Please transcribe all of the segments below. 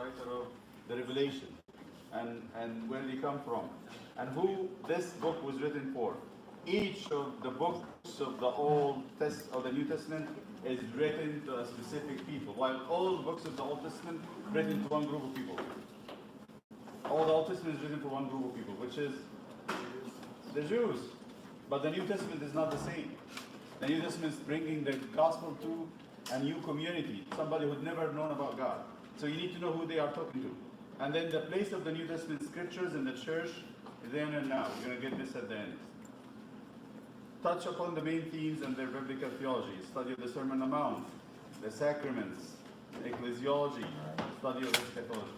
writer of the Revelation, and where they come from, and who this book was written for. Each of the books of the New Testament is written to a specific people, while all the books of the Old Testament written to one group of people. All the Old Testament is written for one group of people, which is the Jews. But the New Testament is not the same. The New Testament is bringing the gospel to a new community, somebody who'd never known about God. So you need to know who they are talking to. And then the place of the New Testament scriptures in the church is then and now. We're going to get this at the end. Touch upon the main themes and their biblical theology. Study of the Sermon on the Mount, the sacraments, ecclesiology, study of eschatology.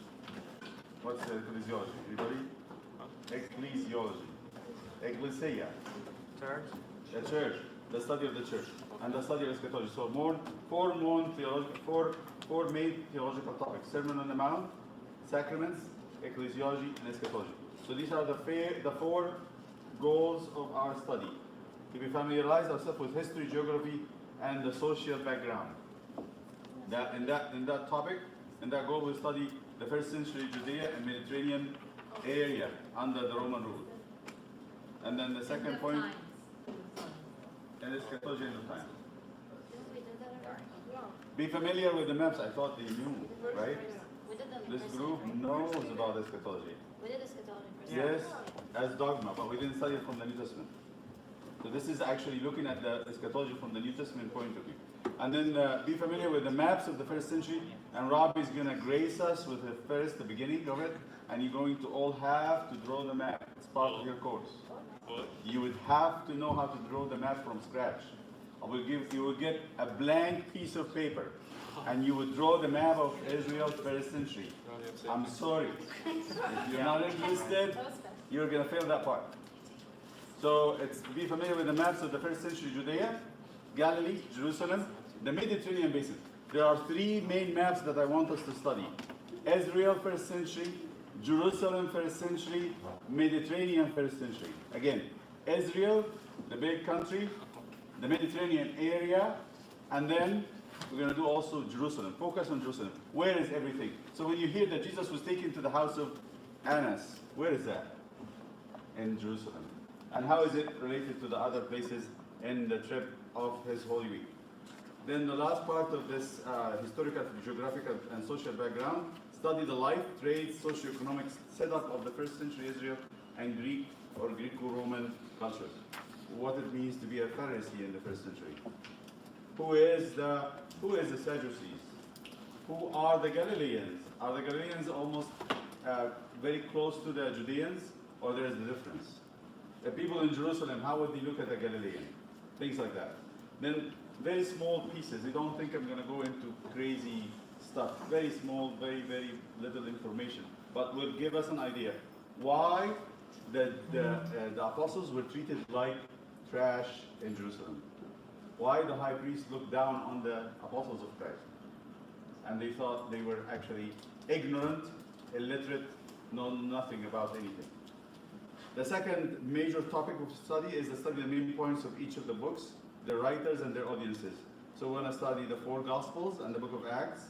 What's the ecclesiology? Anybody? Ecclesiology. Ecclesia. Church. The church. The study of the church. And the study of eschatology. So four main theological topics. Sermon on the Mount, sacraments, ecclesiology, and eschatology. So these are the four goals of our study. To be familiarize ourselves with history, geography, and the social background. In that topic, in that goal, we study the first century Judea and Mediterranean area under the Roman rule. And then the second point, and eschatology in the time. Be familiar with the maps. I thought they knew, right? This group knows about eschatology. We did eschatology. Yes, as dogma, but we didn't study it from the New Testament. So this is actually looking at the eschatology from the New Testament point of view. And then be familiar with the maps of the first century. And Rob is going to grace us with the beginning of it. And you're going to all have to draw the map. It's part of your course. You would have to know how to draw the map from scratch. You will get a blank piece of paper. And you would draw the map of Israel first century. I'm sorry. If you're not interested, you're going to fail that part. So be familiar with the maps of the first century Judea, Galilee, Jerusalem, the Mediterranean basin. There are three main maps that I want us to study. Israel first century, Jerusalem first century, Mediterranean first century. Again, Israel, the big country, the Mediterranean area, and then we're going to do also Jerusalem. Focus on Jerusalem. Where is everything? So when you hear that Jesus was taken to the house of Annas, where is that? In Jerusalem. And how is it related to the other places in the trip of his Holy Week? Then the last part of this historical, geographical, and social background, study the life, trade, socio-economic setup of the first century Israel and Greek or Greco-Roman cultures. What it means to be a Pharisee in the first century. Who is the Sadducees? Who are the Galileans? Are the Galileans almost very close to the Judeans, or there is a difference? The people in Jerusalem, how would they look at a Galilean? Things like that. Then very small pieces. You don't think I'm going to go into crazy stuff. Very small, very, very little information. But will give us an idea why the apostles were treated like trash in Jerusalem. Why the high priest looked down on the apostles of Christ. And they thought they were actually ignorant, illiterate, know nothing about anything. The second major topic of study is the study of the main points of each of the books, their writers and their audiences. So we're going to study the four Gospels and the book of Acts,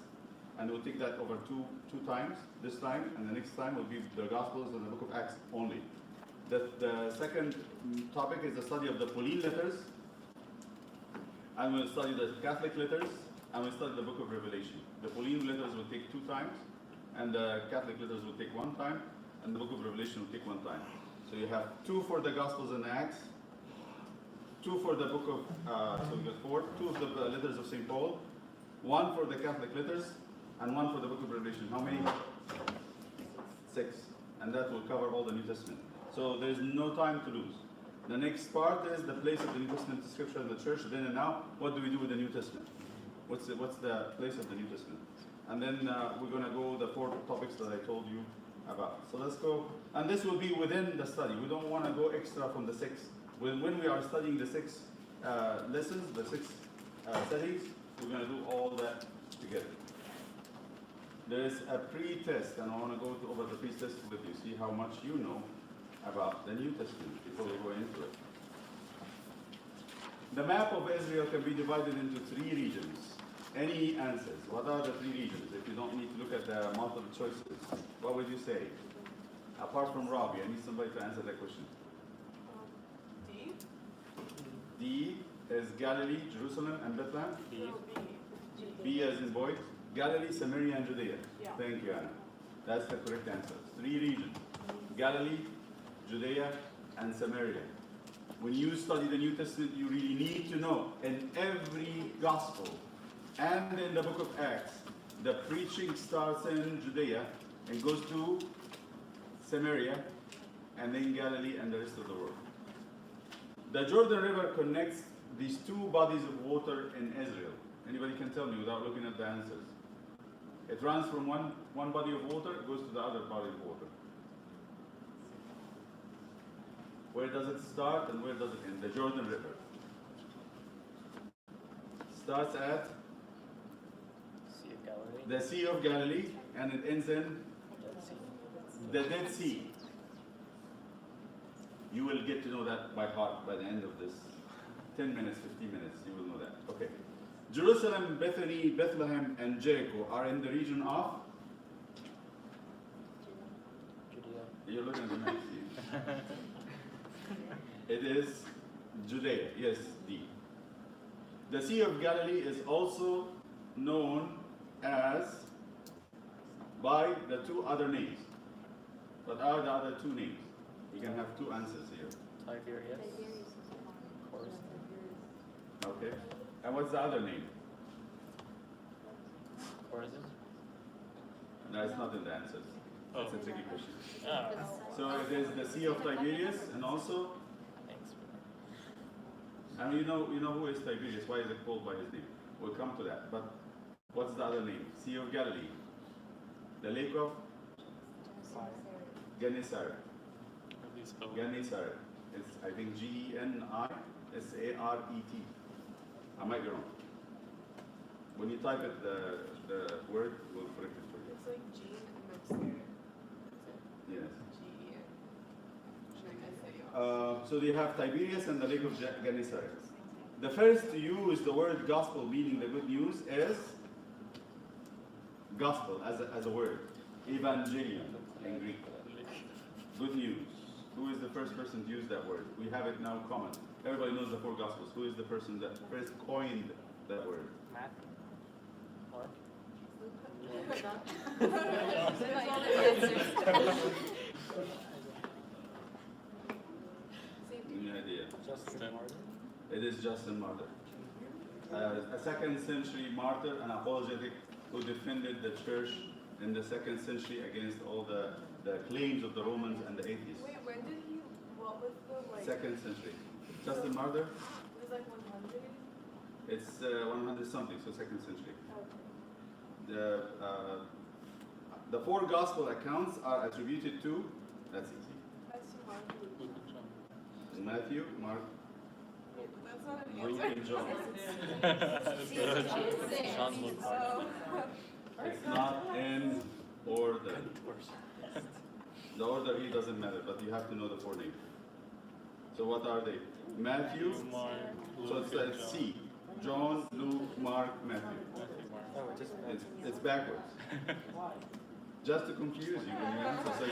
and we'll take that over two times, this time, and the next time will be the Gospels and the book of Acts only. The second topic is the study of the Pauline letters, and we'll study the Catholic letters, and we'll study the book of Revelation. The Pauline letters will take 2 times, and the Catholic letters will take 1 time, and the book of Revelation will take 1 time. So you have 2 for the Gospels and Acts, 2 for the book of, so we got 4, 2 of the letters of St. Paul, 1 for the Catholic letters, and 1 for the book of Revelation. How many? 6. And that will cover all the New Testament. So there's no time to lose. The next part is the place of the New Testament scripture in the church, then and now. What do we do with the New Testament? What's the place of the New Testament? And then we're going to go the 4 topics that I told you about. So let's go. And this will be within the study. We don't want to go extra from the 6. When we are studying the 6 lessons, the 6 studies, we're going to do all that together. There is a pre-test, and I want to go over the pre-test with you, see how much you know about the New Testament before we go into it. The map of Israel can be divided into 3 regions. Any answers? What are the three regions? If you don't need to look at the multiple choices, what would you say? Apart from Robbie, I need somebody to answer that question. D? D is Galilee, Jerusalem, and Bethlehem. B. B as in boy. Galilee, Samaria, and Judea. Yeah. Thank you, Anna. That's the correct answer. Three regions. Galilee, Judea, and Samaria. When you study the New Testament, you really need to know in every gospel and in the book of Acts, the preaching starts in Judea and goes to Samaria, and then Galilee and the rest of the world. The Jordan River connects these two bodies of water in Israel. Anybody can tell me without looking at the answers. It runs from one body of water, it goes to the other body of water. Where does it start and where does it end? The Jordan River. Starts at Sea of Galilee. the Sea of Galilee and it ends in the Dead Sea. You will get to know that by heart by the end of this 10 minutes, 15 minutes, you will know that. Okay. Jerusalem, Bethany, Bethlehem, and Jericho are in the region of? Judea. You're looking at the map. It is Judea, yes, D. The Sea of Galilee is also known as by the two other names. What are the other two names? You can have two answers here. Tiberias. Course. Okay. And what's the other name? Chorazin. No, it's not in the answers. That's a Oh. tricky question. Oh. So it is the Sea of Tiberias and also, Thanks. and you know who is Tiberias, why is it called by his name? We'll come to that. But what's the other name? Sea of Galilee. The Lake of Gennesaret. Gennesaret. It's, I think, G-E-N-I-S-A-R-E-T. I might be wrong. When you type it, the word will correct it for you. It's like G and then Yes. G-E-N. So they have Tiberias and the Lake of Gennesaret. The first to use the word gospel, meaning the good news, is gospel as a word. Evangelion in Greek. Good news. Who is the first person to use that word? We have it now common. Everybody knows the four gospels. Who is the person that first coined that word? Matthew. Mark. Any idea? Justin Martyr. It is Justin Martyr. A second century martyr, an apologetic who defended the church in the second century against all the claims of the Romans and the atheists. Wait, when did he, what was the, like, Second century. Justin Martyr, it was like 100? it's 100 something, so second century. Okay. The four gospel accounts are attributed to, that's easy, That's too hard. Luke and John. Matthew, Mark, Wait, that's not an Luke, answer. and John. John Luke. Oh. It's not in order. The order here doesn't matter, but you have to know the four names. So what are they? Matthew, Mark. so it's C. John, Luke, Mark, Matthew. Oh, it just It's backwards. Just to confuse you when you answer. So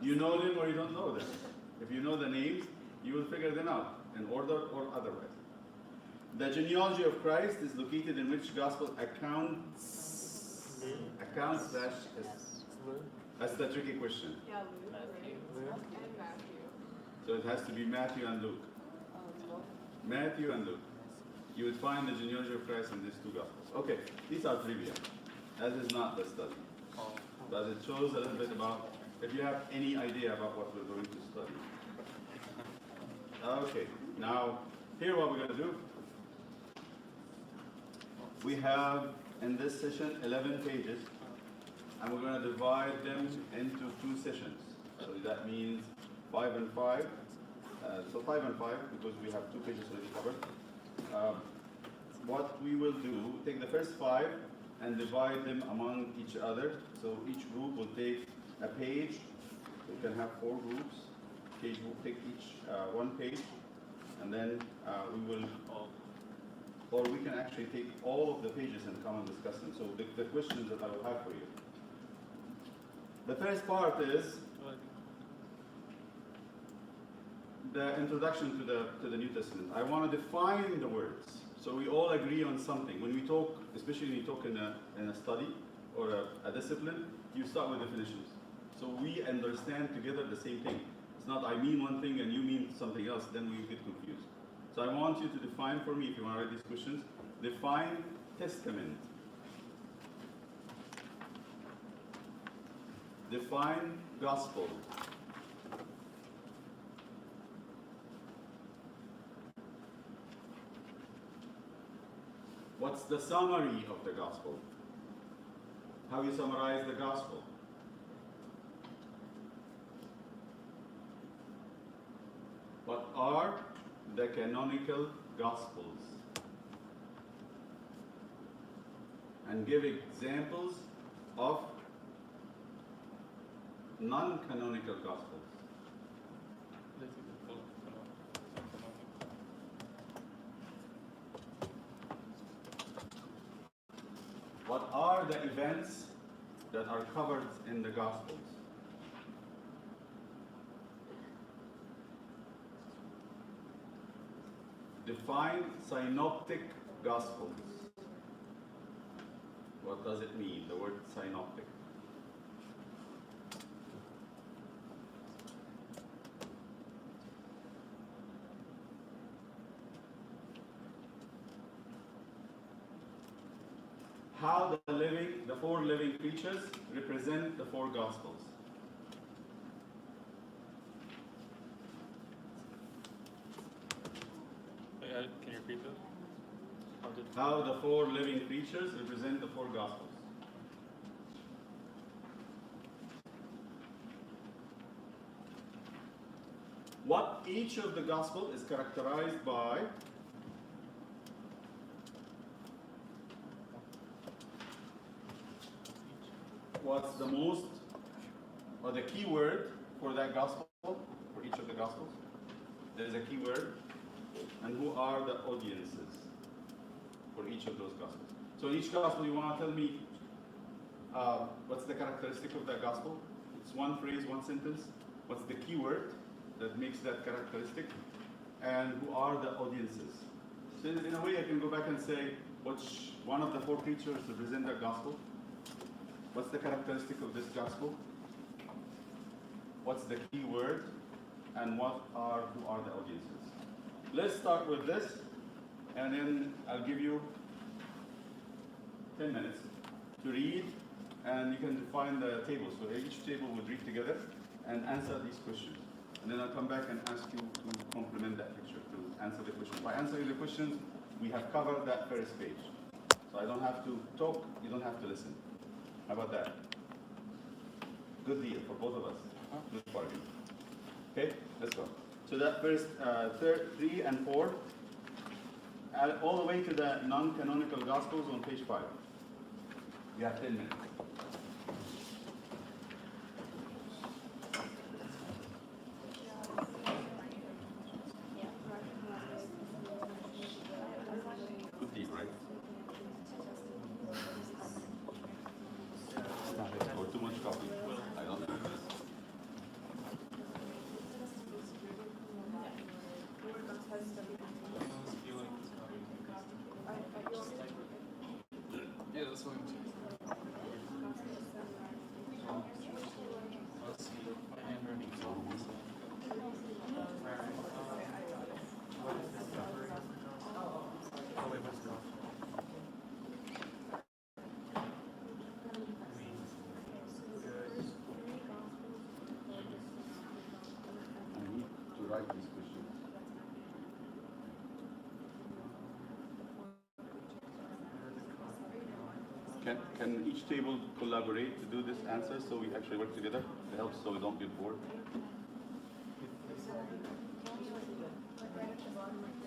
you know them or you don't know them. If you know the names, you will figure them out in order or otherwise. The genealogy of Christ is located in which gospel accounts dash is. That's the tricky question. Yeah, Luke, right? And Matthew. So it has to be Matthew and Luke. Matthew and Luke. You would find the genealogy of Christ in these two gospels. Okay, these are trivia. That is not the study. But it shows a little bit about, if you have any idea about what we're going to study. Okay, now, here what we're going to do. We have, in this session, 11 pages. And we're going to divide them into two sessions. So that means 5 and 5. So 5 and 5, because we have 2 pages already covered. What we will do, take the first 5 and divide them among each other. So each group will take a page. We can have 4 groups. Each will take each one page. And then we will or we can actually take all of the pages and come and discuss them. So the questions that I will have for you. The first part is the introduction to the New Testament. I want to define the words so we all agree on something. When we talk, especially when you talk in a study or a discipline, you start with definitions. So we understand together the same thing. It's not I mean one thing and you mean something else, then we get confused. So I want you to define for me, if you want to write these questions, define testament. Define gospel. What's the summary of the gospel? How you summarize the gospel? What are the canonical gospels? And give examples of non-canonical gospels. What are the events that are covered in the Gospels? Define synoptic Gospels. What does it mean, the word synoptic? How the four living creatures represent the four Gospels. Can you repeat that? How the four living creatures represent the four Gospels. What each of the Gospel is characterized by. What's the most, or the key word for that gospel, for each of the gospels? There's a key word. And who are the audiences for each of those gospels? So each gospel, you want to tell me what's the characteristic of that gospel? It's one phrase, one sentence. What's the key word that makes that characteristic? And who are the audiences? So in a way, I can go back and say, which one of the four creatures represent that gospel? What's the characteristic of this gospel? What's the key word? And who are the audiences? Let's start with this, and then I'll give you 10 minutes to read, and you can define the table. So each table would read together and answer these questions. And then I'll come back and ask you to complement that picture, to answer the question. By answering the questions, we have covered that first page. So I don't have to talk, you don't have to listen. How about that? Good deal for both of us. Good bargain. Okay, let's go. So that first 3 and 4, all the way to the non-canonical Gospels on page 5. You have 10 minutes. Good deal, right? Or too much coffee? I don't know. Yeah, that's fine. My handwriting. Oh, wait, what's wrong? I need to write these questions. Can each table collaborate to do this answer so we actually work together? It helps so we don't get bored.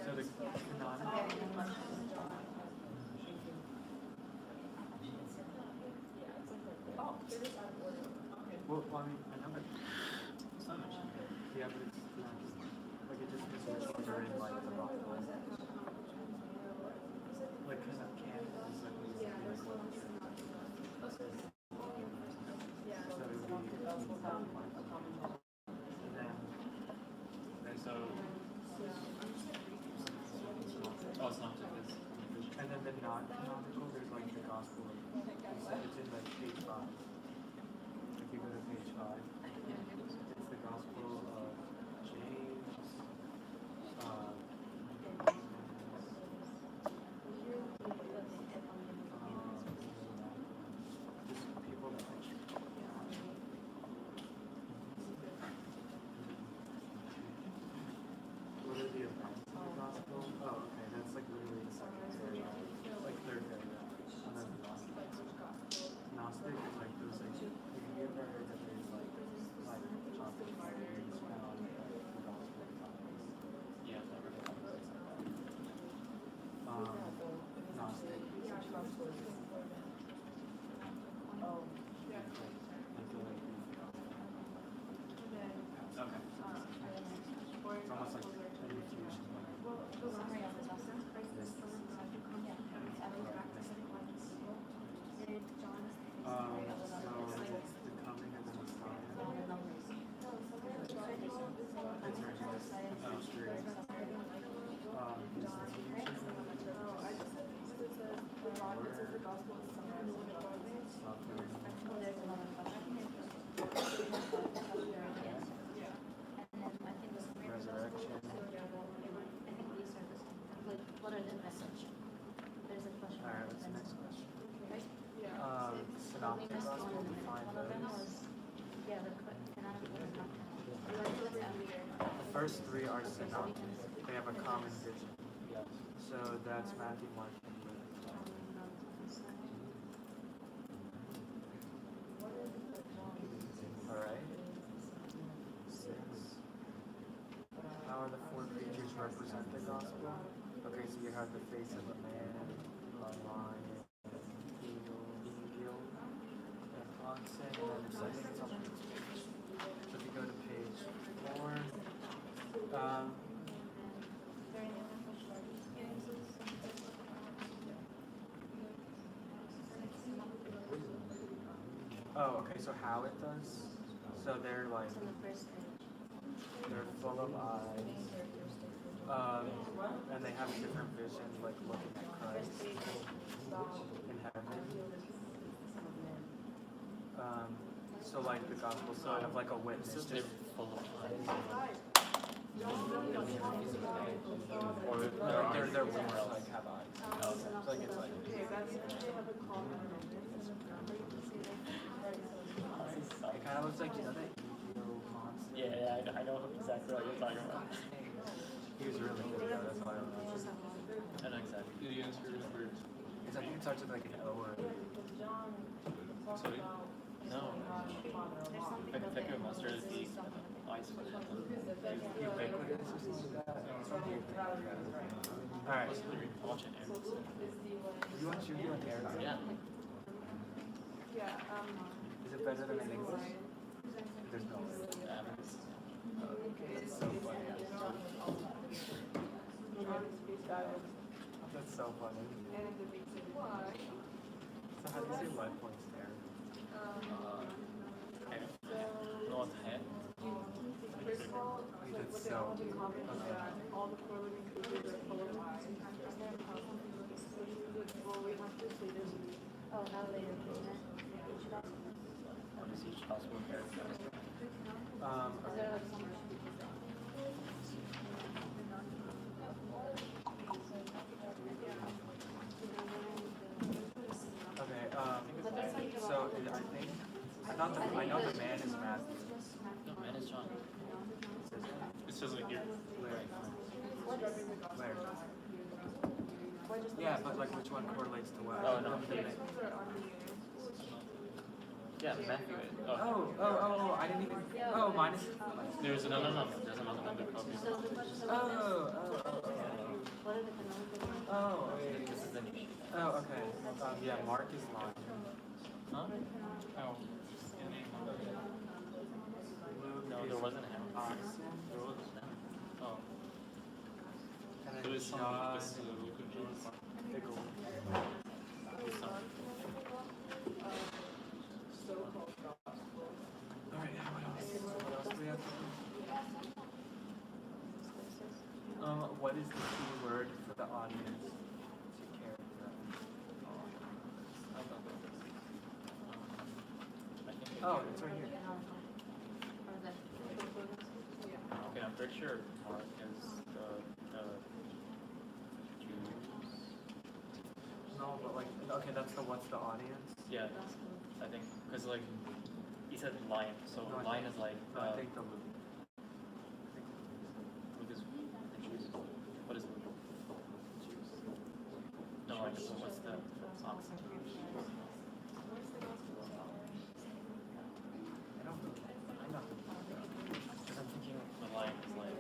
So the well, I mean, I know it's not much. Yeah, but it's like it just means which ones are in like the gospel. like, because of Canada is like, we like literature. So it would be and then so Oh, it's not just this. and then the non-canonical, there's like the gospel. It's in like page 5. If you go to page 5, it's the gospel of James. Just people that what are the events in the gospel? Oh, okay, that's like literally the second paragraph, like third paragraph. And then the Gnostic is like those like, have you ever heard that there's like topics found in the gospel topics? Yeah, I've never heard of this. Gnostic. Oh, yeah. Okay. It's almost like an infusion. So it's the coming of the Messiah. It's religious mystery. Oh, I just said this is the gospel of Resurrection. What are the message? There's a question. Alright, what's the next question? Yeah. Synoptic gospel, define One of them those. was, yeah, the canonical and not canonical. The first 3 are synoptic. They have a common vision. So that's Matthew, Mark, and Luke. Alright. 6. How are the 4 creatures represent the gospel? Okay, so you have the face of a man, a lion, eagle, an oxen, and I think it's on the next page. So if you go to page 4, oh, okay, so how it does? So they're like, It's on the first page. they're full of eyes, and they have a different vision, like looking at Christ in heaven. So like the gospel sign of like a witness. They're full of eyes. Or their wings like have eyes. Oh, okay. So like it's like. Okay, that's they have a common It kind of looks like, you know, that Yu-Gi-Oh monster. Yeah, I know exactly what you're talking about. He was really good though, that's why I remember. I know exactly. The answer is birds. Because I think it starts with like an O or Sorry? No. There's something about Pecker the mustard is the something. ice for it. ubiquitous or something like that. Alright. I'm watching Aaron. You watch Yu-Gi-Oh in Arabic? Yeah. Yeah, Is it better than in English? There's no way. That's so funny. That's so funny. and if the reason why, So how do you say life points there? North head. first of all, like That's what they so all have in cute. common is that all the 4 living creatures are full of eyes. Well, we have to say this. Oh, how they represent each gospel. What is each gospel character? Is Okay. there like some? Okay, so I think, I know the man is Matthew. No, man is John. It says it here. Where? Yeah, but like which one correlates to what? Oh, no. The man. Yeah, Matthew. Oh, I didn't even, mine is, There's another one. There's another one that copies. What are the canonical ones? okay. This is the new sheet. Oh, okay. Yeah, Mark is lying. Huh? Oh. Luke No, is there wasn't him. oxen. There wasn't him. Oh. And So then it's John this is a local John. Fickle. So-called gospel. Alright, what else? What else do we have to do? What is the key word for the audience to carry them? I thought that was. I think. Oh, it's right here. Or the, Okay, I'm pretty sure Mark is the Jews. No, but like, okay, that's the what's the audience? Yeah, I think because like he said lion, so No, I lion think- is like No, I think the Luke. Luke is the Jews. What is Luke? Jews. No, like what's the opposite? I don't know. I know. Because I'm thinking the lion is like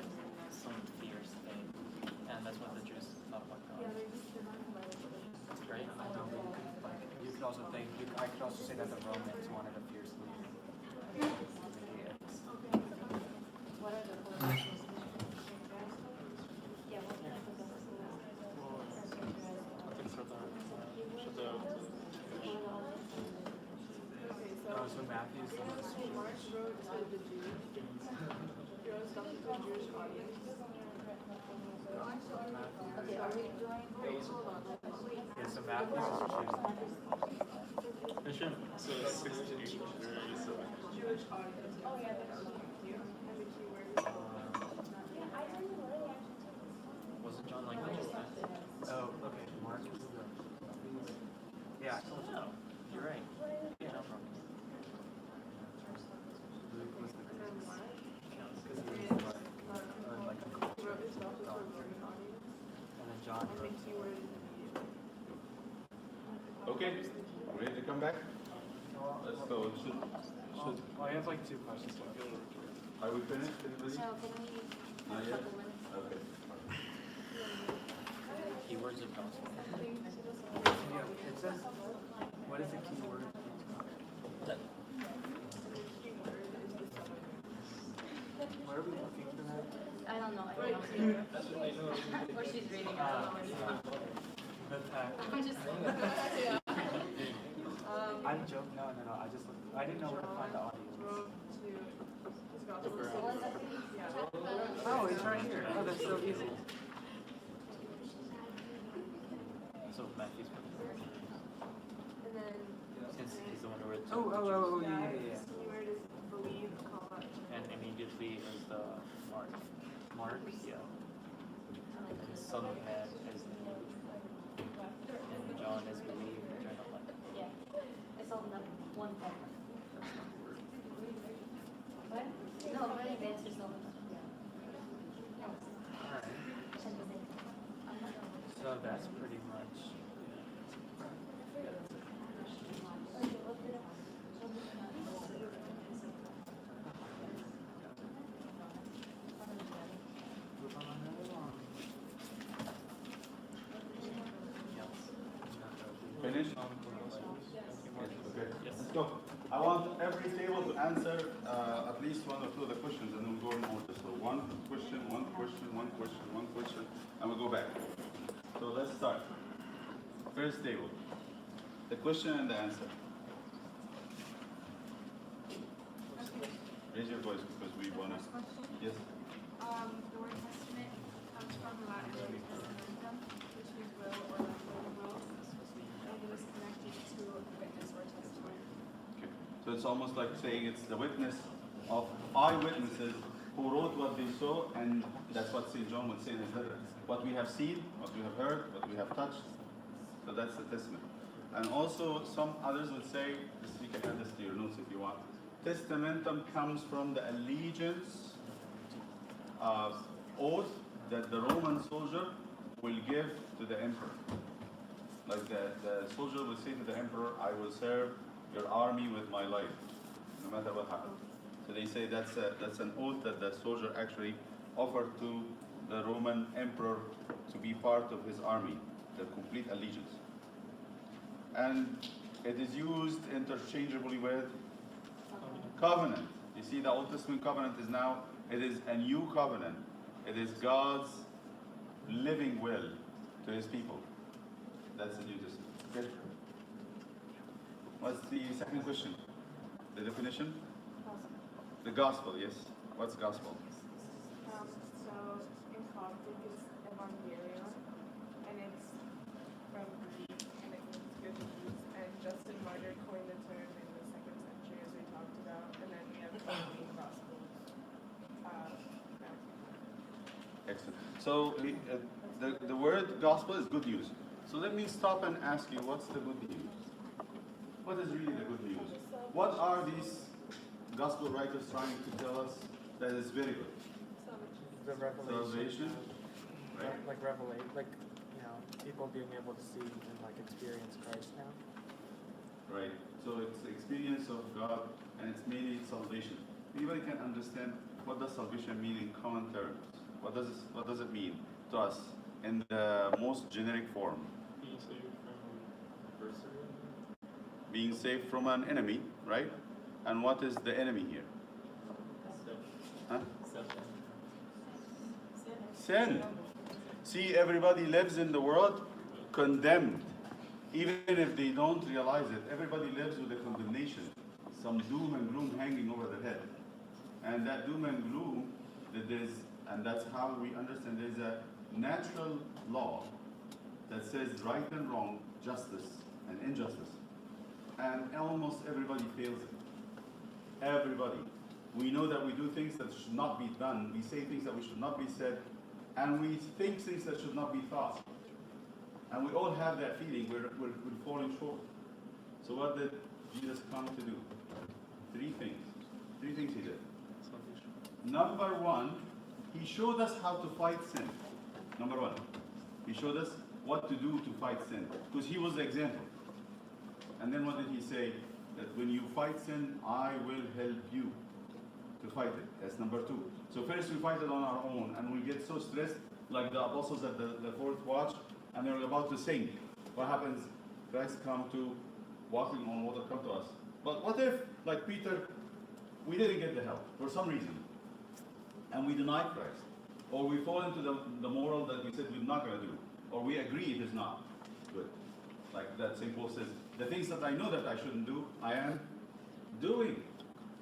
some fierce thing, and that's what the Jews thought about God. Right? I know, but you could, like, you could also think, I could also say that the Romans wanted a fierce leader. Maybe it's, what are the correlations? Yeah, what are the I think for the Okay, oh, so Matthew's the most so Mark wrote to the Jews. He wrote stuff to the Jewish audience. Okay, are we doing? Wait, hold on. Yeah, so Matthew's is Jews. mission. So 16. Jewish audience. Oh, yeah, that's yeah. And the keyword is Wasn't John like that? Oh, okay, Mark is the, yeah, I told you. No, you're right. Yeah, no problem. Luke was the and then greatest. Mark. Because he was like, like a He culture wrote his stuff to the doctor. Roman audience. And then John And the wrote keyword is immediate. Okay, ready to come back? Let's go. Oh, I have like 2 questions left. Are we finished? Everybody? So can we Not have a yet? couple minutes? Okay. Keywords of gospel. Yeah, it says, what is the key word? Where are we looking for that? I don't know. I don't know. Or she's reading. I don't know. The tag. I'm just. I'm joking. No, I just looked. I didn't know where to find the audience. Wrote to his gospel. Yeah. Oh, it's right here. Oh, that's so easy. So Matthew's And then. since he's the one who wrote to Oh, the oh, Jews. oh, oh, yeah, yeah, His keyword is believe, comma. And immediately is the Mark. Mark. Yeah. And Son of Man is the and John is believe, eternal life. Yeah. It's all the one thing. What? No, really, the answer's all. Alright. So that's pretty much. Finished? Okay, let's go. I want every table to answer at least one or two of the questions, and then we'll go in order. So one question, one question, one question, one question, and we'll go back. So let's start. First table. The question and the answer. Raise your voice because we want to. Yes. The word testament comes from Latin word testamentum, which means will or like will. And it is connected to a witness or testimony. Okay. So it's almost like saying it's the witness of eyewitnesses who wrote what they saw, and that's what St. John would say in his letter. What we have seen, what we have heard, what we have touched. So that's the testament. And also some others would say, you can add this to your notes if you want. Testamentum comes from the allegiance oath that the Roman soldier will give to the emperor. Like the soldier will say to the emperor, I will serve your army with my life, no matter what happens. So they say that's an oath that the soldier actually offered to the Roman emperor to be part of his army, the complete allegiance. And it is used interchangeably with covenant. You see, the Old Testament covenant is now, it is a new covenant. It is God's living will to his people. That's the New Testament. Okay. What's the second question? The definition? The gospel, yes. What's gospel? So in Coptic it's Evangelion, and it's from Greek, and it means good news. And Justin Martyr coined the term in the 2nd century, as we talked about. And then we have 14 gospels. Excellent. So the word gospel is good news. So let me stop and ask you, what's the good news? What is really the good news? What are these gospel writers trying to tell us that is very good? The revelation. Salvation, right? Like revelate, like, you know, people being able to see and like experience Christ now. Right. So it's the experience of God, and it's mainly salvation. Anybody can understand what does salvation mean in common terms? What does it mean to us in the most generic form? Being saved from adversary. Being saved from an enemy, right? And what is the enemy here? Huh? Sin. See, everybody lives in the world condemned. Even if they don't realize it, everybody lives with a condemnation, some doom and gloom hanging over their head. And that doom and gloom, and that's how we understand there's a natural law that says right and wrong, justice and injustice. And almost everybody fails it. Everybody. We know that we do things that should not be done. We say things that we should not be said. And we think things that should not be thought. And we all have that feeling we're falling short. So what did Jesus come to do? Three things. Three things he did. Number one, he showed us how to fight sin. Number one, he showed us what to do to fight sin. Because he was the example. And then what did he say? That when you fight sin, I will help you to fight it. That's number two. So first we fight it on our own, and we get so stressed, like the apostles at the fourth watch, and they're about to sink. What happens? Christ come to walking on water, come to us. But what if, like Peter, we didn't get the help for some reason, and we deny Christ, or we fall into the moral that we said we're not going to do, or we agree it is not good. Like that St. Paul says, the things that I know that I shouldn't do, I am doing.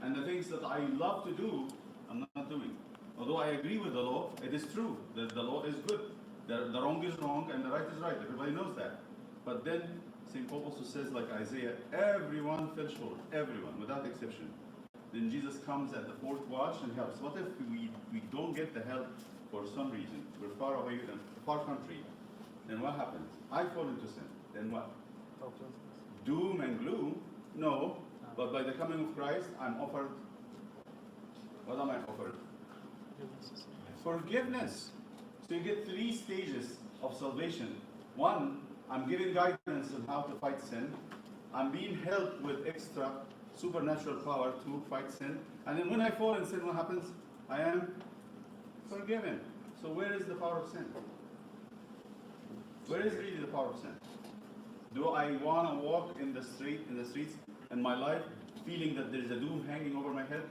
And the things that I love to do, I'm not doing. Although I agree with the law, it is true that the law is good. The wrong is wrong and the right is right. Everybody knows that. But then St. Paul also says, like Isaiah, everyone fell short. Everyone, without exception. Then Jesus comes at the fourth watch and helps. What if we don't get the help for some reason? We're far away, in a far country. Then what happens? I fall into sin. Then what? Hopelessness. Doom and gloom? No. But by the coming of Christ, I'm offered. What am I offered? Forgiveness. So you get three stages of salvation. One, I'm given guidance on how to fight sin. I'm being helped with extra supernatural power to fight sin. And then when I fall in sin, what happens? I am forgiven. So where is the power of sin? Where is really the power of sin? Do I want to walk in the streets in my life feeling that there is a doom hanging over my head?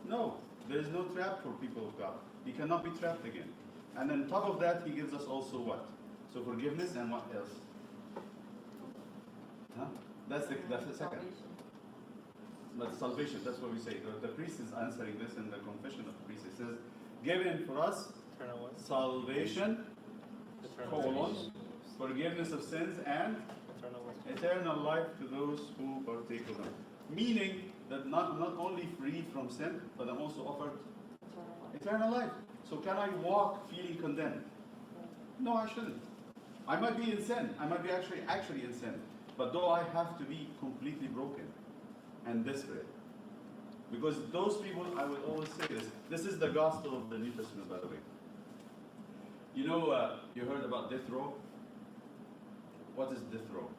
No, there is no trap for people of God. You cannot be trapped again. And on top of that, he gives us also what? So forgiveness and what else? Huh? That's the second. But salvation, that's what we say. The priest is answering this in the confession of the priest. It says, given for us Eternal life. salvation, Eternal life. forgiveness of sins, and Eternal life. eternal life to those who partake of them. Meaning that not only free from sin, but I'm also offered eternal life. So can I walk feeling condemned? No, I shouldn't. I might be in sin. I might be actually in sin. But though I have to be completely broken and desperate. Because those people, I will always say this. This is the gospel of the New Testament, by the way. You know, you heard about death row? What is death row?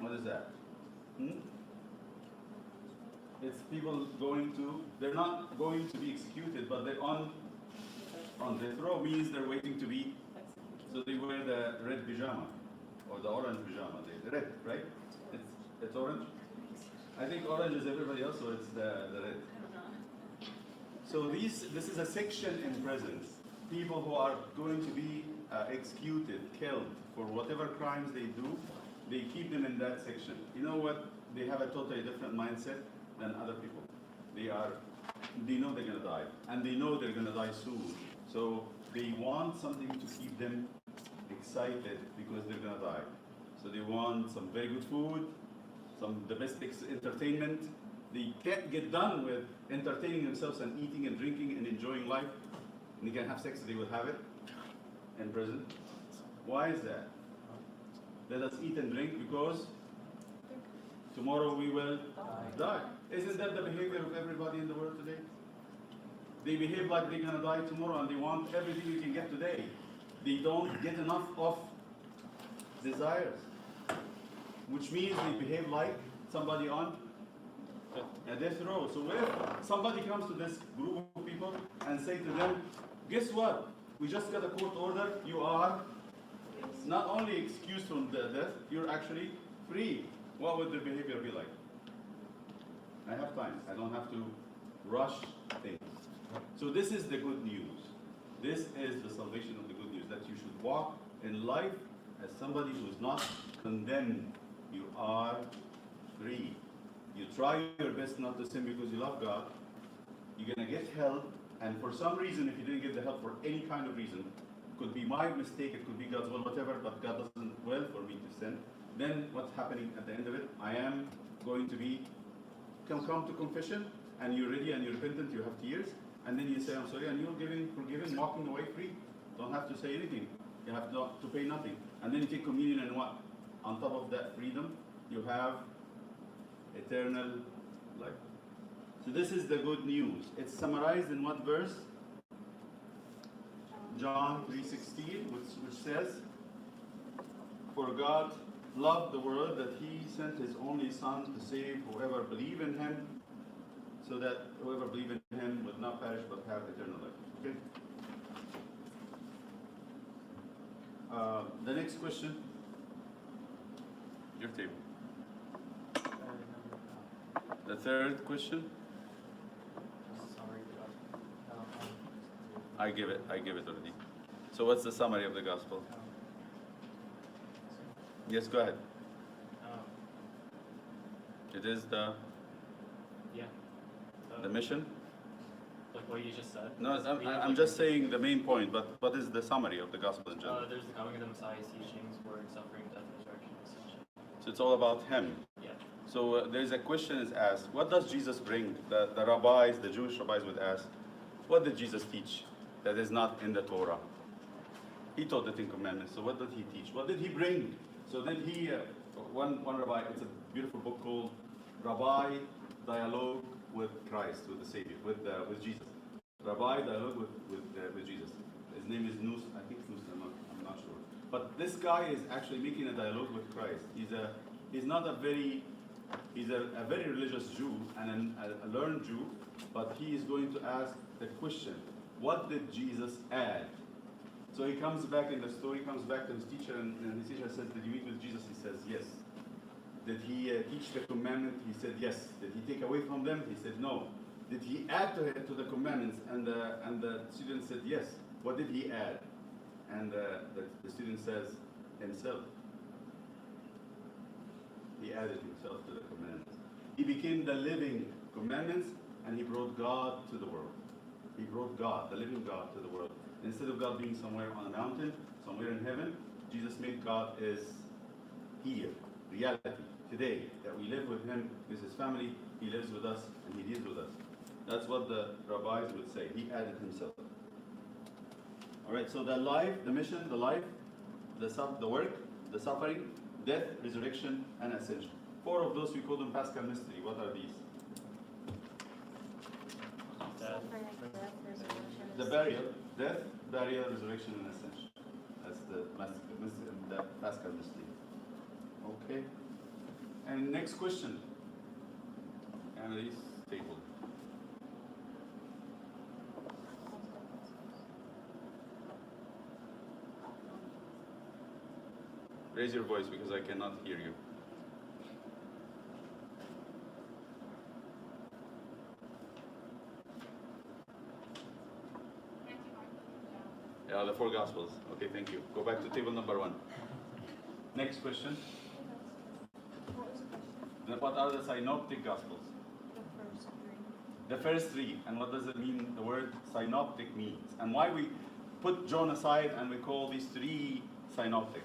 What is that? It's people they're not going to be executed, but they're on death row means they're waiting to be, so they wear the red pajama, or the orange pajama, the red, right? It's orange? I think orange is everybody else, so it's the red. So this is a section in prisons. People who are going to be executed, killed for whatever crimes they do, they keep them in that section. You know what? They have a totally different mindset than other people. They know they're gonna die, and they know they're gonna die soon. So they want something to keep them excited because they're gonna die. So they want some very good food, the best entertainment. They can't get done with entertaining themselves and eating and drinking and enjoying life. And they can have sex, they will have it in prison. Why is that? Let us eat and drink because tomorrow we will die. Isn't that the behavior of everybody in the world today? They behave like they're gonna die tomorrow and they want everything you can get today. They don't get enough of desires, which means they behave like somebody on a death row. So if somebody comes to this group of people and say to them, guess what? We just got a court order. You are not only excused from the death, you're actually free. What would their behavior be like? I have time. I don't have to rush things. So this is the good news. This is the salvation of the good news, that you should walk in life as somebody who is not condemned. You are free. You try your best not to sin because you love God. You're going to get help. And for some reason, if you didn't get the help for any kind of reason, it could be my mistake, it could be God's will, whatever, but God doesn't will for me to sin, then what's happening at the end of it? I am going to be, come to confession, and you're ready and you're repentant, you have tears, and then you say, I'm sorry, and you're forgiven, walking away free. Don't have to say anything. You have to pay nothing. And then you take communion, and what? On top of that freedom, you have eternal life. So this is the good news. It's summarized in what verse? John 3:16, which says, for God loved the world that he sent his only Son to save whoever believe in him, so that whoever believe in him would not perish but have eternal life. Okay? The next question. Your table. The third question. I give it already. So what's the summary of the gospel? Yes, go ahead. It is the mission? Like what you just said? No, I'm just saying the main point, but what is the summary of the gospel in general? There's the coming of the Messiah's teachings, work, suffering, death, resurrection, ascension. So it's all about him. Yeah. So there's a question is asked, what does Jesus bring? The rabbis, the Jewish rabbis would ask, what did Jesus teach that is not in the Torah? He taught the Ten Commandments, so what did he teach? What did he bring? So then he, one rabbi, it's a beautiful book called Rabbi Dialogue with Christ, with the Savior, with Jesus. Rabbi Dialogue with Jesus. His name is Nus, I think Nus, I'm not sure. But this guy is actually making a dialogue with Christ. He's a very religious Jew and a learned Jew, but he is going to ask the question, what did Jesus add? So he comes back in the story, comes back to his teacher, and his teacher says, did you meet with Jesus? He says, yes. Did he teach the commandment? He said, yes. Did he take away from them? He said, no. Did he add to the commandments? And the student said, yes. What did he add? And the student says, himself. He added himself to the commandments. He became the living commandments, and he brought God to the world. He brought God, the living God, to the world. Instead of God being somewhere on a mountain, somewhere in heaven, Jesus made God is here, reality, today, that we live with him, with his family, he lives with us, and he deals with us. That's what the rabbis would say. He added himself. All right, so the life, the mission, the life, the work, the suffering, death, resurrection, and ascension. 4 of those we call them Paschal mystery. What are these? The burial, death, burial, resurrection, and ascension. That's the Paschal mystery. Okay. And next question. Annalise, table. Raise your voice because I cannot hear you. Yeah, the four Gospels. Okay, thank you. Go back to table number 1. Next question. What are the synoptic Gospels? The first three. The first 3. And what does it mean? The word synoptic means. And why we put John aside and we call these 3 synoptic?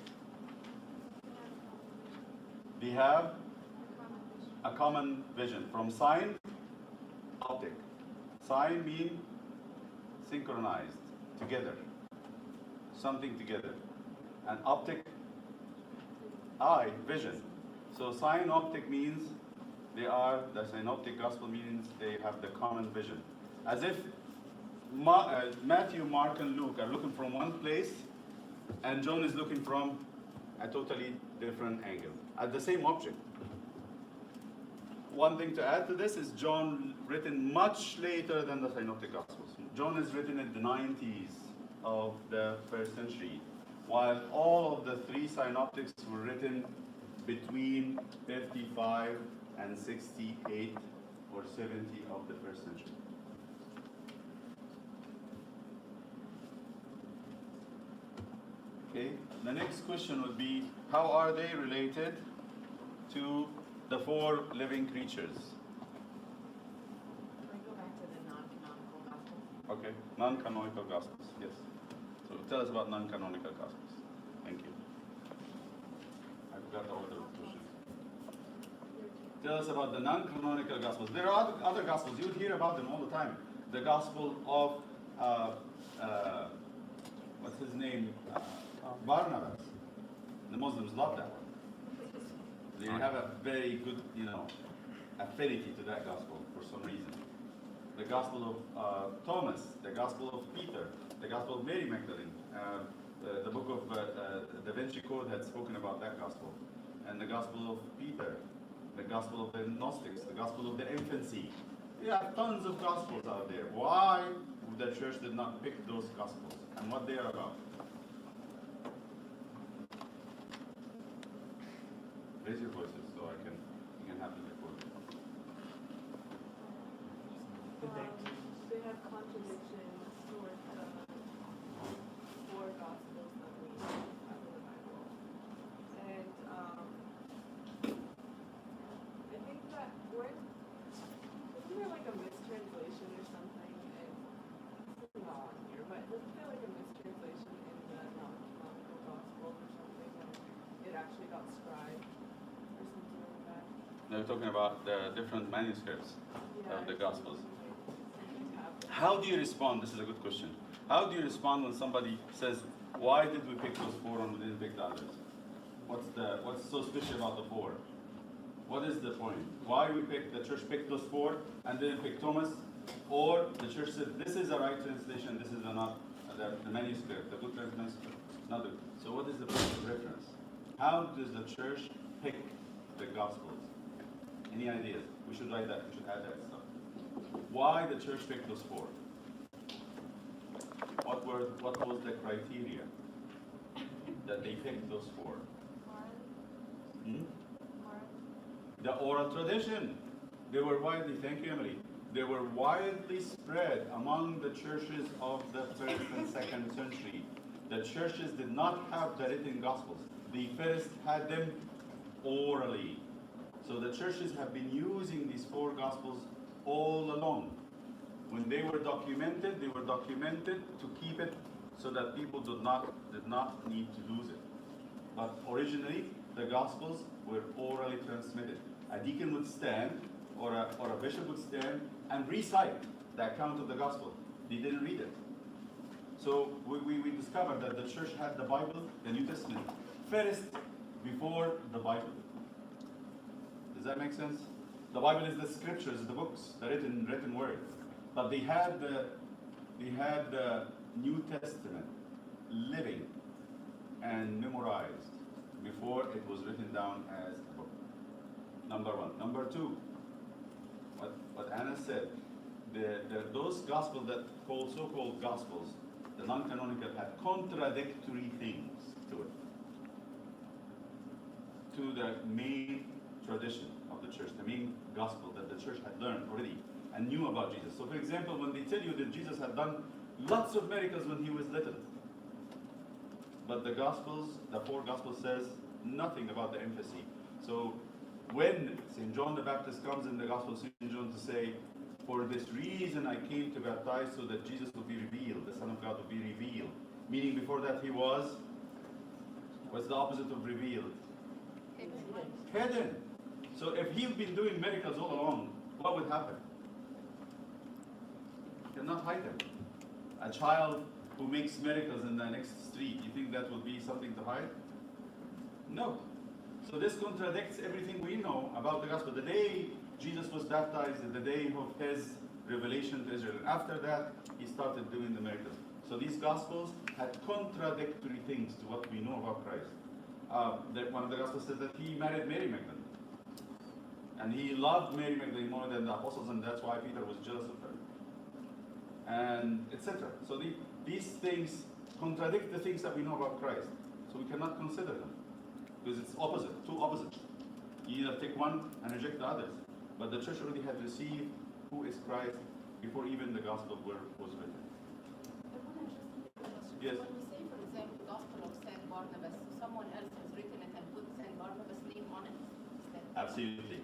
They have a common vision. From sign, optic. Sign mean synchronized, together. Something together. And optic, eye, vision. So synoptic means the synoptic gospel means they have the common vision. As if Matthew, Mark, and Luke are looking from one place, and John is looking from a totally different angle, at the same object. One thing to add to this is John written much later than the synoptic gospels. John is written in the 90s of the 1st century, while all of the 3 synoptics were written between 55 and 68 or 70 of the 1st century. Okay, the next question would be, how are they related to the 4 living creatures? Can we go back to the non-canonical gospel? Okay, non-canonical gospels, yes. So tell us about non-canonical gospels. Thank you. I forgot the order of questions. Tell us about the non-canonical gospels. There are other gospels. You would hear about them all the time. The gospel of, what's his name? Barnabas. The Muslims love that one. They have a very good, affinity to that gospel for some reason. The gospel of Thomas, the gospel of Peter, the gospel of Mary Magdalene. The book of Da Vinci Code had spoken about that gospel. And the gospel of Peter, the gospel of the Gnostics, the gospel of the infancy. There are tons of gospels out there. Why the church did not pick those gospels and what they are about? Raise your voices so you can have the report. They have contradictions toward the 4 gospels that we have in the Bible. And I think that isn't there like a mistranslation or something? And it's not on here, but isn't there like a mistranslation in the non-canonical gospel or something? And it actually got scribed or something like that? They're talking about the different manuscripts of the Gospels. Something happened. How do you respond? This is a good question. How do you respond when somebody says, why did we pick those 4 and we didn't pick the others? What's so special about the 4? What is the point? Why the church picked those 4 and didn't pick Thomas? Or the church said, this is the right translation, this is the manuscript, the good manuscript, not the. So what is the point of reference? How does the church pick the Gospels? Any ideas? We should write that, we should add that stuff. Why the church picked those 4? What was the criteria that they picked those 4? Hmm? The oral tradition. They were widely, thank you, Emily. They were widely spread among the churches of the 1st and 2nd century. The churches did not have the written Gospels. They first had them orally. So the churches have been using these 4 Gospels all along. When they were documented to keep it so that people did not need to lose it. But originally, the Gospels were orally transmitted. A deacon would stand, or a bishop would stand and recite the account of the Gospel. They didn't read it. So we discovered that the church had the Bible, the New Testament, first before the Bible. Does that make sense? The Bible is the scriptures, the books, the written word. But they had the New Testament living and memorized before it was written down as a book. Number 1. Number 2, what Anna said, those gospels that so-called gospels, the non-canonical, had contradictory things to it, to the main tradition of the church, the main gospel that the church had learned already and knew about Jesus. So for example, when they tell you that Jesus had done lots of miracles when he was little, but the four Gospels says nothing about the infancy. So when St. John the Baptist comes in the Gospel of St. John to say, for this reason I came to baptize so that Jesus would be revealed, the Son of God would be revealed. Meaning before that he was, what's the opposite of revealed? Hidden. So if he'd been doing miracles all along, what would happen? You cannot hide them. A child who makes miracles in the next street, you think that would be something to hide? No. So this contradicts everything we know about the gospel. The day Jesus was baptized is the day of his revelation to Israel. And after that, he started doing the miracles. So these gospels had contradictory things to what we know about Christ. One of the gospels says that he married Mary Magdalene. And he loved Mary Magdalene more than the apostles, and that's why Peter was jealous of her. And etc. So these things contradict the things that we know about Christ. So we cannot consider them. Because it's opposite, two opposites. You either take one and reject the others. But the church already had received who is Christ before even the gospel was written. Yes. When we say, for example, Gospel of Saint Barnabas, someone else has written it and put Saint Barnabas' name on it. Is that Absolutely.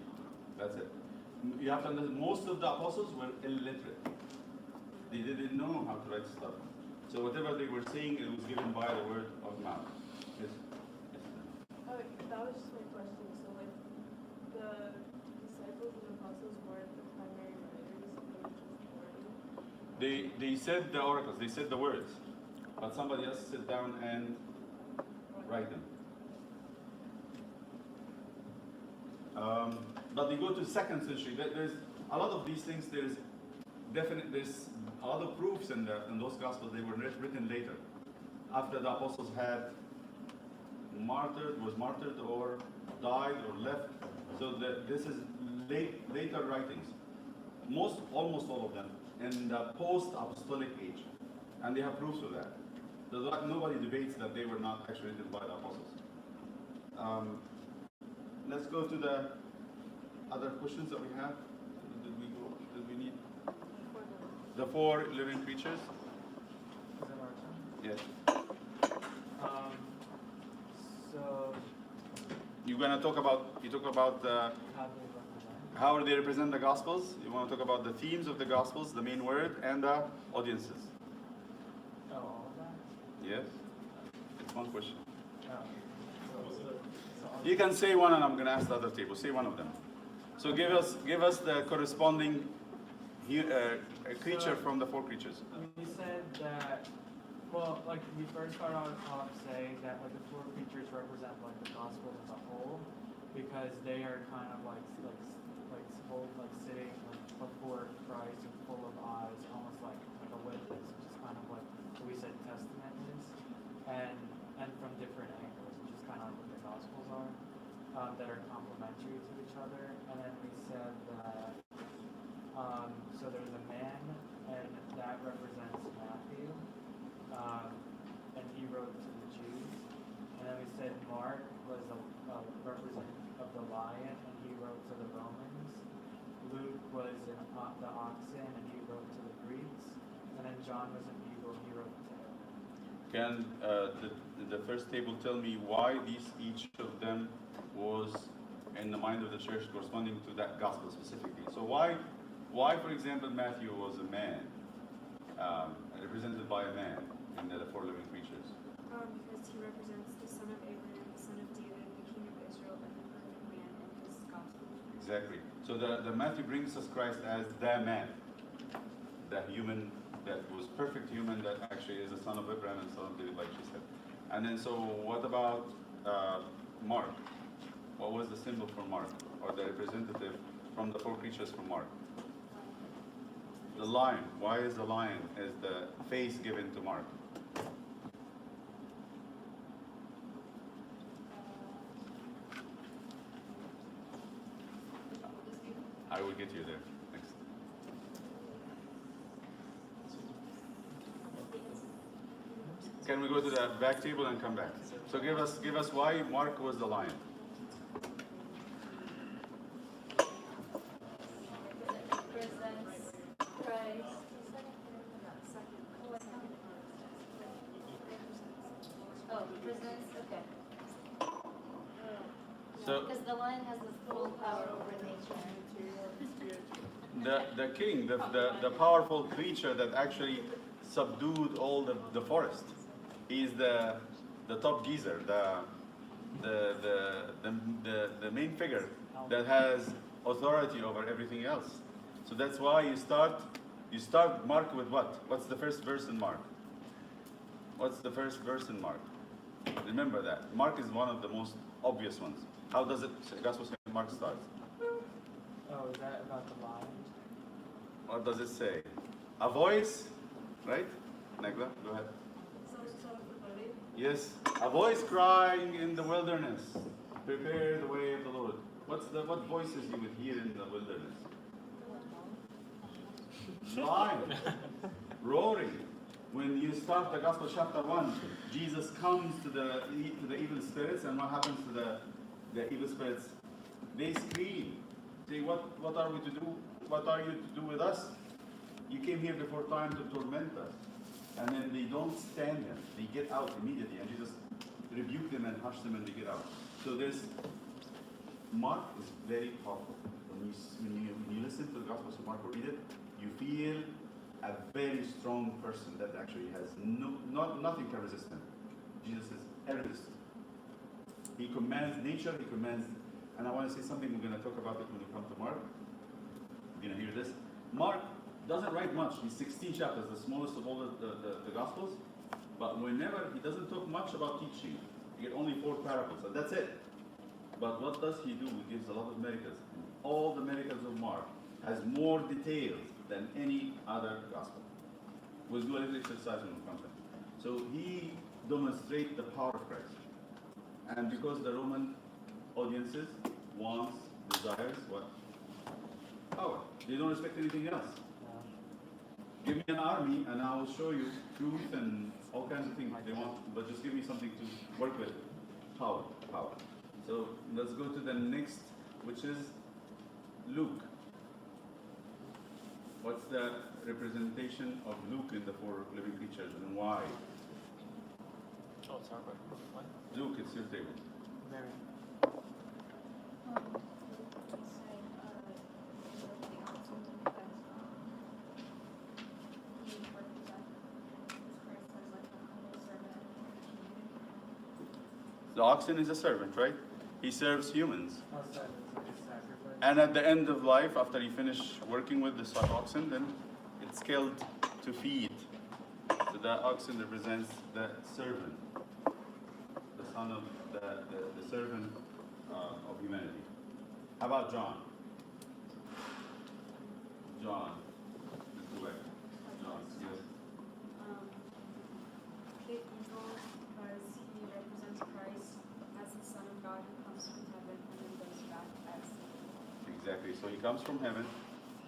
That's it. You have to understand, most of the apostles were illiterate. They didn't know how to write stuff. So whatever they were saying, it was given by the word of mouth. Yes. Oh, that was just my question. So, like, the disciples and apostles weren't the primary writers, they were just wording. They said the oracles, they said the words, but somebody else sit down and write them. But they go to 2nd century. There's a lot of these things. There's a lot of proofs in those gospels. They were written later, after the apostles had was martyred or died or left. So this is later writings. Almost all of them in the post-apostolic age, and they have proofs of that. Nobody debates that they were not actually written by the apostles. Let's go to the other questions that we have. Did we need the 4 living creatures? Is that our turn? Yes. So You're gonna talk about how do they represent? how they represent the Gospels. You want to talk about the themes of the Gospels, the main word, and the audiences. Oh, all of that? Yes. It's one question. Oh. So You can say one, and I'm gonna ask the other table. Say one of them. So give us the corresponding creature from the 4 creatures. we said that, well, like we first started off saying that like the 4 creatures represent like the gospel as a whole, because they are kind of like sitting like before Christ and full of eyes, almost like a witness, which is kind of like what we said testament is, and from different angles, which is kind of like what the gospels are, that are complementary to each other. And then we said that so there's a man, and that represents Matthew, and he wrote to the Jews. And then we said Mark was a representative of the lion, and he wrote to the Romans. Luke was the oxen, and he wrote to the Greeks. And then John was an eagle, he wrote to Aaron. Can the first table tell me why each of them was in the mind of the church corresponding to that gospel specifically? So why, for example, Matthew was a man, represented by a man in the 4 living creatures? Because he represents the son of Abraham, the son of David, the king of Israel, and the perfect man in his gospel. Exactly. So the Matthew brings us Christ as the man, the human that was perfect human, that actually is the son of Abraham and son of David, like she said. And then so what about Mark? What was the symbol for Mark, or the representative from the 4 creatures from Mark? The lion. Why is the lion is the face given to Mark? I will get you there. Next. Can we go to the back table and come back? So give us why Mark was the lion. Represents Christ. Oh, represents, okay. So Because the lion has this full power over nature. the king, the powerful creature that actually subdued all the forest. He's the top geezer, the main figure that has authority over everything else. So that's why you start Mark with what? What's the first verse in Mark? What's the first verse in Mark? Remember that. Mark is one of the most obvious ones. How does it, Gospel St. Mark starts? Oh, is that about the lion? What does it say? A voice, right? Negla, go ahead. Yes, a voice crying in the wilderness, prepare the way of the Lord. What voices you would hear in the wilderness? Lion, roaring. When you start the Gospel chapter 1, Jesus comes to the evil spirits, and what happens to the evil spirits? They scream. Say, what are we to do? What are you to do with us? You came here before time to torment us. And then they don't stand them. They get out immediately, and Jesus rebuked them and hushed them, and they get out. So Mark is very powerful. When you listen to the Gospel of Mark or read it, you feel a very strong person that actually has nothing can resist him. Jesus is irresistible. He commands nature, he commands, and I want to say something, we're going to talk about it when we come to Mark. You're going to hear this. Mark doesn't write much. He's 16 chapters, the smallest of all the Gospels. But whenever, he doesn't talk much about teaching. You get only 4 parables, and that's it. But what does he do? He gives a lot of miracles. All the miracles of Mark has more details than any other Gospel. We'll do a little exercise when we come to it. So he demonstrates the power of Christ. And because the Roman audiences wants, desires, what? Power. They don't respect anything else. Give me an army and I will show you truth and all kinds of things they want, but just give me something to work with. Power. So let's go to the next, which is Luke. What's the representation of Luke in the 4 living creatures and why? Oh, sorry, what? Luke, it's your table. Mary. The oxen is a servant, right? He serves humans. Oh, sorry, it's like a sacrifice. And at the end of life, after you finish working with the oxen, then it's killed to feed. So that oxen represents the servant, the son of the servant of humanity. How about John? John. Let's go back. John, yes. Cape Eagle, because he represents Christ as the Son of God who comes from heaven and then goes back as. Exactly. So he comes from heaven,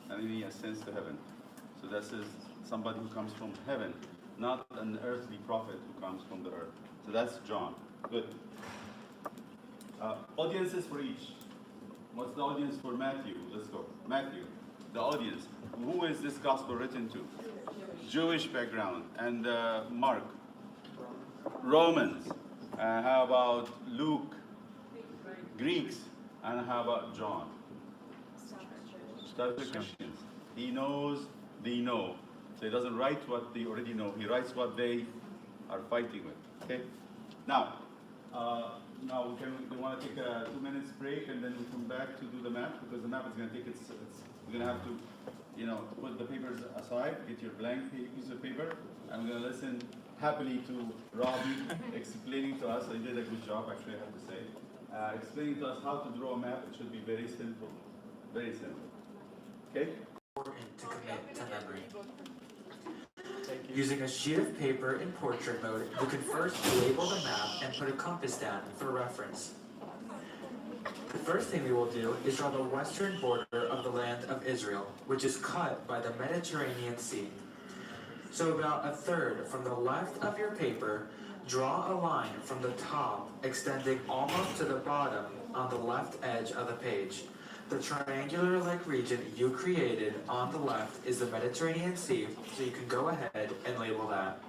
and then he ascends to heaven. So this is somebody who comes from heaven, not an earthly prophet who comes from the earth. So that's John. Good. Audiences for each. What's the audience for Matthew? Let's go. Matthew, the audience. Who is this gospel written to? Jewish background. And Mark? Romans. How about Luke? Greeks. And how about John? Starter Christians. He knows they know. So he doesn't write what they already know. He writes what they are fighting with. Okay? Now we want to take a 2 minutes break and then we come back to do the map because the map is going to take we're going to have to, put the papers aside, get your blank piece of paper, and we're going to listen happily to Robbie explaining to us. He did a good job, actually, I have to say. Explaining to us how to draw a map. It should be very simple. Very simple. Okay? To commit to memory. Using a sheet of paper in portrait mode, you can first label the map and put a compass down for reference. The first thing we will do is draw the western border of the land of Israel, which is cut by the Mediterranean Sea. So about a third from the left of your paper, draw a line from the top extending almost to the bottom on the left edge of the page. The triangular-like region you created on the left is the Mediterranean Sea, so you can go ahead and label that.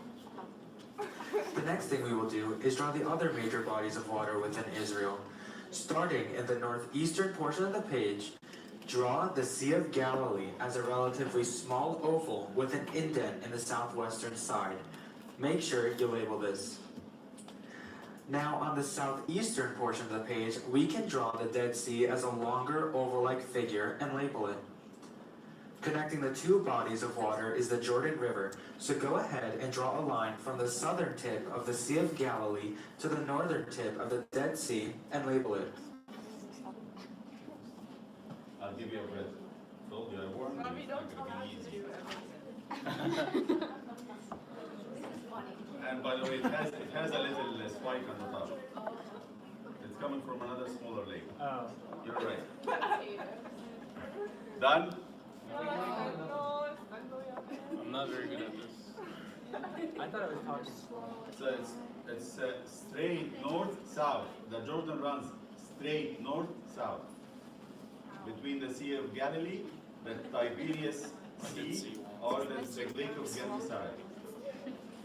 The next thing we will do is draw the other major bodies of water within Israel. Starting in the northeastern portion of the page, draw the Sea of Galilee as a relatively small oval with an indent in the southwestern side. Make sure you label this. Now on the southeastern portion of the page, we can draw the Dead Sea as a longer oval-like figure and label it. Connecting the two bodies of water is the Jordan River, so go ahead and draw a line from the southern tip of the Sea of Galilee to the northern tip of the Dead Sea and label it. I'll give you a breath. Told you I warned you. Robbie, It's don't not tell gonna us be to easy. do everything. This is funny. And by the way, it has a little spike on the top. It's coming from another smaller lake. Oh. You're right. Done? No, it's I'm not very good at this. I thought it was talking. So it's straight north-south. The Jordan runs straight north-south. Between the Sea of Galilee, the Tiberias Sea, or the Lake of Gennesaret.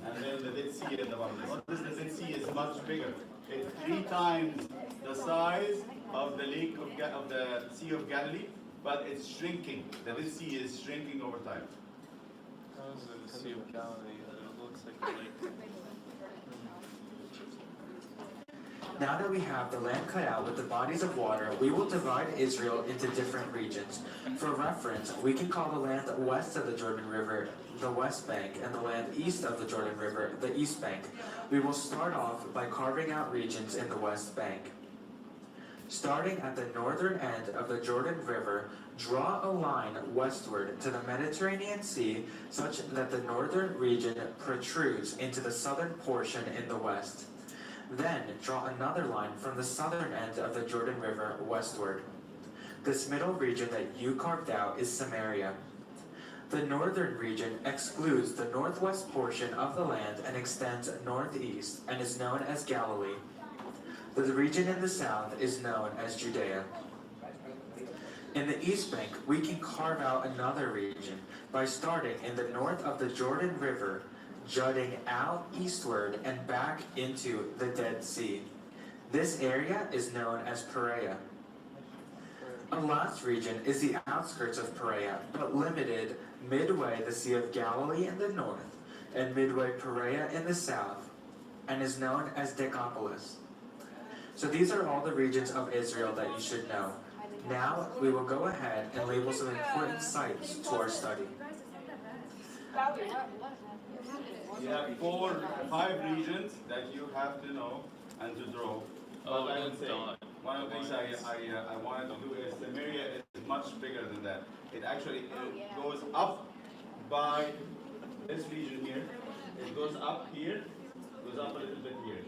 And then the Dead Sea at the bottom. Notice the Dead Sea is much bigger. It's 3 times the size of the of the Sea of Galilee, but it's shrinking. The Dead Sea is shrinking over time. How is it the Sea of Galilee? It looks like a lake. Now that we have the land cut out with the bodies of water, we will divide Israel into different regions. For reference, we can call the land west of the Jordan River the West Bank and the land east of the Jordan River the East Bank. We will start off by carving out regions in the West Bank. Starting at the northern end of the Jordan River, draw a line westward to the Mediterranean Sea such that the northern region protrudes into the southern portion in the west. Then draw another line from the southern end of the Jordan River westward. This middle region that you carved out is Samaria. The northern region excludes the northwest portion of the land and extends northeast and is known as Galilee. The region in the south is known as Judea. In the East Bank, we can carve out another region by starting in the north of the Jordan River, jutting out eastward and back into the Dead Sea. This area is known as Perea. A last region is the outskirts of Perea, but limited midway the Sea of Galilee in the north and midway Perea in the south, and is known as Decapolis. So these are all the regions of Israel that you should know. Now we will go ahead and label some important sites to our study. You have 5 regions that you have to know and to draw. Oh, But I it would is say, done. one of the things I wanted to do is Samaria is much bigger than that. It actually goes up by this region here. It goes up here, goes up a little bit here.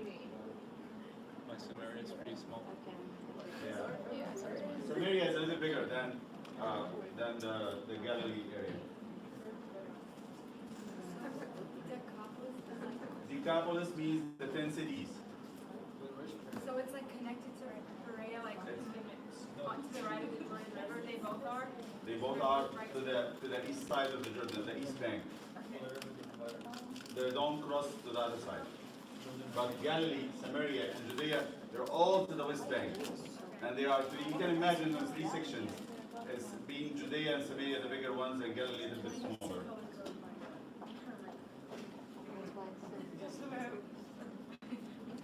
My Samaria is pretty small. Yeah. Samaria is a little bigger than the Galilee area. Decapolis means the 10 cities. So it's like connected to Perea, like on to the right of the Jordan River, they both are? They both are to the east side of the Jordan, the east bank. They don't cross to the other side. But Galilee, Samaria, and Judea, they're all to the west bank. And they are, you can imagine those 3 sections as being Judea and Samaria the bigger ones and Galilee a little bit smaller.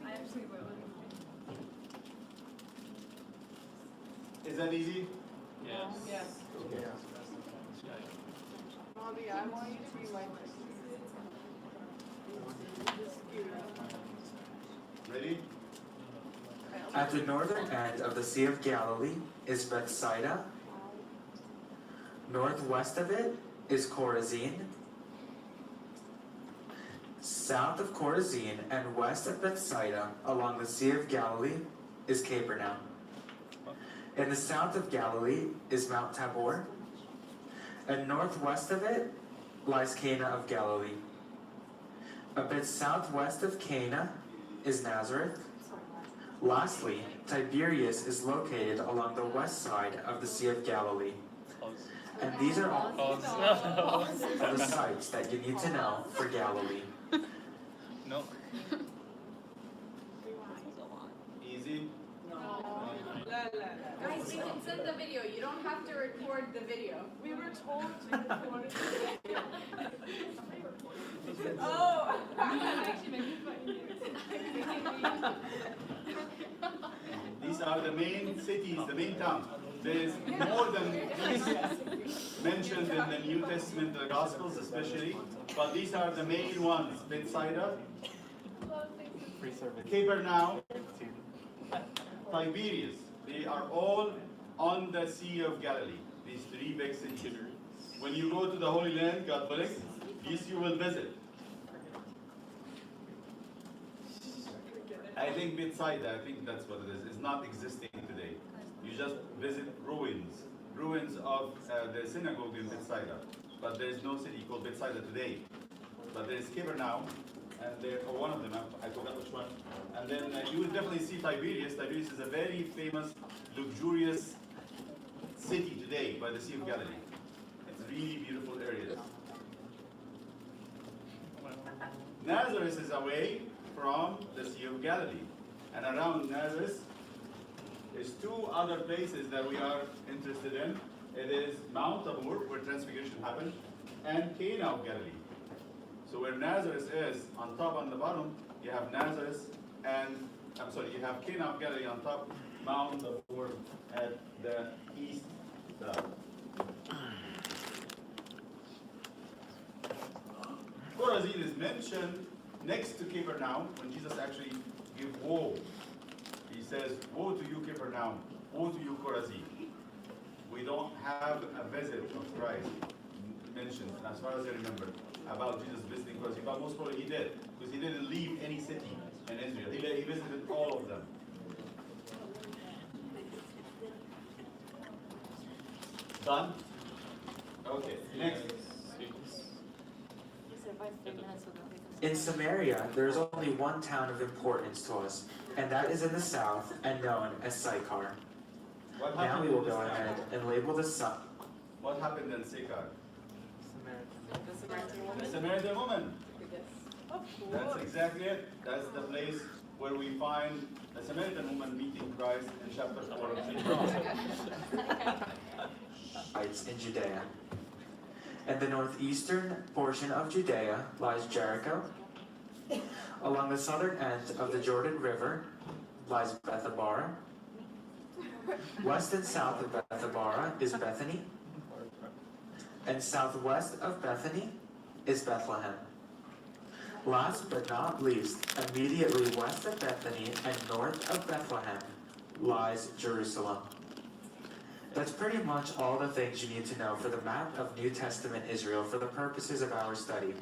I actually will. Is that easy? Yes. Yes. Okay. Robbie, I want you to be like this. Ready? At the northern end of the Sea of Galilee is Bethsaida. Northwest of it is Chorazin. South of Chorazin and west of Bethsaida along the Sea of Galilee is Capernaum. In the south of Galilee is Mount Tabor. And northwest of it lies Cana of Galilee. A bit southwest of Cana is Nazareth. Lastly, Tiberias is located along the west side of the Sea of Galilee. Close. And these are all Close. the sites that you need to know for Galilee. No. send the video. You don't have to record the video. We were told to record it. Oh! These are the main cities, the main towns. There is more than these mentioned in the New Testament, the Gospels especially, but these are the main ones: Bethsaida, Free service. Capernaum, Tiberias. They are all on the Sea of Galilee. These three big cities. When you go to the Holy Land, God willing, these you will visit. I think Bethsaida, I think that's what it is not existing today. You just visit ruins of the synagogue in Bethsaida. But there's no city called Bethsaida today. But there's Capernaum, and there, or one of them, I forgot which one. And then you will definitely see Tiberias. Tiberias is a very famous, luxurious city today by the Sea of Galilee. It's really beautiful areas. Nazareth is away from the Sea of Galilee. And around Nazareth is two other places that we are interested in. It is Mount Tabor, where Transfiguration happened, and Cana of Galilee. So where Nazareth is, on top and the bottom, you have Nazareth, and you have Cana of Galilee on top, Mount Tabor at the east side. Chorazin is mentioned next to Capernaum when Jesus actually gives woe. He says, "Woe to you, Capernaum! Woe to you, Chorazin!" We don't have a visit of Christ mentioned, as far as I remember, about Jesus visiting Chorazin, but most probably he did, because he didn't leave any city in Israel. He visited all of them. Done? Okay, next. In Samaria, there is only one town of importance to us, and that is in the south and known as Sychar. What Now happened we will in this go town? ahead and label the sun. What happened in Sychar? Samaritan. The Samaritan woman. Of That's course. exactly it. That's the place where we find the Samaritan woman meeting Christ in chapter 4 of Hebrews. Heights in Judea. In the northeastern portion of Judea lies Jericho. Along the southern end of the Jordan River lies Bethabara. West and south of Bethabara is Bethany. And southwest of Bethany is Bethlehem. Last but not least, immediately west of Bethany and north of Bethlehem lies Jerusalem. That's pretty much all the things you need to know for the map of New Testament Israel for the purposes of our study.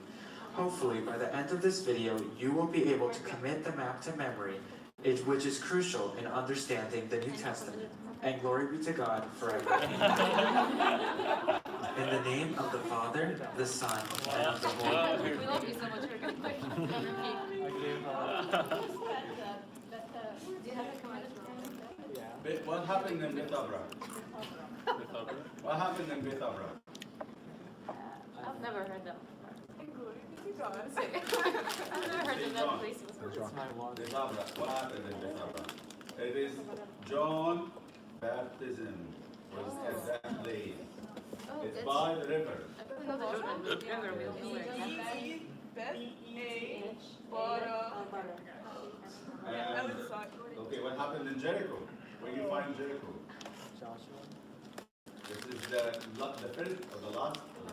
Hopefully, by the end of this video, you will be able to commit the map to memory, which is crucial in understanding the New Testament. And glory be to God forever. In the name of the Father, the Son, and of the Holy We love you so much. We're gonna repeat. I gave, Do you have a comment? What happened in Bethabara? What happened in Bethabara? I've never heard that. Glory be to God. I've never heard of that place. it's my water. Bethabara. What happened in Bethabara? It is John baptism was at that place. Oh, It's that's. by the river. I know the Jordan River. We don't know where it's at. And, okay, what happened in Jericho? Where you find Jericho? Joshua. This is the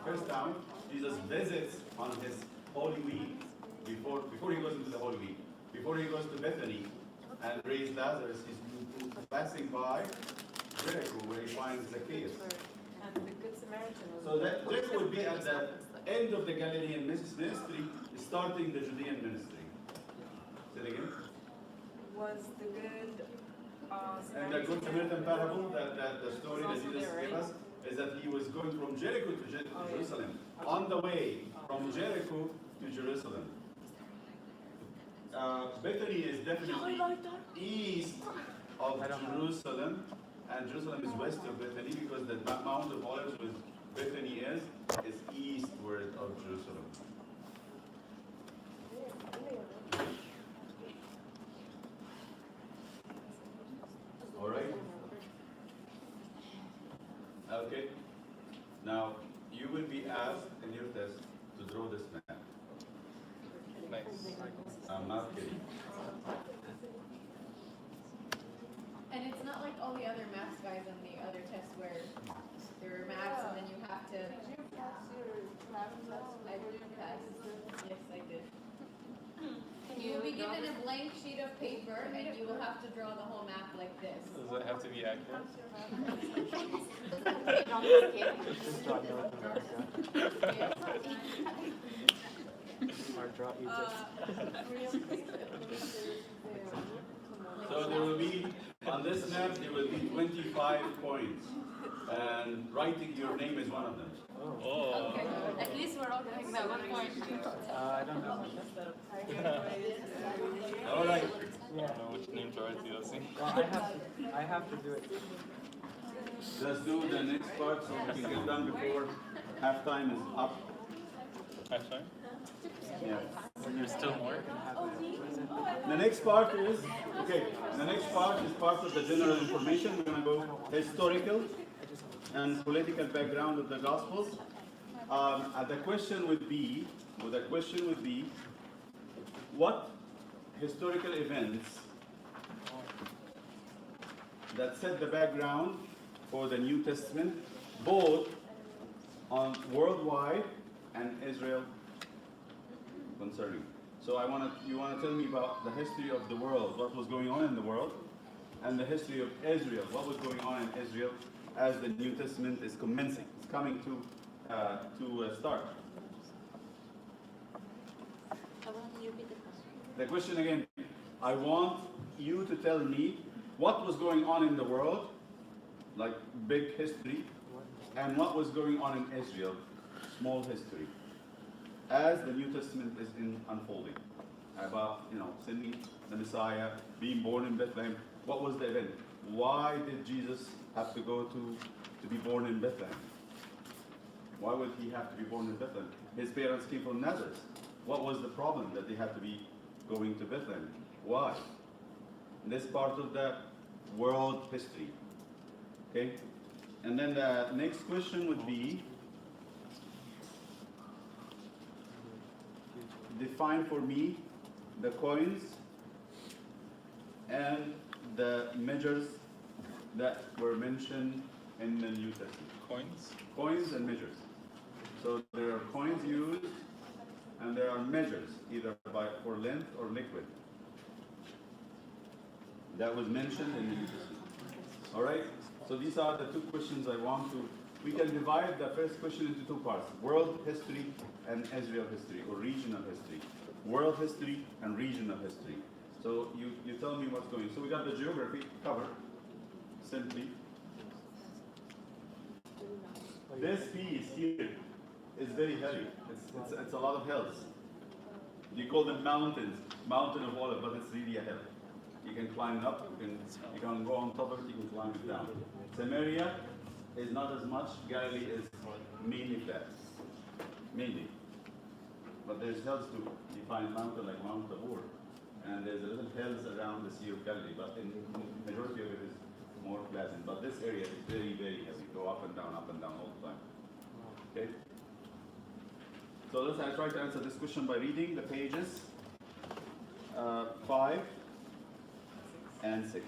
first town Jesus visits on his Holy Week, before he goes into the Holy Week, before he goes to Bethany and raised Lazarus. He's passing by Jericho, where he finds Zacchaeus. And the Good Samaritan was. So that Jericho would be at the end of the Galilean ministry, starting the Judean ministry. Say it again. Was the Good And the Good Samaritan parable, that the story that Jesus gave us, is that he was going from Jericho to Jerusalem. On the way from Jericho to Jerusalem. Bethany is definitely east of Jerusalem, and Jerusalem is west of Bethany, because the Mount of Olives, where Bethany is eastward of Jerusalem. All right. Okay? Now, you will be asked in your test to draw this map. Nice. I'm not kidding. And it's not like all the other maths guys on the other tests where there are maps and then you have to. Did you pass your lab test? I did pass. Yes, I did. You will be given a blank sheet of paper and you will have to draw the whole map like this. Does it have to be accurate? Just draw North America. Or draw Egypt. So there will be, on this map, there will be 25 points. And writing your name is one of them. Oh. Okay, at least we're all getting that 1 point. I don't know. All right. Yeah. I don't know which name to write to, let's see. Well, I have to do it. Let's do the next part so we can get done before halftime is up. Halftime? Yeah. There's still more? The next part is, okay, the next part is part of the general information. We're going to go historical and political background of the Gospels. The question would be, what historical events that set the background for the New Testament, both on worldwide and Israel concerning. So you want to tell me about the history of the world, what was going on in the world, and the history of Israel, what was going on in Israel as the New Testament is commencing, it's coming to start. The question again, I want you to tell me what was going on in the world, like big history, and what was going on in Israel, small history, as the New Testament is unfolding. About, sending the Messiah, being born in Bethlehem. What was the event? Why did Jesus have to go to be born in Bethlehem? Why would he have to be born in Bethlehem? His parents came from Nazareth. What was the problem that they had to be going to Bethlehem? Why? This part of the world history. Okay? And then the next question would be, define for me the coins and the measures that were mentioned in the New Testament. Coins? Coins and measures. So there are coins used and there are measures, either for length or liquid. That was mentioned in the New Testament. All right? So these are the two questions I want to. We can divide the first question into two parts: world history and Israel history, or regional history. World history and regional history. So you tell me what's going. So we got the geography covered simply. This piece here is very heavy. It's a lot of hills. You call them mountains, mountain of olive, but it's really a hill. You can climb up, you can go on top of it, you can climb it down. Samaria is not as much. Galilee is mainly flat, mainly. But there's hills too. You find mountain like Mount Tabor, and there's a little hills around the Sea of Galilee, but in majority of it is more pleasant. But this area is very, very heavy. Go up and down all the time. Okay? So I try to answer this question by reading the pages 5 and 6.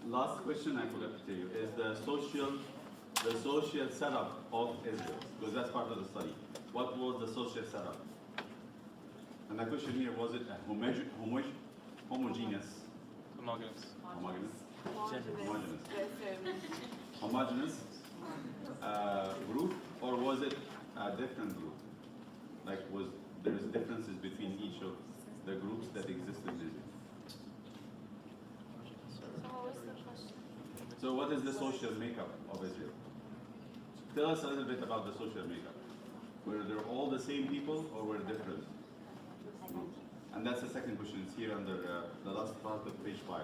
last question I forgot to tell you is the social setup of Israel, because that's part of the study. What was the social setup? And the question here, was it a homogeneous, Homogeneous. homogeneous, Listen, homogeneous group, or was it a different group? Like, was there is differences between each of the groups that existed in Israel? So what is the social makeup of Israel? Tell us a little bit about the social makeup. Were they all the same people or were different groups? And that's the second question. It's here under the last part of page 5.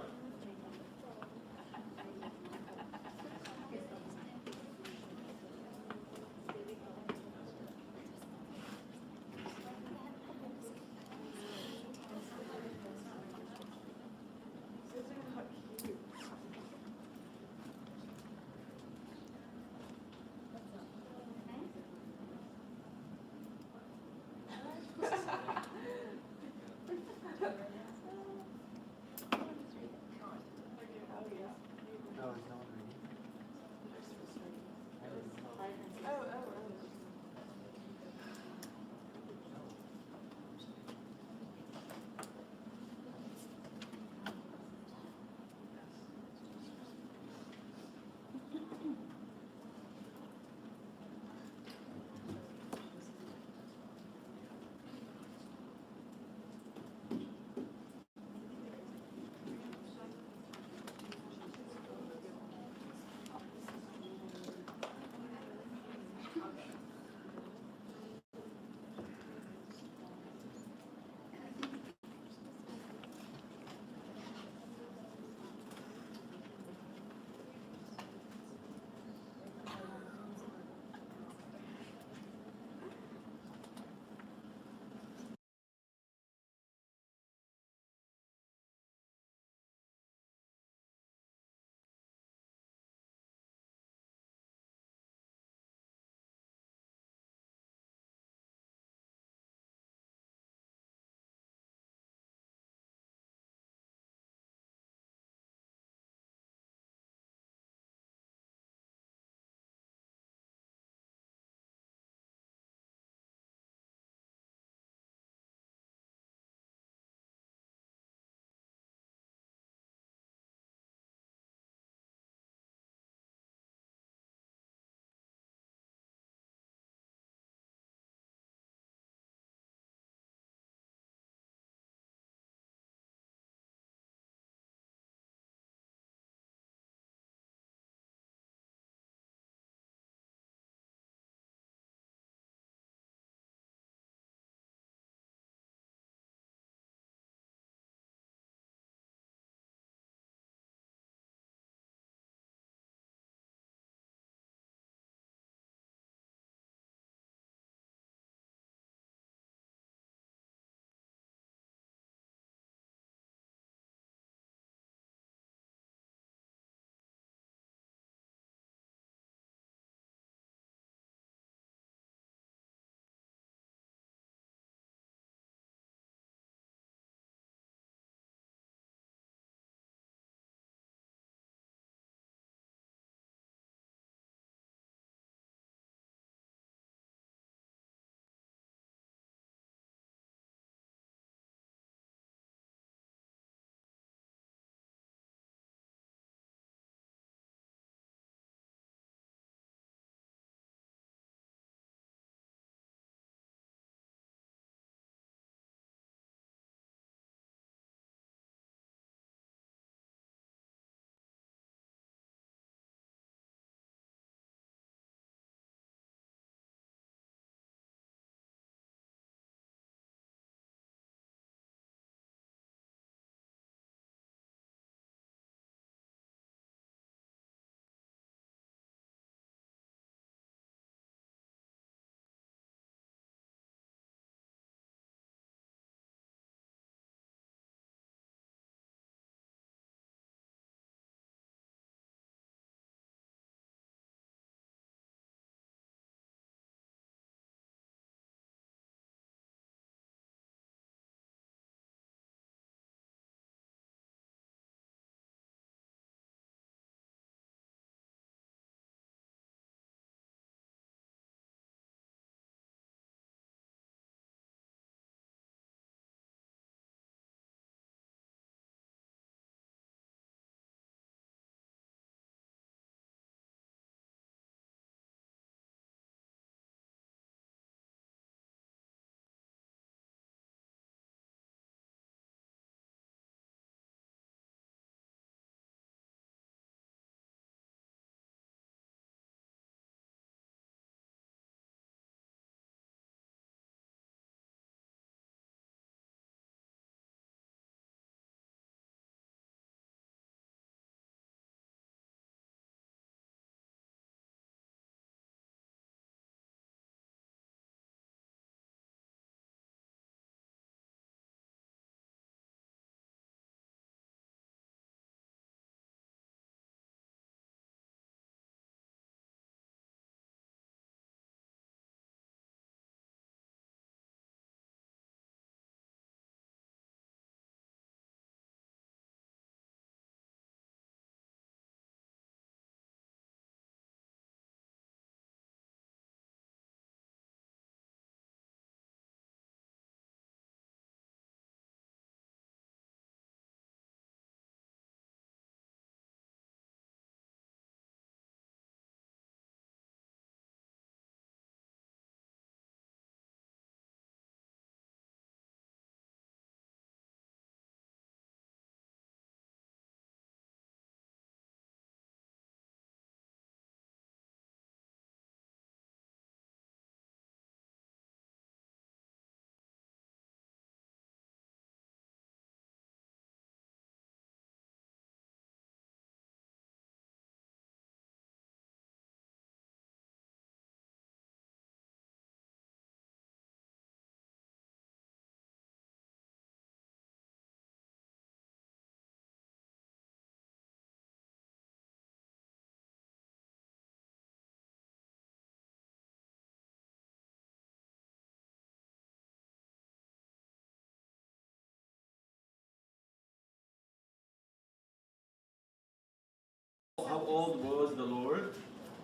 old was the Lord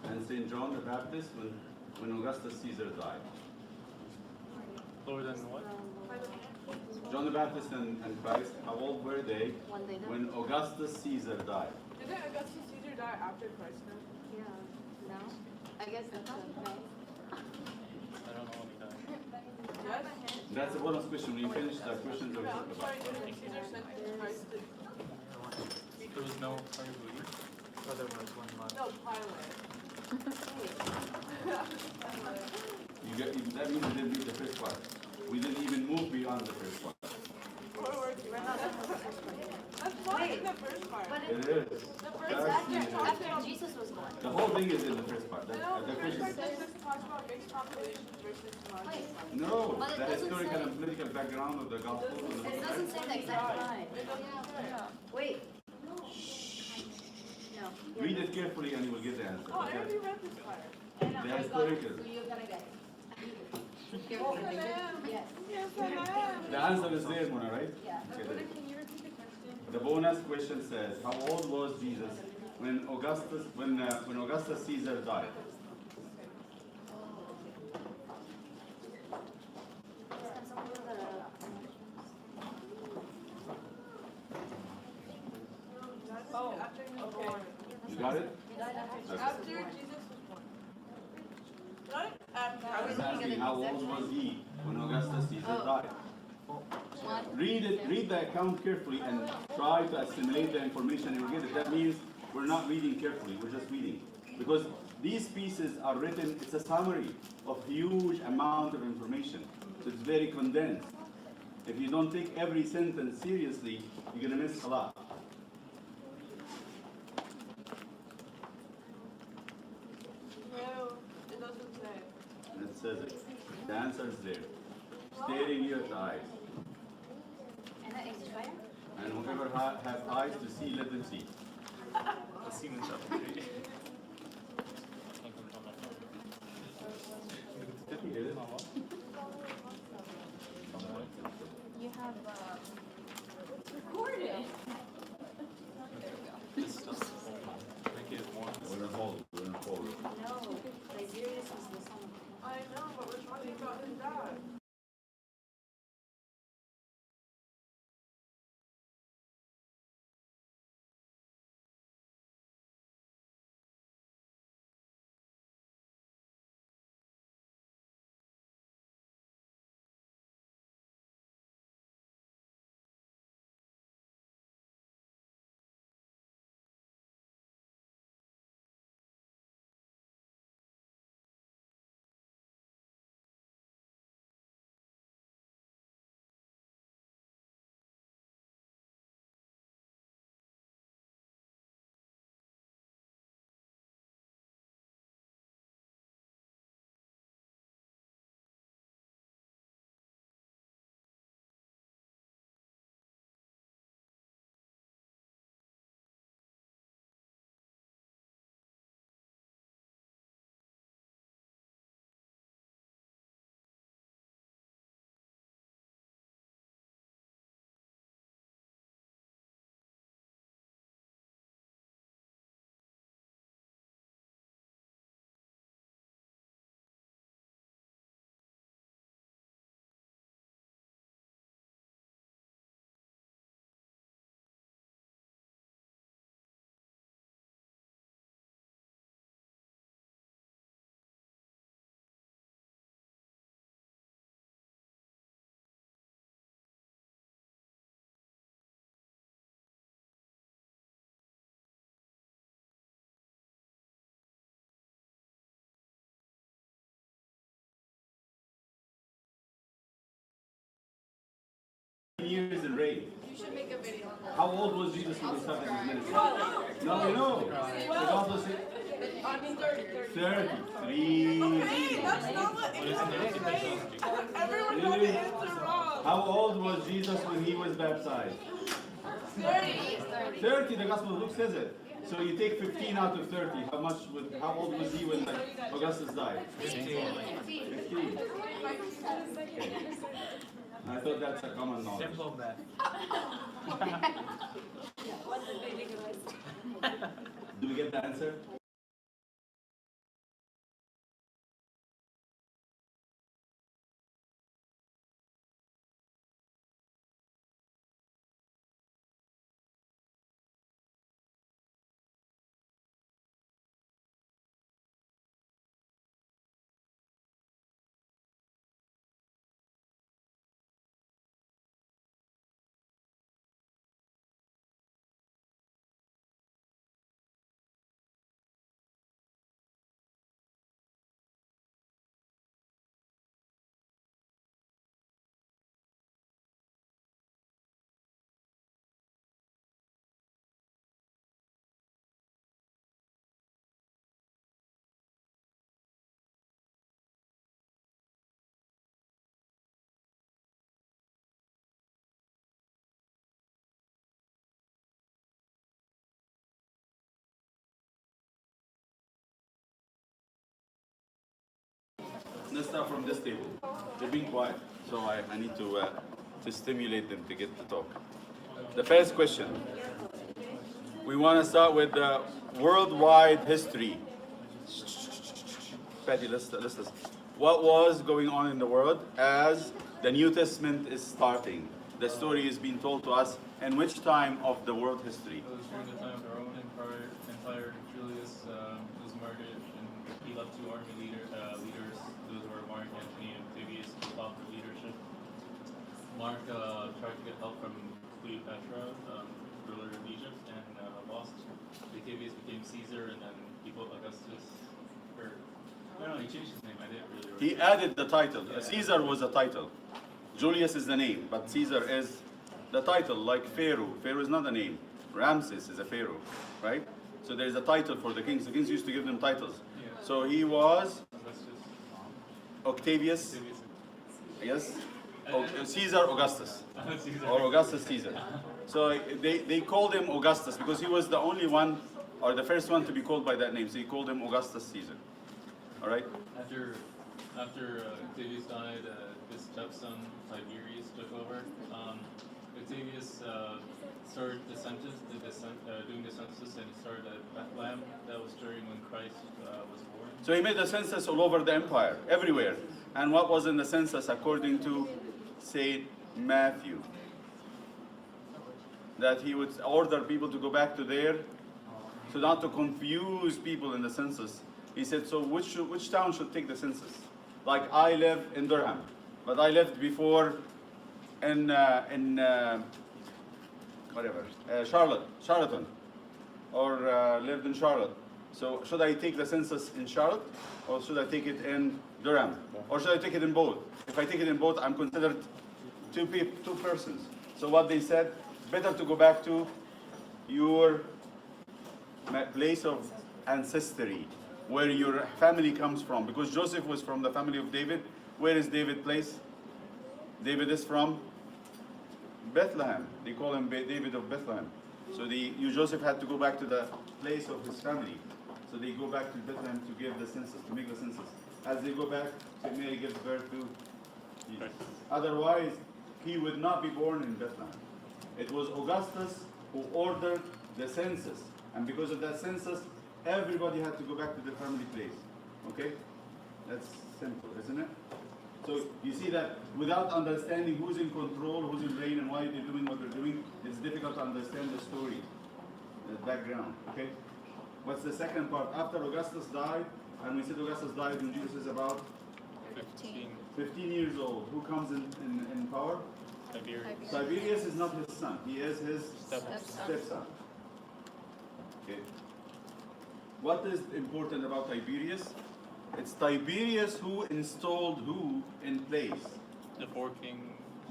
and Saint John the Baptist when Augustus Caesar died? Lower than what? John the Baptist and Christ, how old were they when Augustus Caesar died? Didn't Augustus Caesar die after Christ then? Yeah, no? I guess that's okay. I don't know what he died. Yes? That's a bonus question. When you finish the questions, No, I'll I'm talk sorry, about it. didn't Caesar send Christ to, There was no hierarchy. Oh, there was one month. no, Pilate. That means we didn't read the first part. We didn't even move beyond the first part. That's not in the first part. But It is. The first That's part the- just talks After about, Jesus was born. The whole thing is in the first part. no, The the first question. part just talks about mixed populations versus non-mixed. No, But it the doesn't historical say- and political background of the gospel. and the It book. doesn't say the exact line. It doesn't say. Wait. No. Read it carefully and you will get the answer. Oh, I Okay? already read this part. The historical. So you're gonna get it. Yes, I am. Yes. Yes, I am. The answer is there, Mona, right? Yeah. Okay, there. Can you repeat the question? The bonus question says, how old was Jesus when Augustus Caesar died? Oh, after he was born. You got it? After Jesus was born. Not after. I was asking how old was he when Augustus Caesar died? Read the account carefully and try to assimilate the information you get it. That means we're not reading carefully, we're just reading. Because these pieces are written, it's a summary of huge amount of information. So it's very condensed. If you don't take every sentence seriously, you're gonna miss a lot. No, it doesn't say. And it says it. The answer is there. Staring you at the eyes. And that is fire? And whoever have eyes to see, let them see. The Siemens application. Can't control my phone. Here it is. You have, recorded. This stuff. Make it more. We're gonna hold it. We're gonna hold it. No, Tiberius was the son of. I know, but we're talking about his dad. Years in reign. You should make a video on that. How old was Jesus when he started his ministry? No, we know. The gospel says I mean 30. 33. Okay, that's not what it is, right? Everyone got the answer wrong. How old was Jesus when he was baptized? 30. 30, the Gospel of Luke says it. So you take 15 out of 30. How old was he when Augustus died? 15. I thought that's a common knowledge. Simple math. Do we get the answer? Let's start from this table. They're being quiet, so I need to stimulate them to get to talk. The first question. We want to start with the worldwide history. Patty, let's listen. What was going on in the world as the New Testament is starting? The story is being told to us in which time of the world history? It was during the time of the Roman Empire. Julius was murdered, and he left two army leaders. Those were Mark Antony and Octavius, who fought for leadership. Mark tried to get help from Cleopatra, ruler of Egypt, and lost. Octavius became Caesar, and then people Augustus. Or I don't know, he changed his name. I didn't really. He added the title. Caesar was a title. Julius is the name, but Caesar is the title, like Pharaoh. Pharaoh is not a name. Ramses is a pharaoh, right? So there's a title for the kings. The kings used to give them titles. Yeah. So he was Augustus. Octavius, Octavius. yes? Caesar Augustus, Caesar. or Augustus Caesar. So they called him Augustus because he was the only one, or the first one to be called by that name. So he called him Augustus Caesar. All right? After Octavius died, his stepson Tiberius took over. Octavius started doing the census, and he started at Bethlehem. That was during when Christ was born. So he made a census all over the empire, everywhere. And what was in the census according to Saint Matthew? That he would order people to go back to there, so not to confuse people in the census. He said, so which town should take the census? Like I live in Durham, but I lived before in Charlotte, or lived in Charlotte. So should I take the census in Charlotte, or should I take it in Durham, or should I take it in both? If I take it in both, I'm considered two persons. So what they said, better to go back to your place of ancestry, where your family comes from, because Joseph was from the family of David. Where is David place? David is from Bethlehem. They call him David of Bethlehem. So Joseph had to go back to the place of his family. So they go back to Bethlehem to give the census, to make the census. As they go back, St. Mary gives birth to Jesus. Otherwise, he would not be born in Bethlehem. It was Augustus who ordered the census. And because of that census, everybody had to go back to their family place. Okay? That's simple, isn't it? So you see that without understanding who's in control, who's in reign, and why they're doing what they're doing, it's difficult to understand the story, the background. Okay? What's the second part? After Augustus died, and we said Augustus died when Jesus is about 15 years old. Who comes in power? Tiberius. Tiberius is not his son. He is his Stepson. stepson. Okay. What is important about Tiberius? It's Tiberius who installed who in place? The four kings.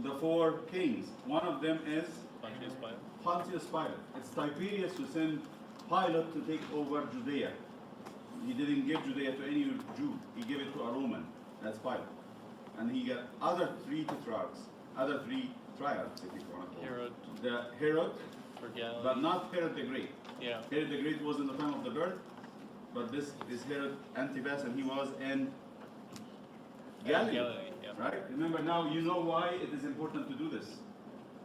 The four kings. One of them is Pontius Pilate. Pontius Pilate. It's Tiberius who sent Pilate to take over Judea. He didn't give Judea to any Jew. He gave it to a Roman. That's Pilate. And he got other three tetrarchs, other three triads, if you want to call Herod it. The Herod, for Galilee. but not Herod the Great. Yeah. Herod the Great was in the time of the birth, but this is Herod Antipas, and he was in Galilee. Yeah. Right? Remember now, you know why it is important to do this.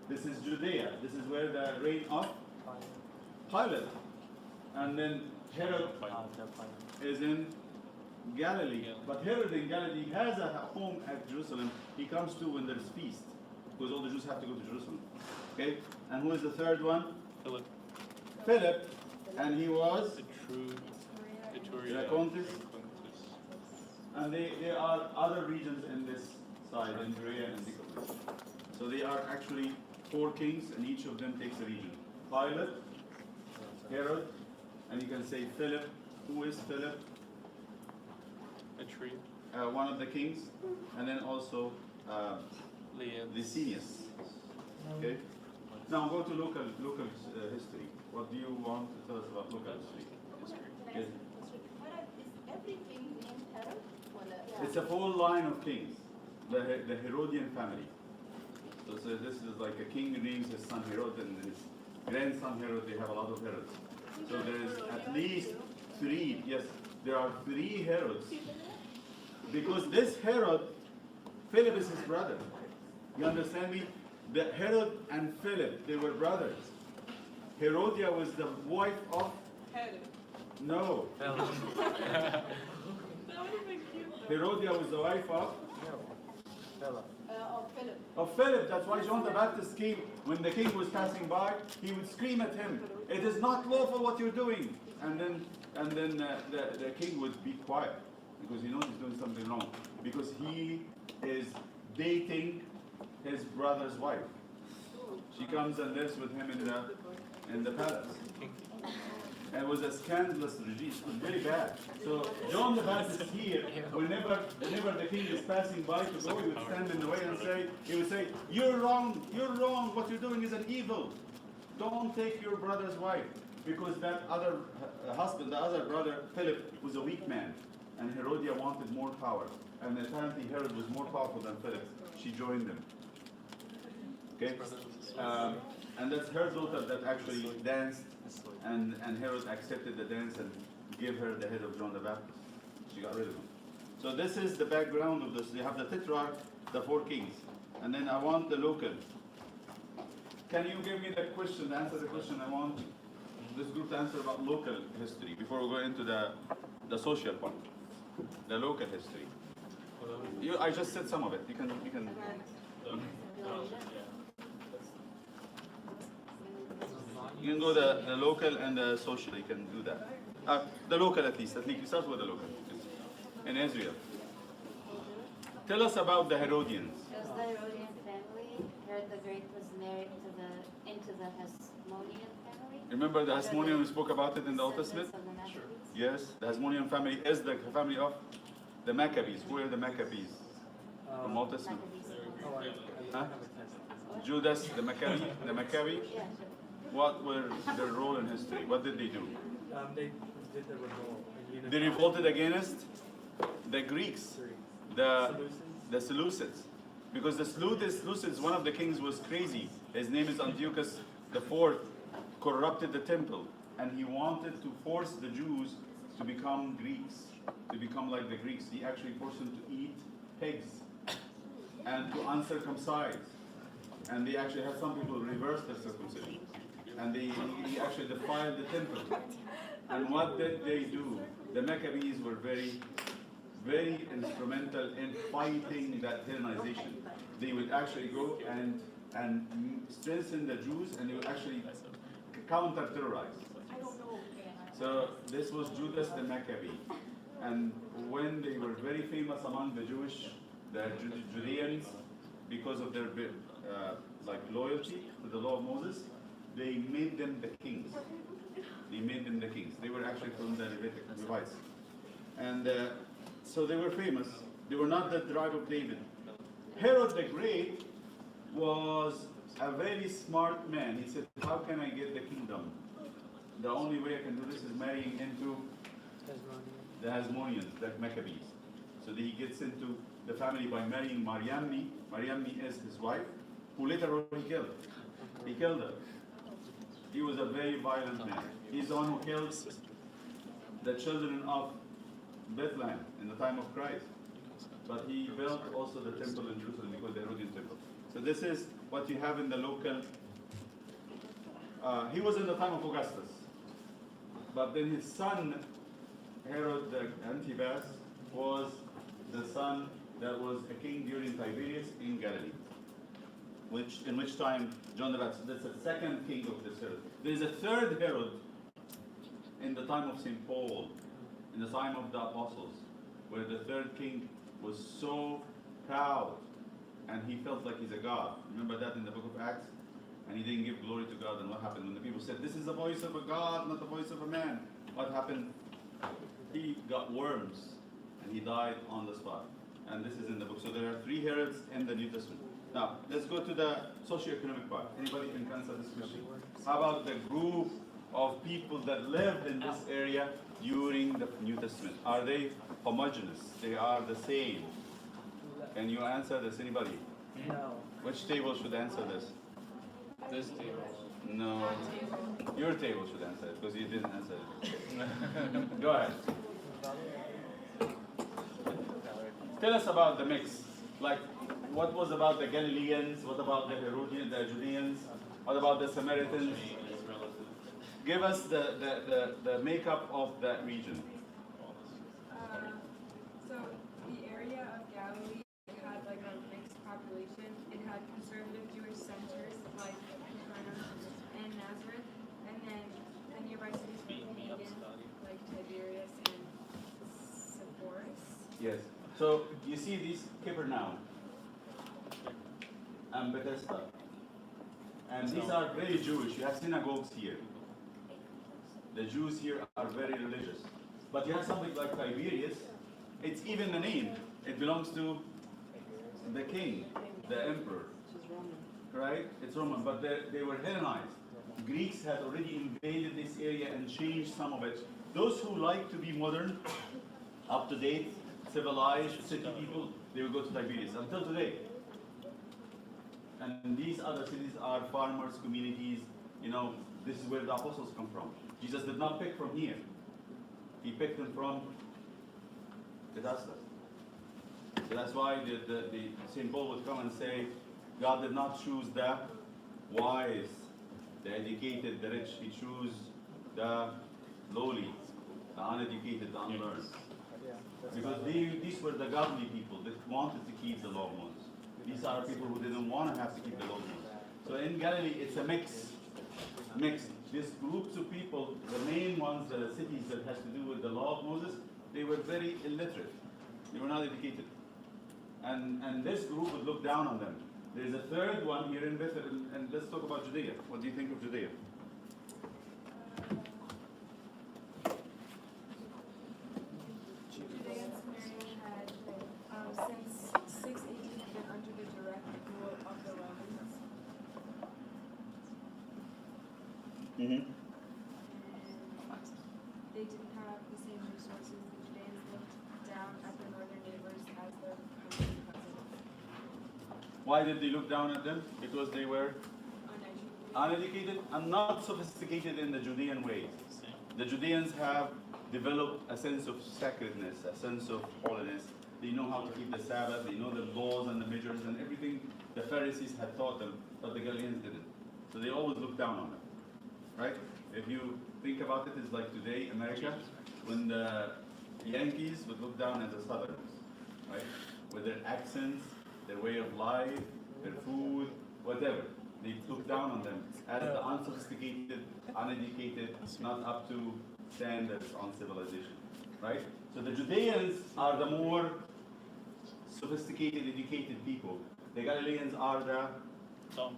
This is Judea. This is where the reign of Pilate. And then Herod is in Galilee. But Herod in Galilee has a home at Jerusalem. He comes to when there's feast, because all the Jews have to go to Jerusalem. Okay? And who is the third one? Philip. Philip. And he was Iturea. Racontis. And there are other regions in this side, in Perea and Decapolis. So they are actually 4 kings, and each of them takes a region. Pilate, Herod, and you can say Philip. Who is Philip? Iturea. One of the kings, and then also Licinius. Okay. Now go to local history. What do you want to tell us about local history? Yes. Is everything named Herod? It's a whole line of kings, the Herodian family. So this is like a king who names his son Herod, and his grandson Herod. They have a lot of Herods. So there is at least 3. Yes, there are 3 Herods. Because this Herod, Philip is his brother. You understand me? The Herod and Philip, they were brothers. Herodia was the wife of. Herod. No. That would have been cute. Herodia was the wife of. Philip. Of Philip. That's why John the Baptist came. When the king was passing by, he would scream at him, "It is not lawful what you're doing." And then the king would be quiet, because he knows he's doing something wrong, because he is dating his brother's wife. She comes and lives with him in the palace. And it was a scandalous regime. It was very bad. So John the Baptist here, whenever the king is passing by to go, he would stand in the way and he would say, you're wrong, what you're doing is an evil. Don't take your brother's wife. Because that other husband, the other brother, Philip, was a weak man. And Herodia wanted more power. And apparently Herod was more powerful than Philip. She joined him. Okay? And that's her daughter that actually danced, and Herod accepted the dance and gave her the head of John the Baptist. She got rid of him. So this is the background of this. You have the Tetrarch, the 4 kings. And then I want the local. Can you give me the question, answer the question? I want this group to answer about local history before we go into the social part. The local history. I just said some of it. You can. You can go the local and the social. You can do that. The local at least. You start with the local. In Israel. Tell us about the Herodians. It was the Herodian family. Herod the Great was married into the Hasmonean family. Remember the Hasmonean, we spoke about it in the Old Testament? Descendants of the Maccabees. Yes, the Hasmonean family is the family of the Maccabees. Who are the Maccabees? From Old Testament. Maccabees. Huh? Judas, the Maccabee. Yeah. What were their role in history? What did they do? They did the revolt. and They unified revolted against the Greeks, three. the Seleucids. Seleucids. Because the Seleucids, one of the kings was crazy. His name is Antiochus IV, corrupted the temple. And he wanted to force the Jews to become Greeks, to become like the Greeks. He actually forced them to eat pigs and to uncircumcise. And they actually had some people reverse their circumcision. And he actually defiled the temple. And what did they do? The Maccabees were very, very instrumental in fighting that Hellenization. They would actually go and strengthen the Jews, and they would actually counter-terrorize. So this was Judas the Maccabee. And when they were very famous among the Judeans, because of their loyalty to the law of Moses, they made them the kings. They were actually from the Levites. And so they were famous. They were not the tribe of David. Herod the Great was a very smart man. He said, how can I get the kingdom? The only way I can do this is marrying into the Hasmoneans, the Maccabees. So he gets into the family by marrying Mariamne. Mariamne is his wife, who later on he killed. He killed her. He was a very violent man. He's the one who killed the children of Bethlehem in the time of Christ. But he built also the temple in Jerusalem, because the Herodian temple. So this is what you have in the local. He was in the time of Augustus. but then his son, Herod the Antipas, was the son that was a king during Tiberius in Galilee. In which time John the Baptist, that's the second king of this Herod. There is a third Herod in the time of St. Paul, in the time of the apostles, where the third king was so proud and he felt like he's a god. Remember that in the book of Acts? And he didn't give glory to God. And what happened when the people said, this is the voice of a god, not the voice of a man? What happened? He got worms and he died on the spot. And this is in the book. So there are 3 Herods in the New Testament. Now, let's go to the socioeconomic part. Anybody can answer this question? How about the group of people that lived in this area during the New Testament? Are they homogeneous? They are the same. Can you answer this? Anybody? No. Which table should answer this? This table. No. Your table should answer it because you didn't answer it. Go ahead. Tell us about the mix. Like, what was about the Galileans? What about the Herodians, the Judeans? What about the Samaritans? It's relative. Give us the makeup of that region. So the area of Galilee had like a mixed population. It had conservative Jewish centers like Capernaum and Nazareth, and then the nearby cities were pagan, like Tiberias and Sepphoris. Yes. So you see these Capernaum and Bethesda. And these are very Jewish. You have synagogues here. The Jews here are very religious. But you have something like Tiberias. It's even the name. It belongs to the king, the emperor. Right? It's Roman. But they were Hellenized. Greeks had already invaded this area and changed some of it. Those who like to be modern, up to date, civilized city people, they will go to Tiberias until today. And these other cities are farmers, communities. You know, this is where the apostles come from. Jesus did not pick from here. He picked them from Bethesda. So that's why the St. Paul would come and say, God did not choose the wise, the educated, the rich. He chose the lowly, the uneducated, the unlearned. Because these were the godly people that wanted to keep the law of Moses. These are people who didn't want to have to keep the law of Moses. So in Galilee, it's a mix. These groups of people, the main ones, the cities that has to do with the law of Moses, they were very illiterate. They were not educated. And this group would look down on them. There's a third one here in Bethel, and let's talk about Judea. What do you think of Judea? Judea and Samaria had, since 680, been under the direct rule of the Romans. Mm-hmm. They didn't have the same resources. The Judeans looked down at their northern neighbors as their country cousins. Why did they look down at them? Because they were Uneducated. uneducated and not sophisticated in the Judean ways. The Judeans have developed a sense of sacredness, a sense of holiness. They know how to keep the Sabbath, they know the laws and the measures and everything the Pharisees had taught them, but the Galileans didn't. So they always looked down on them. Right? If you think about it, it's like today, America, when the Yankees would look down at the Southerners, right? With their accents, their way of life, their food, whatever. They look down on them as the unsophisticated, uneducated, not up to standards on civilization, right? So the Judeans are the more sophisticated, educated people. The Galileans are the Dumb.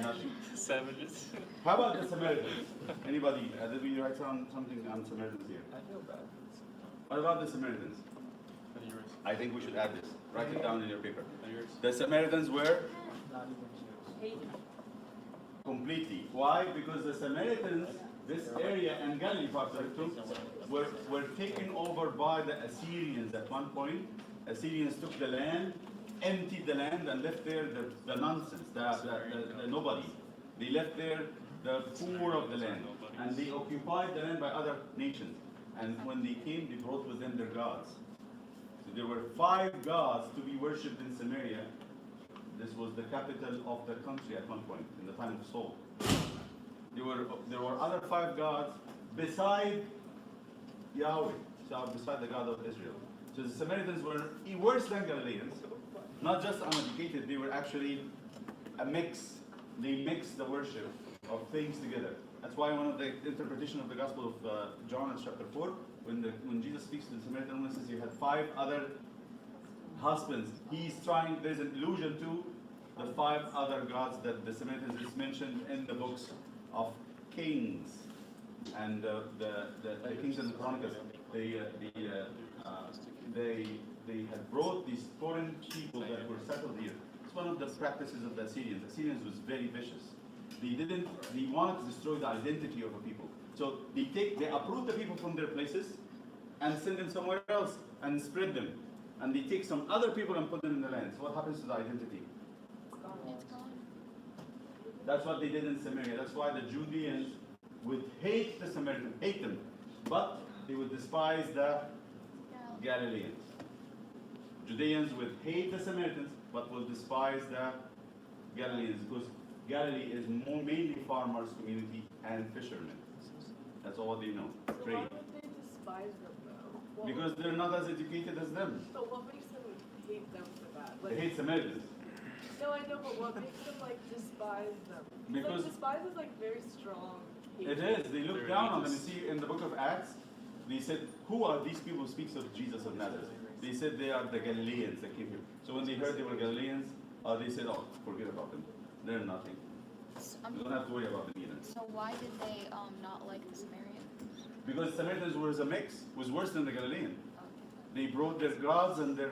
nothing. Savages. How about the Samaritans? Anybody? Did we write something on Samaritans here? I feel bad. What about the Samaritans? And yours. I think we should add this. Write it down in your paper. And yours. The Samaritans were Not even Jews. completely. Why? Because the Samaritans, this area and Galilee part of it too, were taken over by the Assyrians at one point. Assyrians took the land, emptied the land, and left there the nonsense, the nobody. They left there the poor of the land, and they occupied the land by other nations. And when they came, they brought with them their gods. So there were 5 gods to be worshipped in Samaria. This was the capital of the country at one point, in the time of Saul. there were other 5 gods beside Yahweh, so beside the God of Israel. So the Samaritans were worse than Galileans, not just uneducated, they were actually a mix. They mixed the worship of things together. That's why one of the interpretation of the Gospel of John in chapter 4, when Jesus speaks to the Samaritan woman, says you had 5 other husbands. There's an allusion to the 5 other gods that the Samaritans is mentioned in the books of Kings and the Kings and the Chronicles. They had brought these foreign people that were settled here. It's one of the practices of the Assyrians. The Assyrians was very vicious. They wanted to destroy the identity of a people. So they uproot the people from their places and send them somewhere else and spread them. And they take some other people and put them in the land. So what happens to the identity? It's gone. That's what they did in Samaria. That's why the Judeans would hate the Samaritans, hate them. But they would despise the Galileans. Judeans would hate the Samaritans, but will despise the Galileans, because Galilee is mainly farmers' community and fishermen. That's all they know. Trade. Why would they despise them though? Because they're not as educated as them. So what makes them hate them for that? They hate Samaritans. No, I know, but what makes them like despise them? Because like, despise is like very strong. it hatred. is. They look down on them. You see, in the book of Acts, they said, "Who are these people who speaks of Jesus of Nazareth?" They said they are the Galileans that came here. So when they heard they were Galileans, they said, "Oh, forget about them. They're nothing. You don't have to worry about them either." So why did they not like the Samaritans? Because Samaritans was a mix, was worse than the Galilean. They brought their gods and their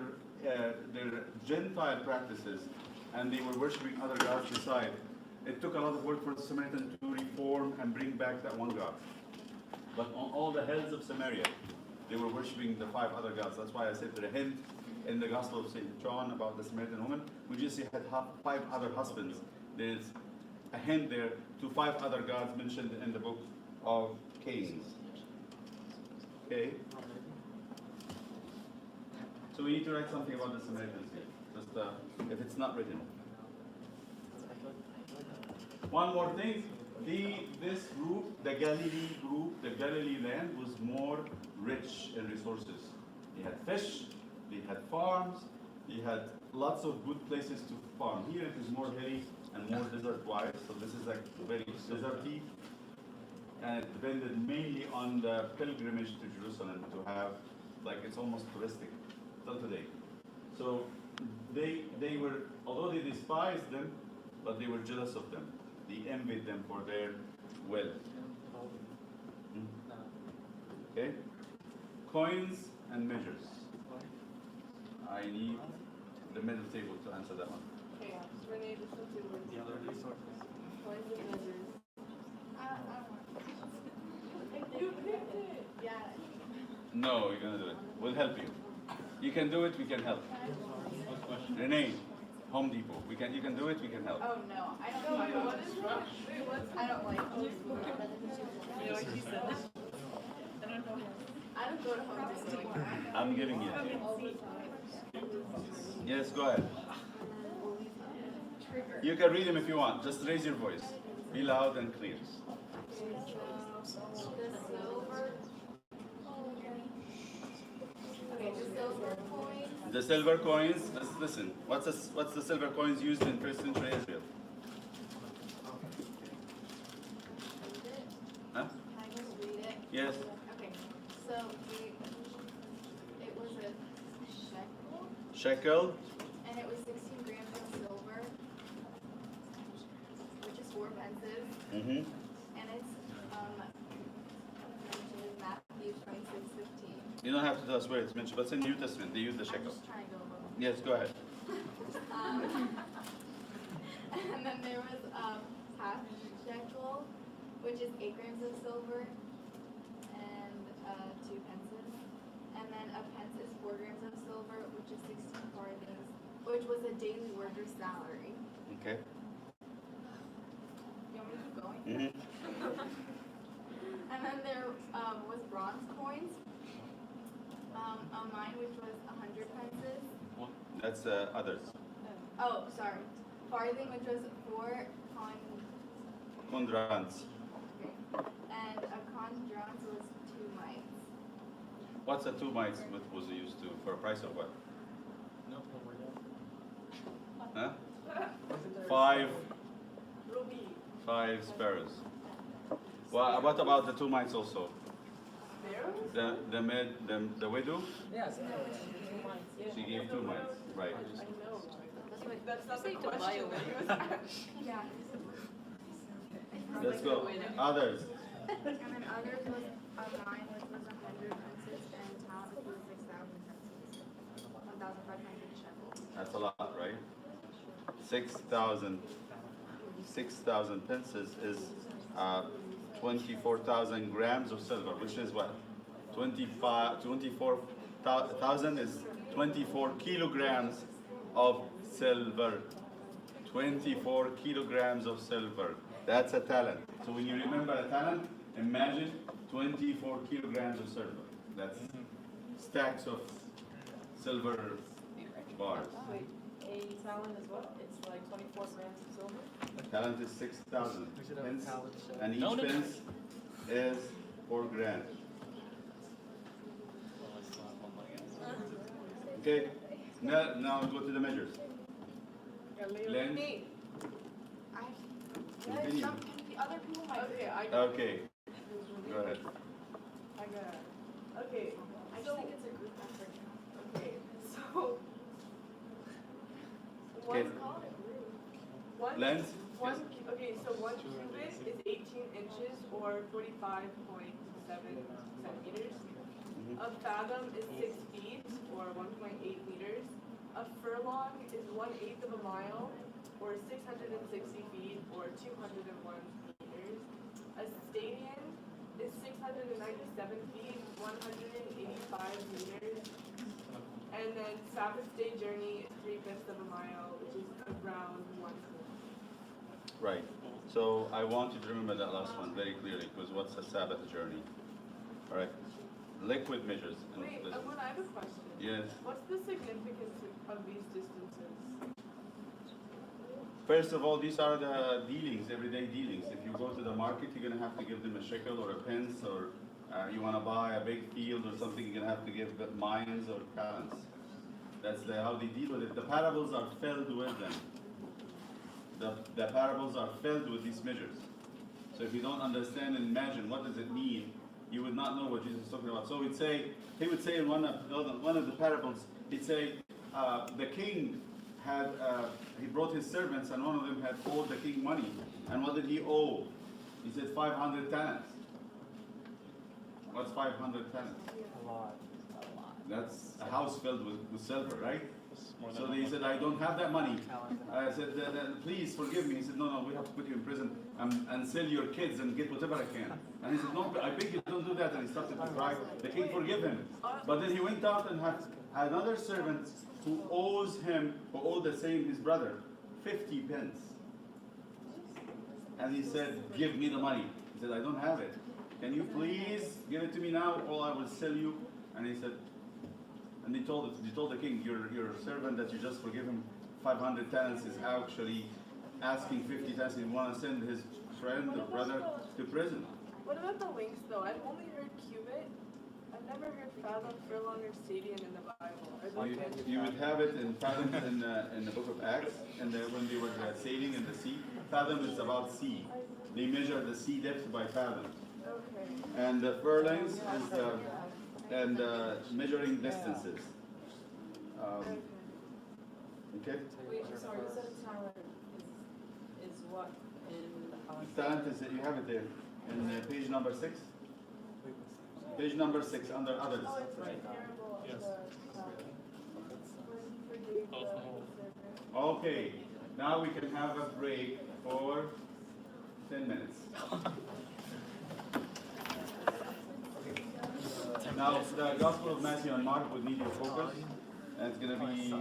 Gentile practices, and they were worshiping other gods beside. It took a lot of work for the Samaritan to reform and bring back that one God. But on all the hills of Samaria, they were worshiping the 5 other gods. That's why I said the hint in the Gospel of St. John about the Samaritan woman, we just had 5 other husbands. There's a hint there to 5 other gods mentioned in the book of Kings. Okay? So we need to write something about the Samaritans here, just if it's not written. One more thing, this group, the Galilee group, the Galilee land was more rich in resources. They had fish, they had farms, they had lots of good places to farm. Here it is more hilly and more desert-wise, so this is like very deserty. And it depended mainly on the pilgrimage to Jerusalem to have, like it's almost touristic till today. So they were, although they despised them, but they were jealous of them. They envied them for their wealth. Okay? Coins and measures. I need the middle table to answer that one. Okay, Renee, this is two words. The other resources. Coins and measures. You You picked it. Yeah. No, you're gonna do it. We'll help you. You can do it, we can help. What question? Renee, Home Depot. You can do it, we can help. Oh no, I don't No, like wait, what Home is Depot. that? Wait, what's I don't like Home You know what she said? I don't know. I don't go to Home Depot. I'm giving you. All the time. Yes, go ahead. Trigger. You can read them if you want. Just raise your voice. Be loud and clear. The silver. Okay, the silver coins. The silver coins, let's listen. What's the silver coins used in first century Israel? Huh? Can I just read it? Yes. Okay, so it was a shekel, Shekel. and it was 16 grams of silver, which is 4 pences, Mm-hmm. and it's mentioned in Matthew 26:15. You don't have to tell us where it's mentioned, but it's in New Testament. They use the I'm shekel. just trying to go low. Yes, go ahead. And then there was half shekel, which is 8 grams of silver, and 2 pences. And then a pence is 4 grams of silver, which is 16 farthings, which was a daily worker's salary. Okay. You want me to keep going? Mm-hmm. And then there was bronze coins. On mine, which was 100 pences. That's others. Oh, sorry. Farthing, which was 4 Kondrans. What's a 2 mites what was used to for a price of what? No, Huh? Isn't there Five, Ruby. 5 sparrows. Well, what about the 2 mites also? Sparrows? The widow? Yes. She gave 2 mites, right? I know. That's That's not the say to buy question a that he was window. asking. Yeah. Let's go. Others. And then others was a mine, which was 100 pence, and talent, which was 6,000 pence. 1,500 shekels. That's a lot, right? 6,000 pences is 24,000 grams of silver, which is what? 24,000 is 24 kilograms of silver. 24 kilograms of silver. That's a talent. So when you remember a talent, imagine 24 kilograms of silver. That's stacks of silver bars. Wait, a talent is what? It's like 24 grams of silver? Talent is 6,000 We should have a pence, talent show. and each No, no, no. pence is 4 grand. Well, it's not one like Okay, now go to the measures. Length, Me. I, Continue. some, the other people might. Okay, I got okay, go ahead. I got it. Okay, I just so, think it's a group effort. okay, so. Okay. One, Length, one, okay, so 1 cubit is 18 inches or 45.7 centimeters. Mhm. A fathom is 6 feet or 1.8 meters. A furlong is 1/8 of a mile or 660 feet or 201 meters. A stadion is 697 feet, 185 meters. And then Sabbath day journey is 3/5 of a mile, which is around 1 kilometer. right. So I want you to remember that last one very clearly, because what's a Sabbath journey? All right, liquid measures. And Wait, this- I have a question. Yes. What's the significance of these distances? First of all, these are the dealings, everyday dealings. If you go to the market, you're gonna have to give them a shekel or a pence, or you wanna buy a big field or something, you're gonna have to give mines or talents. That's how they deal with it. The parables are filled with them. The parables are filled with these measures. So if you don't understand and imagine what does it mean, you would not know what Jesus is talking about. So he would say in one of the parables, he'd say, the king had, he brought his servants, and one of them had owed the king money. And what did he owe? He said 500 talents. What's 500 talents? A lot. That's a house filled with silver, right? more So than they one said, I don't have that money. Talent. I said, please forgive me. He said, no, we have to put you in prison and sell your kids and get whatever I can. And he said, no, I beg you, don't do that. And he started to cry. The king forgive him. But then he went out and had another servant who owes him, who owed the same, his brother, 50 pence. And he said, give me the money. He said, I don't have it. Can you please give it to me now, or I will sell you? And he said, and they told the king, your servant that you just forgive him 500 talents is actually asking 50 talents. He want to send his friend or brother to prison. What about the links though? I've only heard cubit. I've never heard fathom, furlong, or stadion in the Bible. Are those mentioned? You would have it in fathom in the book of Acts, and when they were sailing in the sea. Fathom is about sea. They measure the sea depth by fathom. Okay. And the furlongs is measuring distances. Okay? Wait, sorry, you said talent is what in the house? Talent is, you have it there, in page number 6. Page number 6, under others. Oh, it's right. Parable of Yes. the talent. When he forgave the servant. Okay, now we can have a break for 10 minutes. Now, the Gospel of Matthew and Mark would need your focus, and it's going to be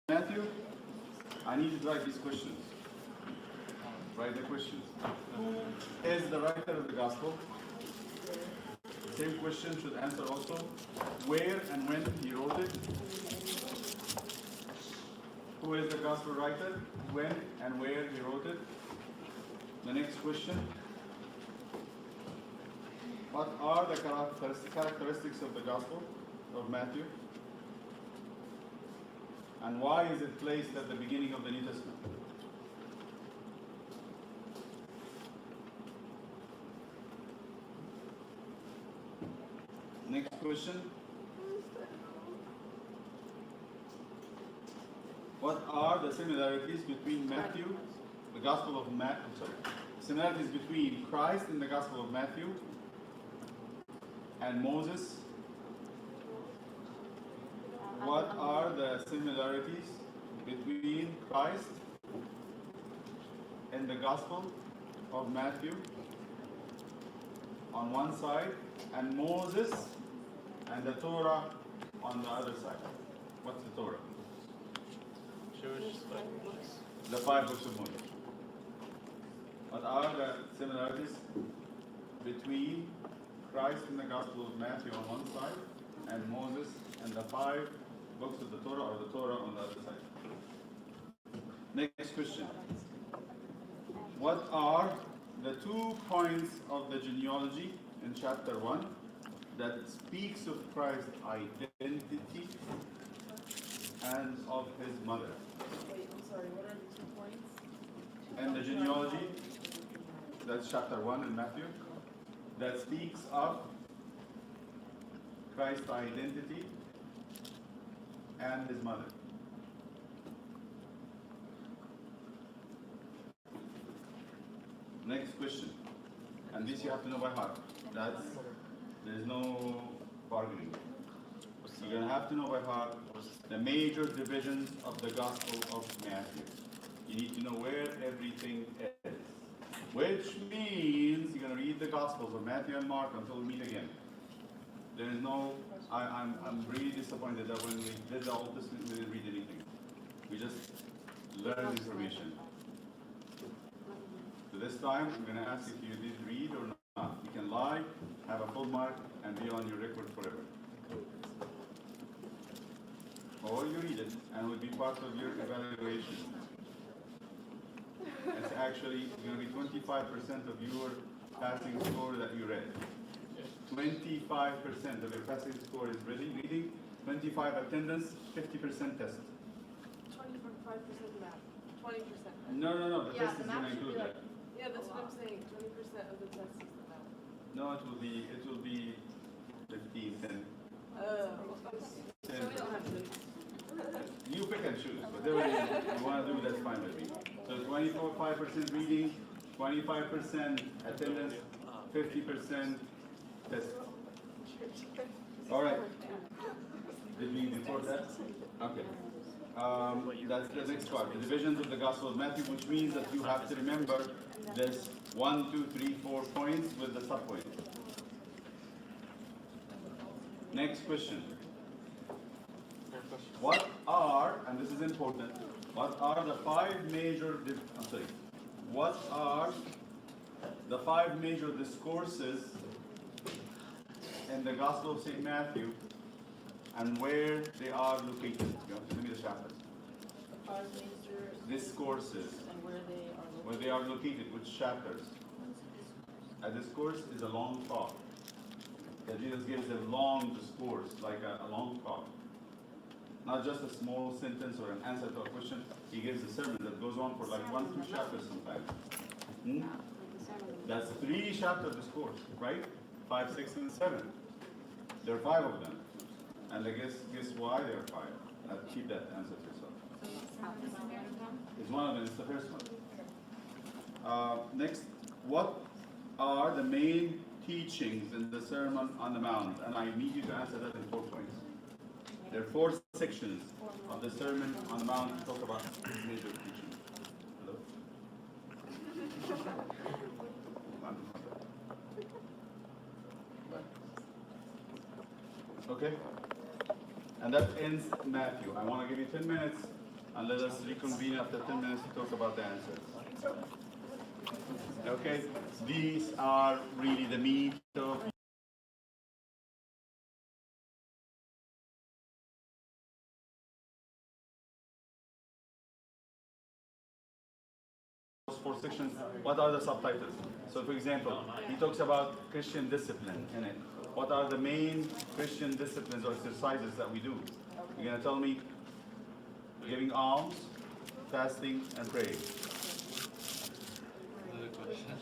Matthew, I need you to write these questions. Write the questions. Who is the writer of the gospel? Same question should answer also. Where and when he wrote it? Who is the gospel writer? When and where he wrote it? The next question. What are the characteristics of the gospel of Matthew? And why is it placed at the beginning of the New Testament? Next question. What are the similarities between Matthew, the Gospel of similarities between Christ in the Gospel of Matthew and Moses? What are the similarities between Christ in the Gospel of Matthew on one side and Moses and the Torah on the other side? What's the Torah? Jewish books. The 5 books of Moses. What are the similarities between Christ in the Gospel of Matthew on one side and Moses and the 5 books of the Torah, or the Torah on the other side? Next question. What are the 2 points of the genealogy in chapter 1 that speaks of Christ's identity and of his mother? Wait, I'm sorry, what are the 2 points? And the genealogy, that's chapter 1 in Matthew, that speaks of Christ's identity and his mother. Next question. And this you have to know by heart. There is no bargaining. You're going to have to know by heart the major divisions of the Gospel of Matthew. You need to know where everything is. Which means you're going to read the Gospels of Matthew and Mark until we meet again. There is no, I'm really disappointed that when we did the Old Testament, we didn't read anything. We just learned information. So this time, I'm going to ask if you did read or not. You can lie, have a full mark, and be on your record forever. Or you read it, and it will be part of your evaluation. It's actually going to be 25% of your passing score that you read. 25% of your passing score is reading, 25 attendance, 50% test. 25% of that. 20%. No, the Yeah, test the is map going to should be include like- that. Yeah, that's what I'm saying. 20% of the test is the map. No, it will be 15, 10. So we don't have to. You pick and choose, whatever you want to do, that's fine with me. So 25% reading, 25% attendance, 50% test. All right. Did we report that? Okay. That's the next part, the divisions of the Gospel of Matthew, which means that you have to remember this 1, 2, 3, 4 points with the subpoints. Next question. What are, and this is important, what are the 5 major, what are the 5 major discourses in the Gospel of St. Matthew and where they are located? You have to give me the chapters. The 5 major Discourses, and where they are located. where they are located, which chapters? A discourse is a long talk. That Jesus gives a long discourse, like a long talk. Not just a small sentence or an answer to a question. He gives a sermon that goes on for like 1, 2 chapters sometimes. That's 3 chapter discourse, right? 5, 6, and 7. There are 5 of them. And I guess why there are 5? Keep that answer to yourself. It's one of them, it's the first one. Next, what are the main teachings in the Sermon on the Mount? And I need you to answer that in 4 points. There are 4 sections of the Sermon on the Mount to talk about major teachings. Hello? Okay? And that ends Matthew. I want to give you 10 minutes And let us reconvene after 10 minutes to talk about the answers. Okay, these are really the meat of those 4 sections. What are the subtitles? So for example, he talks about Christian discipline in it. What are the main Christian disciplines or exercises that we do? You're gonna tell me giving alms, fasting, and praying. Another question.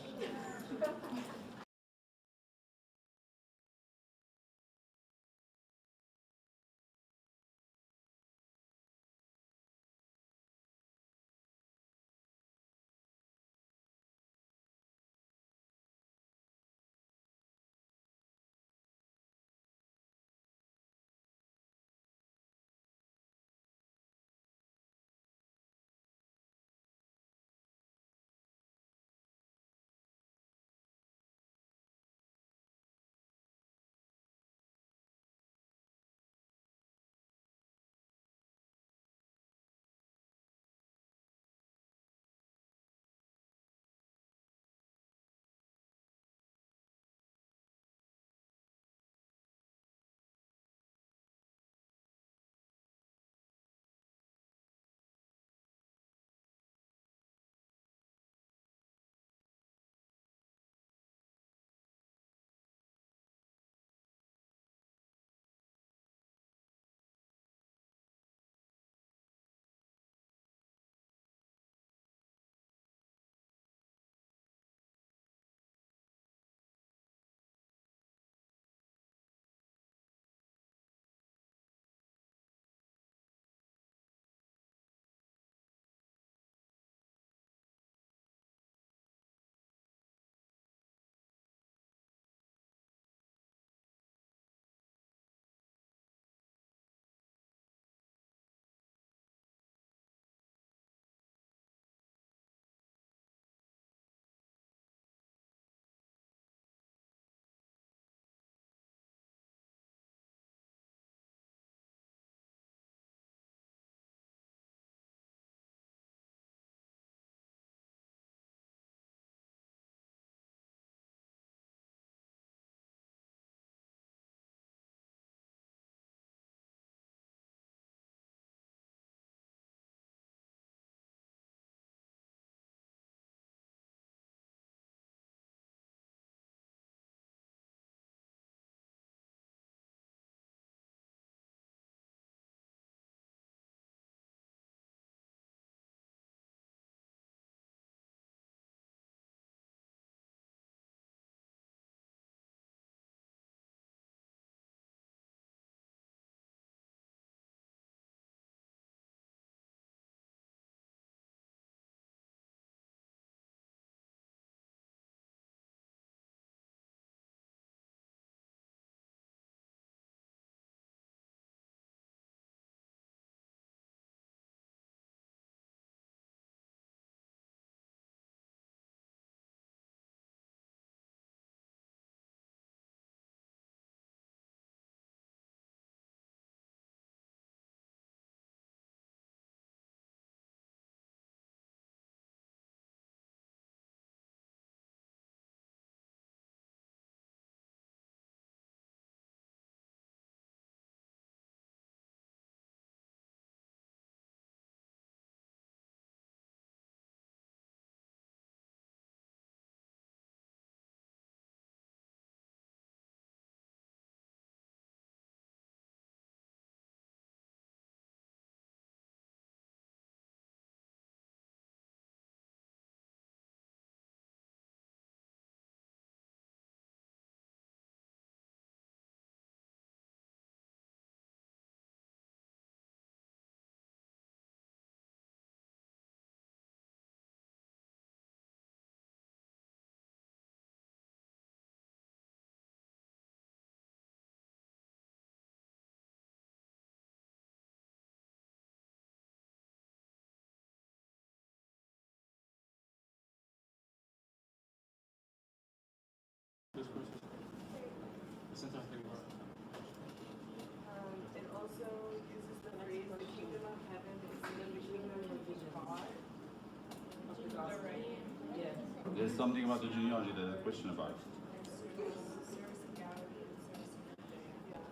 something about the genealogy that there's a question about. Service of Galilee and service of Judea.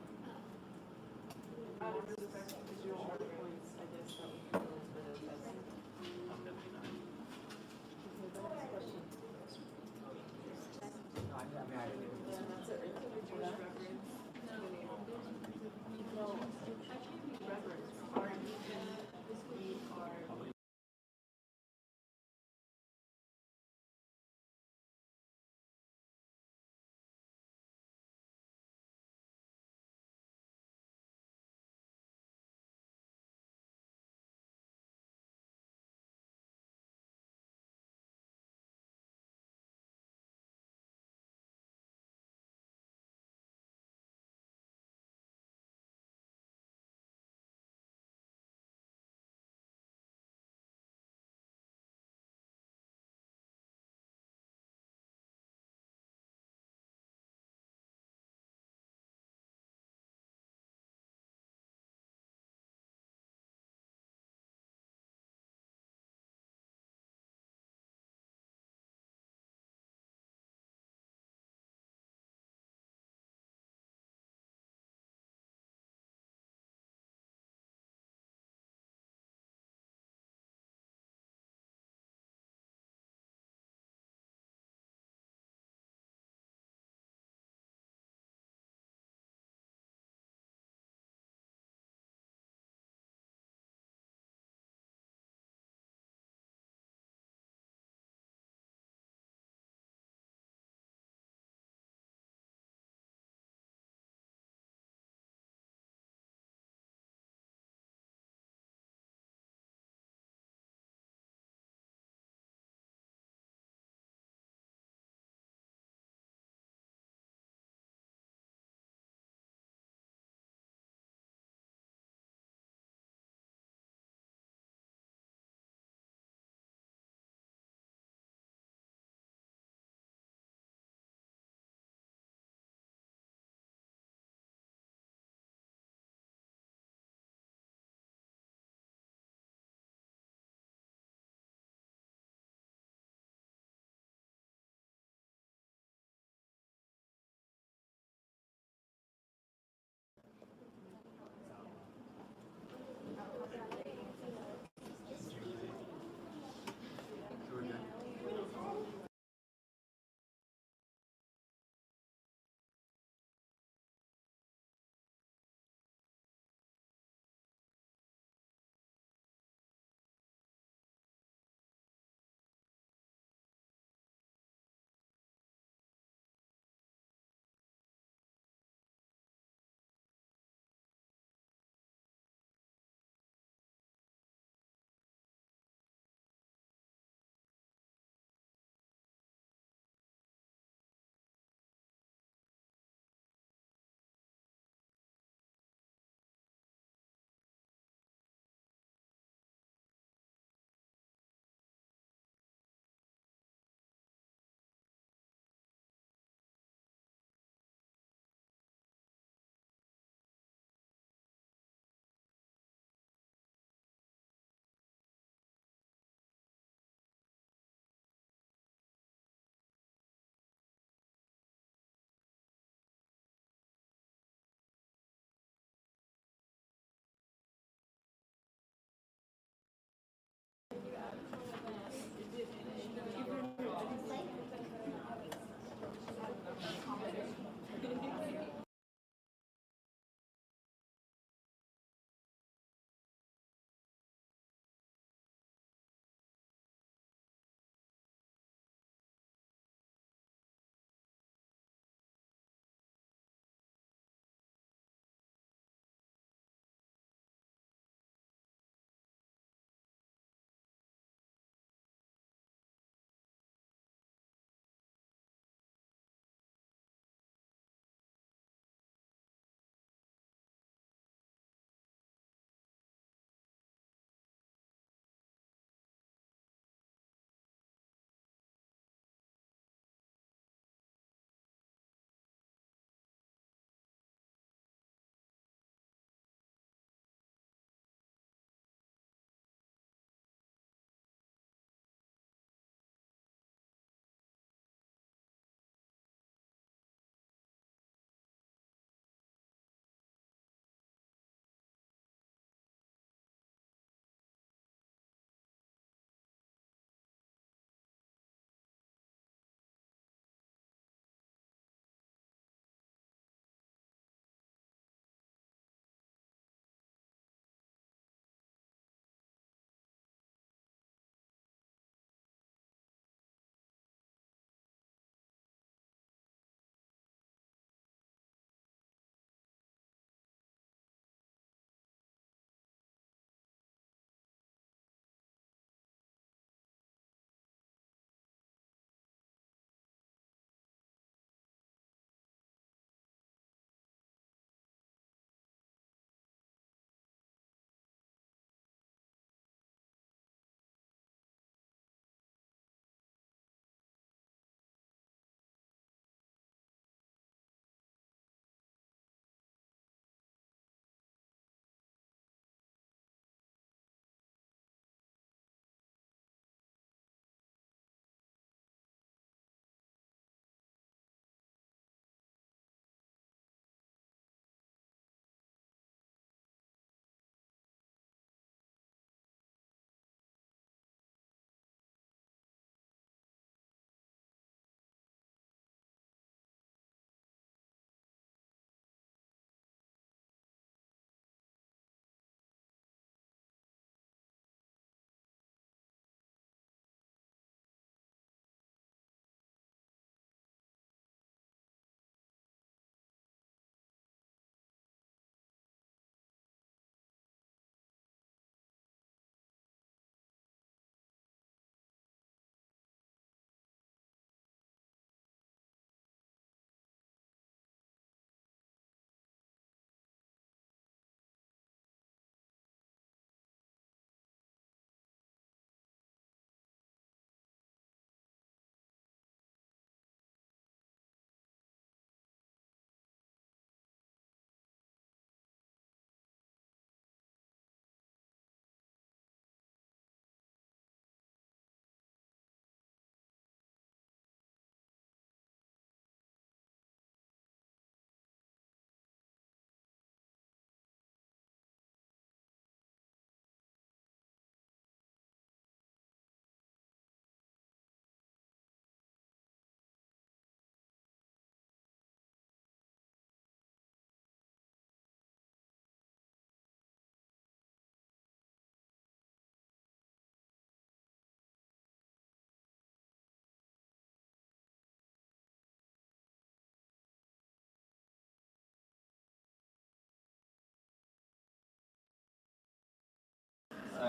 Out of respect for the Jewish organs, I guess that would be I'm definitely not. I mean, I didn't even. Jewish reverence to the name of God. Reverence. Our we are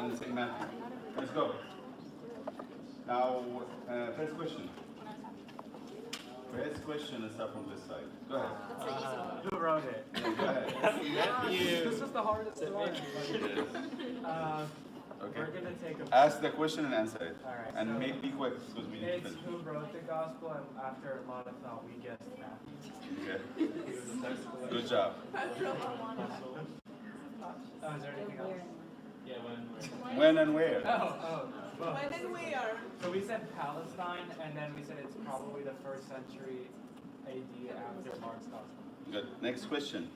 and St. Matthew. Let's go. Now, first question. First question is up from this side. Go ahead. Who wrote it? Yeah, go ahead. This is the hardest one. Okay. We're gonna take a. Ask the question and answer it. Alright, And so be quick because we need to it's finish. who wrote the gospel, and after a lot of thought, we guessed Matthew. Okay. Good job. Oh, is there anything else? Yeah, When and where? Well, When and where? so we said Palestine, and then we said it's probably the 1st century AD after Mark's gospel. Good. Next question.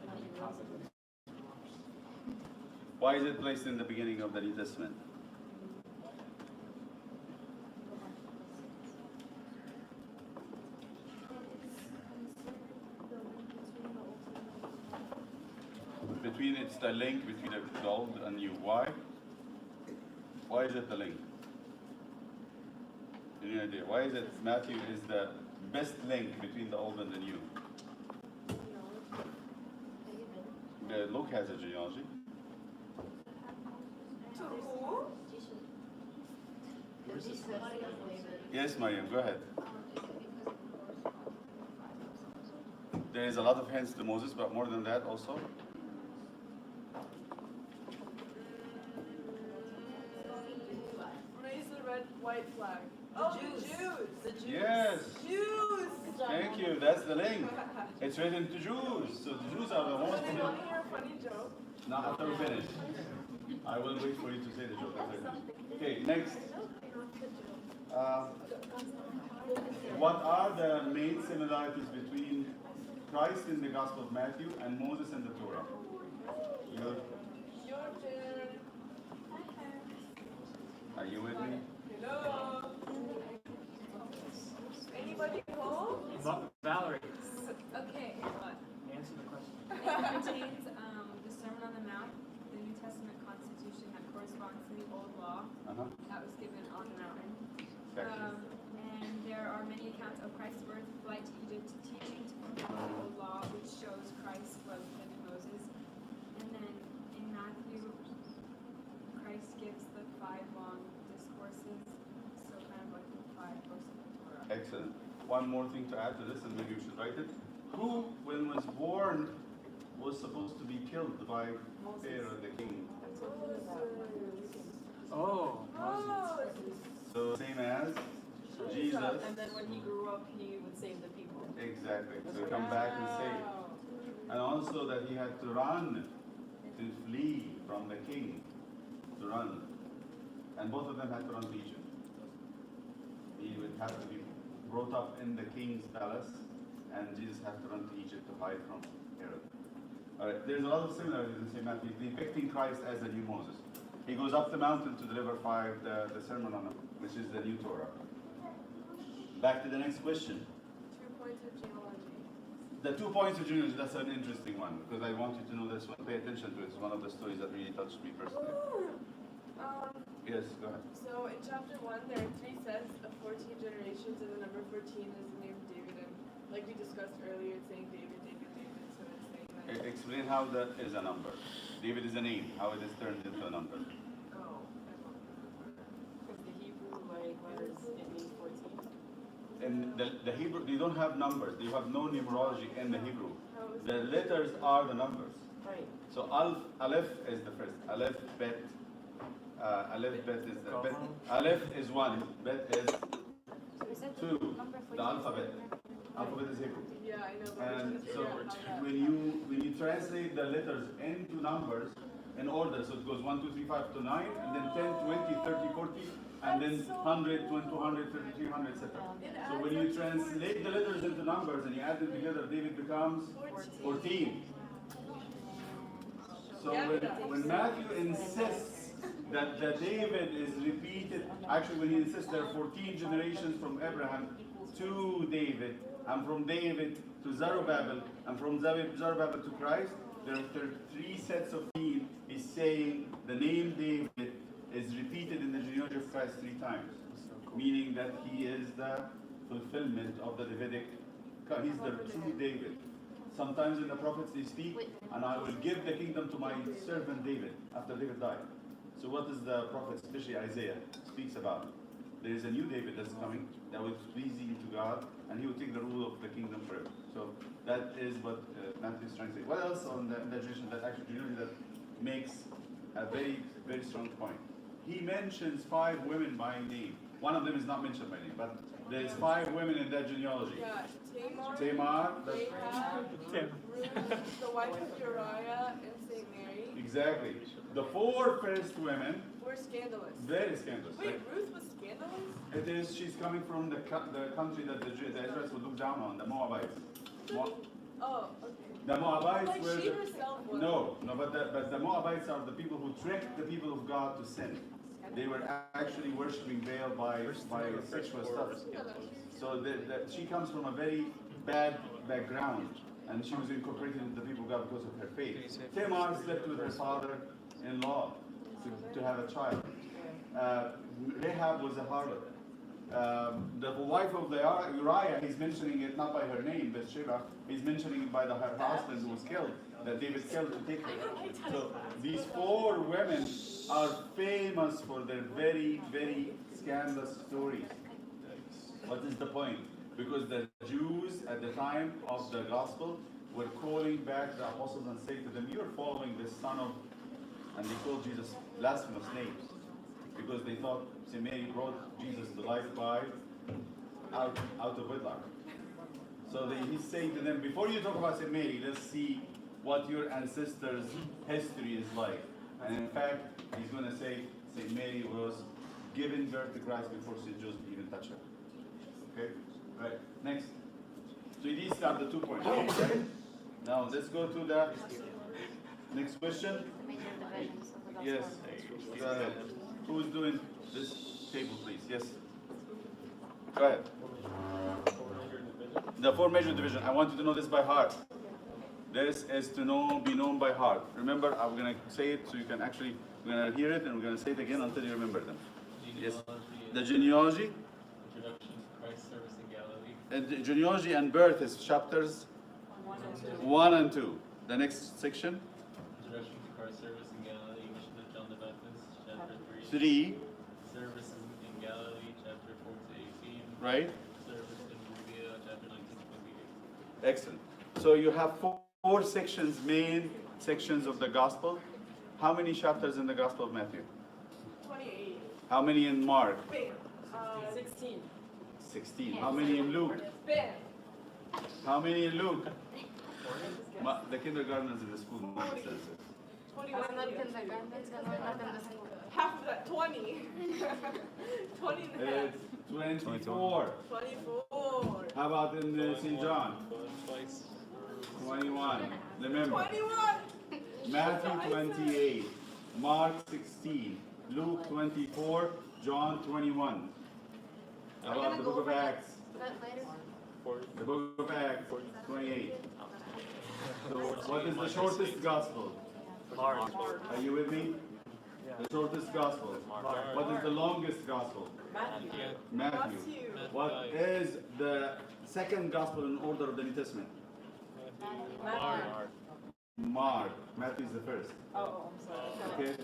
Why is it placed in the beginning of the New Testament? Between it's the link between the old and new. Why? Why is it the link? Any idea? Why is it Matthew is the best link between the old and the new? Luke has a genealogy. To who? Yes, Mariam, go ahead. There is a lot of hints to Moses, but more than that also. Raise the red, white flag. Oh, the Jews. The Jews. Yes. Jews. Thank you. That's the link. It's written to Jews. So the Jews are the most. Do you want to hear a funny joke? Not after we finish. I will wait for you to say the joke after this. Okay, next. What are the main similarities between Christ in the Gospel of Matthew and Moses in the Torah? Your turn. Are you with me? Hello. Anybody home? Valerie, Okay, answer the question. it contains the Sermon on the Mount, the New Testament constitution that corresponds to the Old Law Uh-huh. that was given on the mountain. Exactly. And there are many accounts of Christ's birth, flight to Egypt, teaching to fulfill the Old Law, which shows Christ was with Moses. And then in Matthew, Christ gives the 5 long discourses, so kind of like the 5 books of the Torah. Excellent. One more thing to add to this, and maybe you should write it. Who, when was born, was supposed to be killed by Pharaoh the king? Oh, Oh, So same as Jesus. And then when he grew up, he would save the people. Exactly. So come back and save. And also that he had to run, to flee from the king, to run. And both of them had to run to Egypt. He would have to be brought up in the king's palace, and Jesus had to run to Egypt to hide from Herod. All right, there's a lot of similarities in St. Matthew, depicting Christ as the new Moses. He goes up the mountain to deliver the Sermon on the Mount, which is the new Torah. Back to the next question. 2 points of genealogy. The 2 points of genealogy, that's an interesting one, because I want you to know this one. Pay attention to it. It's one of the stories that really touched me personally. Yes, go ahead. So in chapter 1, there are 3 sets of 14 generations, and the number 14 is the name of David. And like we discussed earlier, it's saying David, David, David. So it's saying that. Explain how that is a number. David is a name, how it is turned into a number. Oh, Because the Hebrew letters, it means 14. In the Hebrew, they don't have numbers. They have no numerology in the Hebrew. how is The letters are the numbers. Right. So Aleph is the first. Aleph, Bet. Aleph, Bet is the Bet. Aleph is 1. Bet is 2. The alphabet. Alphabet is Hebrew. Yeah, I know. But And we're so trying to figure out how that. when you translate the letters into numbers in order, so it goes 1, 2, 3, 5 to 9, and then 10, 20, 30, 40, and then 100, 200, 30, 300, etc. So when you translate the letters into numbers and you add them together, David becomes 14. So when Matthew insists that the David is repeated, actually when he insists there are 14 generations from Abraham to David, and from David to Zerubbabel, and from Zerubbabel to Christ, there are 3 sets of names. He's saying the name David is repeated in the genealogy of Christ 3 times, meaning that he is the fulfillment of the Davidic. He's the true David. Sometimes in the prophets they speak, and I will give the kingdom to my servant David after David died. So what is the prophet, especially Isaiah, speaks about? There is a new David that's coming that will be pleasing to God, and he will take the rule of the kingdom forever. So that is what Matthew is trying to say. What else on the tradition that actually that makes a very, very strong point? He mentions 5 women by name. One of them is not mentioned by name, but there's 5 women in that genealogy. Yeah, Tamar, Rahab, Ruth, the wife of Uriah, and St. Mary exactly. The 4 first women, were scandalous. very scandalous. Wait, Ruth was scandalous? It is, she's coming from the country that the Israelites would look down on, the Moabites. Oh, okay. The Moabites Like were she herself was. no, but the Moabites are the people who tricked the people of God to sin. They were actually worshiping Baal by sexual stuff. So she comes from a very bad background, and she was incorporated into the people of God because of her faith. Tamar slept with her father-in-law to have a child. Rahab was a harlot. The wife of Uriah, he's mentioning it not by her name, Bathsheba, he's mentioning it by her husband who was killed, that David killed to take her. So these 4 women are famous for their very, very scandalous stories. What is the point? Because the Jews at the time of the gospel were calling back the apostles and saying to them, "You are following the son of," and they called Jesus blasphemous names, because they thought St. Mary brought Jesus to life by out of wedlock. So he's saying to them, before you talk about St. Mary, let's see what your ancestors' history is like. And in fact, he's going to say St. Mary was giving birth to Christ before St. Joseph even touched her. Okay? Right. Next. So these are the 2 points. Now let's go to the next question. The major divisions of the Yes. gospel. Go ahead. Who's doing this table, please? Yes. Go ahead. The 4 major division. I want you to know this by heart. This is to be known by heart. Remember, I'm going to say it so you can actually, we're going to hear it and we're going to say it again until you remember them. Yes. The genealogy. Introduction to Christ's service in Galilee. And the genealogy and birth is chapters 1 and 2. The next section. Introduction to Christ's service in Galilee, mission of John the Baptist, chapter 3. 3. Service in Galilee, chapter 4 to 18. Right? Service in Judea, chapter 19 to 28. Excellent. So you have 4 sections, main sections of the gospel. How many chapters in the Gospel of Matthew? 28. How many in Mark? Bam. 16. 16. How many in Luke? Bam. How many in Luke? The kindergartners in the school says it. 21. I'm not kindergarten, we're not in the school. Half of that, 20. 20 and a half. It's 24. 24. How about in St. John? Twice. 21. Remember. 21. Matthew 28. Mark 16. Luke 24. John 21. How about the book of Acts? But later. The book of Acts 28. So what is the shortest gospel? Mark. Are you with me? The shortest gospel. What is the longest gospel? Matthew. Matthew. What is the second gospel in order of the New Testament? Matthew. Mark. Matthew is the first. Oh, I'm sorry. Okay.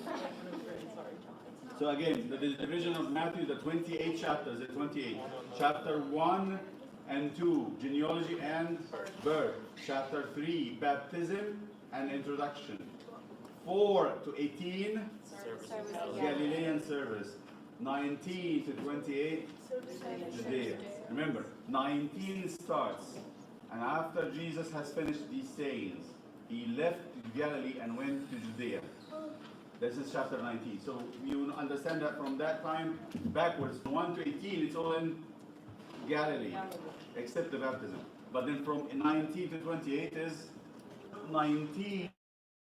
So again, the division of Matthew, the 28 chapters, the 28. Chapter 1 and 2, genealogy and birth. Chapter 3, baptism and introduction. 4 to 18, Galilean service. 19 to 28, Judea. Remember, 19 starts, and after Jesus has finished these sayings, he left Galilee and went to Judea. This is chapter 19. So you understand that from that time backwards, 1 to 18, it's all in Galilee, except the baptism. But then from 19 to 28 is 19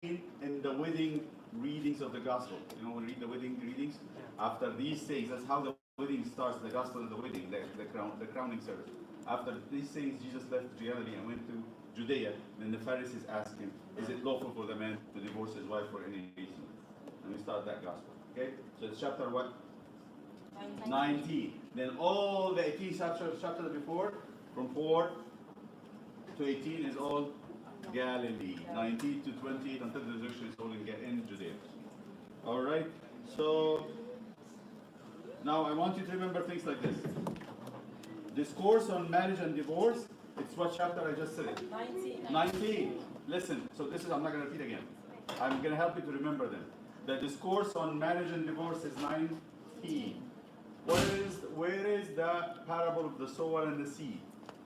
in the wedding readings of the gospel. You know, we read the wedding readings. After these things, that's how the wedding starts, the gospel of the wedding, the crowning service. After these things, Jesus left Galilee and went to Judea. Then the Pharisees asked him, is it lawful for the man to divorce his wife for any reason? And we start that gospel. Okay? So it's chapter what? 19. Then all the 18 chapters before, from 4 to 18 is all Galilee. 19 to 28 until the resurrection is all in Judea. All right? So now I want you to remember things like this. Discourse on marriage and divorce, it's what chapter I just said it? 19. Listen, so this is, I'm not going to repeat again. I'm going to help you to remember them. The discourse on marriage and divorce is 19. Where is the parable of the sower and the seed?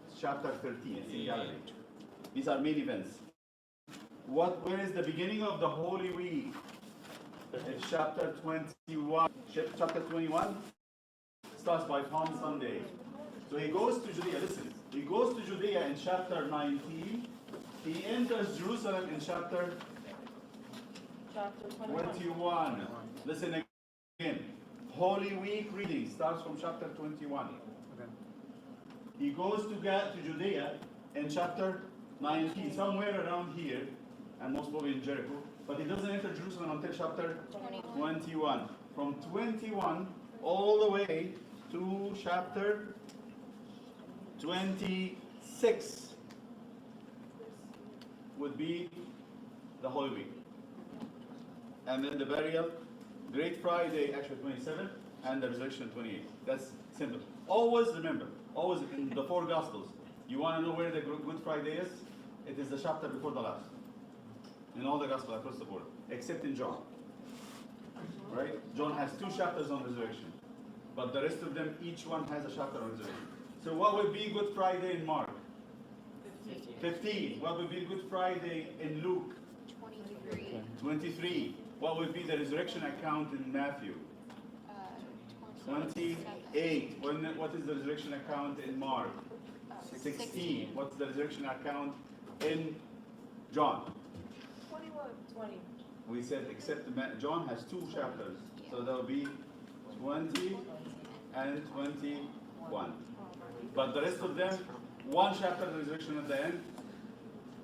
It's chapter 13. It's in Galilee. These are main events. Where is the beginning of the Holy Week? It's chapter 21. Chapter 21 starts by Palm Sunday. So he goes to Judea. Listen, he goes to Judea in chapter 19. He enters Jerusalem in chapter 21. Listen again. Holy Week reading starts from chapter 21. Okay. He goes to Judea in chapter 19, somewhere around here, and most probably in Jericho. But he doesn't enter Jerusalem until chapter 21. From 21 all the way to chapter 26 would be the Holy Week. And then the burial, Great Friday, actually 27, and the resurrection 28. That's simple. Always remember, always in the four Gospels, you want to know where the Good Friday is? It is the chapter before the last. In all the Gospels across the board, except in John. Right? John has 2 chapters on resurrection. But the rest of them, each one has a chapter on resurrection. So what would be Good Friday in Mark? 15. What would be Good Friday in Luke? 23. What would be the resurrection account in Matthew? 28. What is the resurrection account in Mark? 16. What's the resurrection account in John? 20. We said except John has 2 chapters. So there will be 20 and 21. But the rest of them, 1 chapter of resurrection at the end.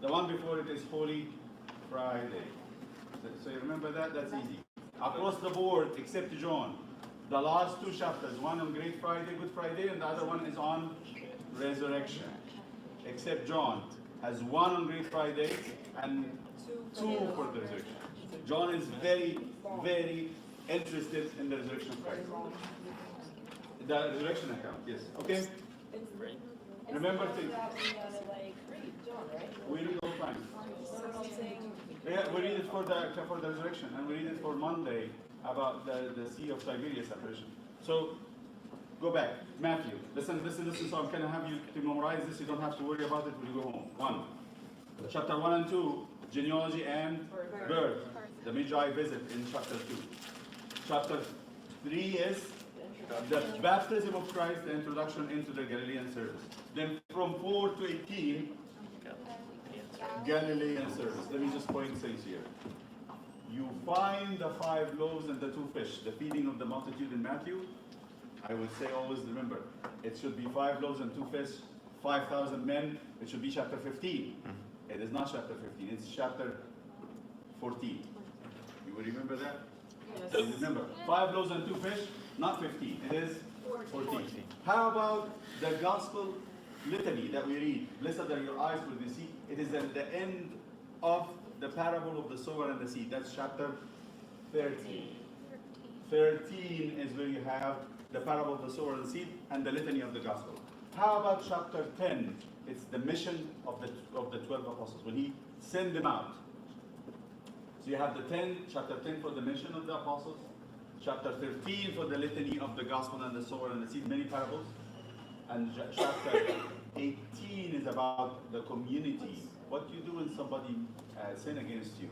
The one before it is Holy Friday. So you remember that? That's easy. Across the board, except John, the last 2 chapters, one on Great Friday, Good Friday, and the other one is on resurrection. Except John has 1 on Great Friday and 2 for the resurrection. John is very, very interested in the resurrection of Christ. The resurrection account, yes. Okay? Remember to... We read all the time. Yeah, we read it for the resurrection, and we read it for Monday about the Sea of Tiberias apparition. So, go back. Matthew. Listen. So I'm going to have you to memorize this. You don't have to worry about it when you go home. 1. Chapter 1 and 2, genealogy and birth. The Magi visit in chapter 2. Chapter 3 is the baptism of Christ, the introduction into the Galilean service. Then from 4 to 18, Galilean service. Let me just point things here. You find the 5 loaves and the 2 fish, the feeding of the multitude in Matthew. I would say always remember, it should be 5 loaves and 2 fish, 5,000 men. It should be chapter 15. It is not chapter 15, it's chapter 14. You will remember that? Yes. Remember, 5 loaves and 2 fish, not 15. It is 14. How about the gospel litany that we read? Blessed are your eyes for the see. It is at the end of the parable of the sower and the seed. That's chapter 13. 13 is where you have the parable of the sower and the seed and the litany of the gospel. How about chapter 10? It's the mission of the 12 apostles when he sent them out. So you have chapter 10 for the mission of the apostles, chapter 13 for the litany of the gospel and the sower and the seed, many parables, and chapter 18 is about the community. What you do when somebody sin against you?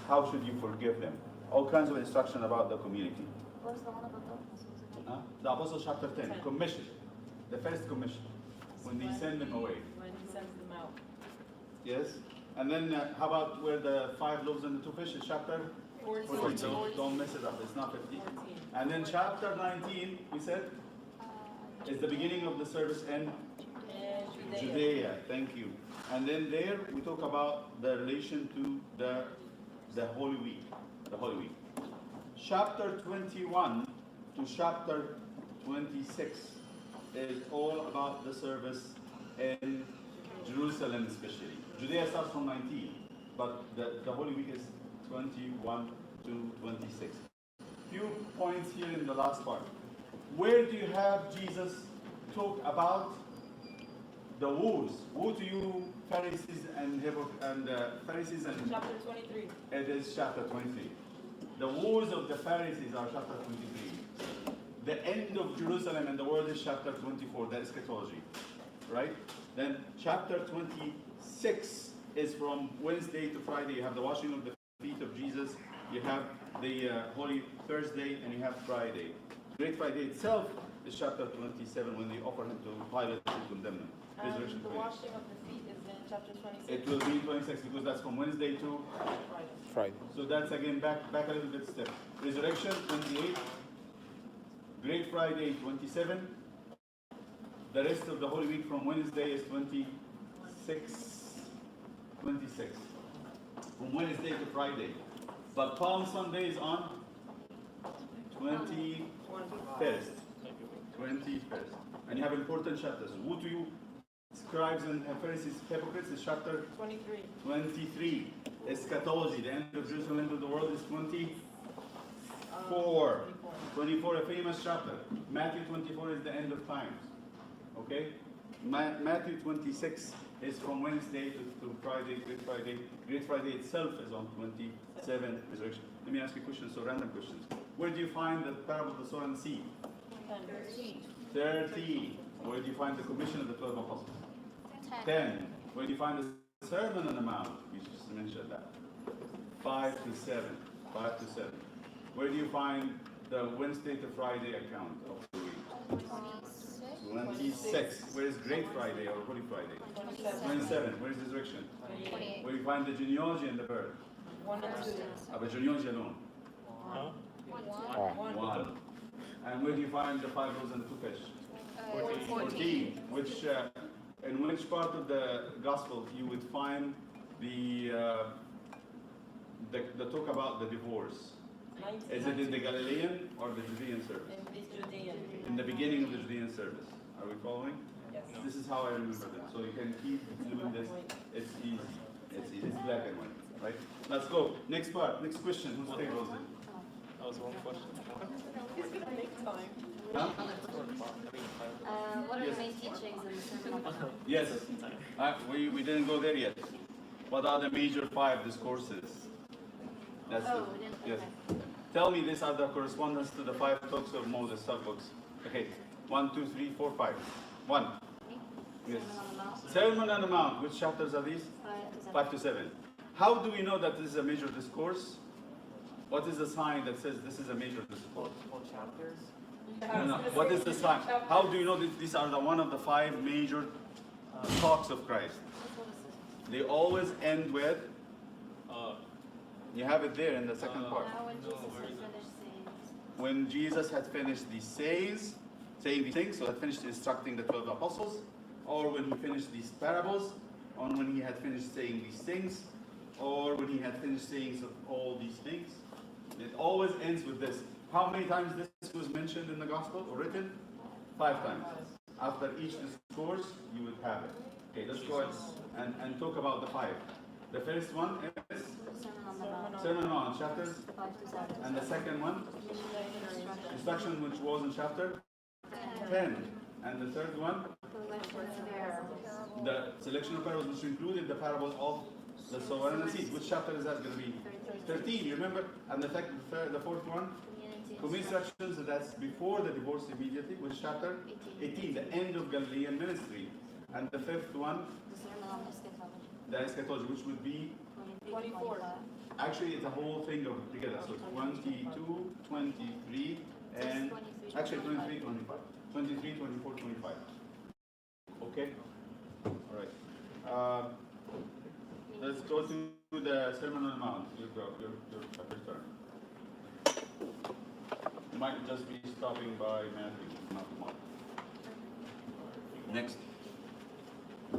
How should you forgive them? All kinds of instruction about the community. What's the one about the apostles? The Apostles chapter 10, commission, the first commission, when they send them away. When he sends them out. Yes? And then how about where the 5 loaves and the 2 fish is chapter 14. Don't mess it up, it's not 15. 14. And then chapter 19, we said, is the beginning of the service in Judea. Thank you. And then there we talk about the relation to the Holy Week. The Holy Week. Chapter 21 to chapter 26 is all about the service in Jerusalem especially. Judea starts from 19, but the Holy Week is 21 to 26. few points here in the last part. Where do you have Jesus talk about the woes? Woe to you, Pharisees and Pharisees and Chapter 23. it is chapter 23. The woes of the Pharisees are chapter 23. The end of Jerusalem and the world is chapter 24, the eschatology. Right? Then chapter 26 is from Wednesday to Friday. You have the washing of the feet of Jesus, you have the Holy Thursday, and you have Friday. Great Friday itself is chapter 27 when they offer him to Pilate to condemn him. Resurrection The 20. washing of the feet is in chapter 26. It will be 26 because that's from Wednesday to Friday. so that's again back a little bit step. Resurrection 28, Great Friday 27. The rest of the Holy Week from Wednesday is 26. From Wednesday to Friday. But Palm Sunday is on 21st. 21st. And you have important chapters. Woe to you, scribes and Pharisees, hypocrites, is chapter 23. 23. Eschatology, the end of Jerusalem, end of the world is 24. 24, a famous chapter. Matthew 24 is the end of times. Okay? Matthew 26 is from Wednesday to Friday, Great Friday. Great Friday itself is on 27, resurrection. Let me ask you questions, so random questions. Where do you find the parable of the sower and the seed? 13. 13. Where do you find the commission of the 12 apostles? 10. Where do you find the Sermon on the Mount? We just mentioned that. 5 to 7. 5 to 7. Where do you find the Wednesday to Friday account of the week? 26. Where is Great Friday or Holy Friday? 27. Where is Resurrection? 28. Where you find the genealogy and the birth? 1 and 2. The genealogy alone? 1. And where do you find the 5 loaves and the 2 fish? 14. Which, in which part of the gospel you would find the talk about the divorce? Is it in the Galilean or the Judean service? In Judean. In the beginning of the Judean service. Are we following? Yes. This is how I remember them. So you can keep doing this. It's easy. It's easy. It's black and white. Right? Let's go. Next part. Next question. Whose table is it? That was one question. It's going to take time. Huh? What are Yes. the main teachings in the Sermon on the Mount? Yes. We didn't go there yet. What are the major 5 discourses? That's Oh, the, we didn't. yes. Okay. Tell me these are the correspondence to the 5 talks of Moses, subbooks. Okay. 1, 2, 3, 4, 5. 1. Yes. Sermon on the Mount. Sermon on the Mount. Which chapters are these? 5 to 7. How do we know that this is a major discourse? What is the sign that says this is a major discourse? Whole chapters. No. What is the sign? How do you know that these are one of the 5 major talks of Christ? They always end with, you have it there in the second part. Now when Jesus had finished saying, When Jesus had finished these saying these things, so had finished instructing the 12 apostles, or when he finished these parables, or when he had finished saying these things, or when he had finished saying all these things. It always ends with this. How many times this was mentioned in the gospel or written? 5 times. After each discourse, you would have it. Okay, let's go ahead and talk about the 5. The first one is Sermon on the Mount. Sermon on the Mount, chapters. 5 to 7. And the second one, instruction, which was in chapter 10. And the third one, the selection of parables, which included the parable of the sower and the seed. Which chapter is that going to be? 13, you remember? And the fourth one, community instructions, that's before the divorce immediately. Which chapter? 18, the end of Galilean ministry. And the fifth one, The Sermon on Eschatology. the eschatology, which would be, 24. actually it's a whole thing of together. So 22, 23, and actually 23, 25. 23, 24, 25. Okay? All right. Let's go to the Sermon on the Mount. Your turn. You might just be stopping by Matthew, not Mark. Next. The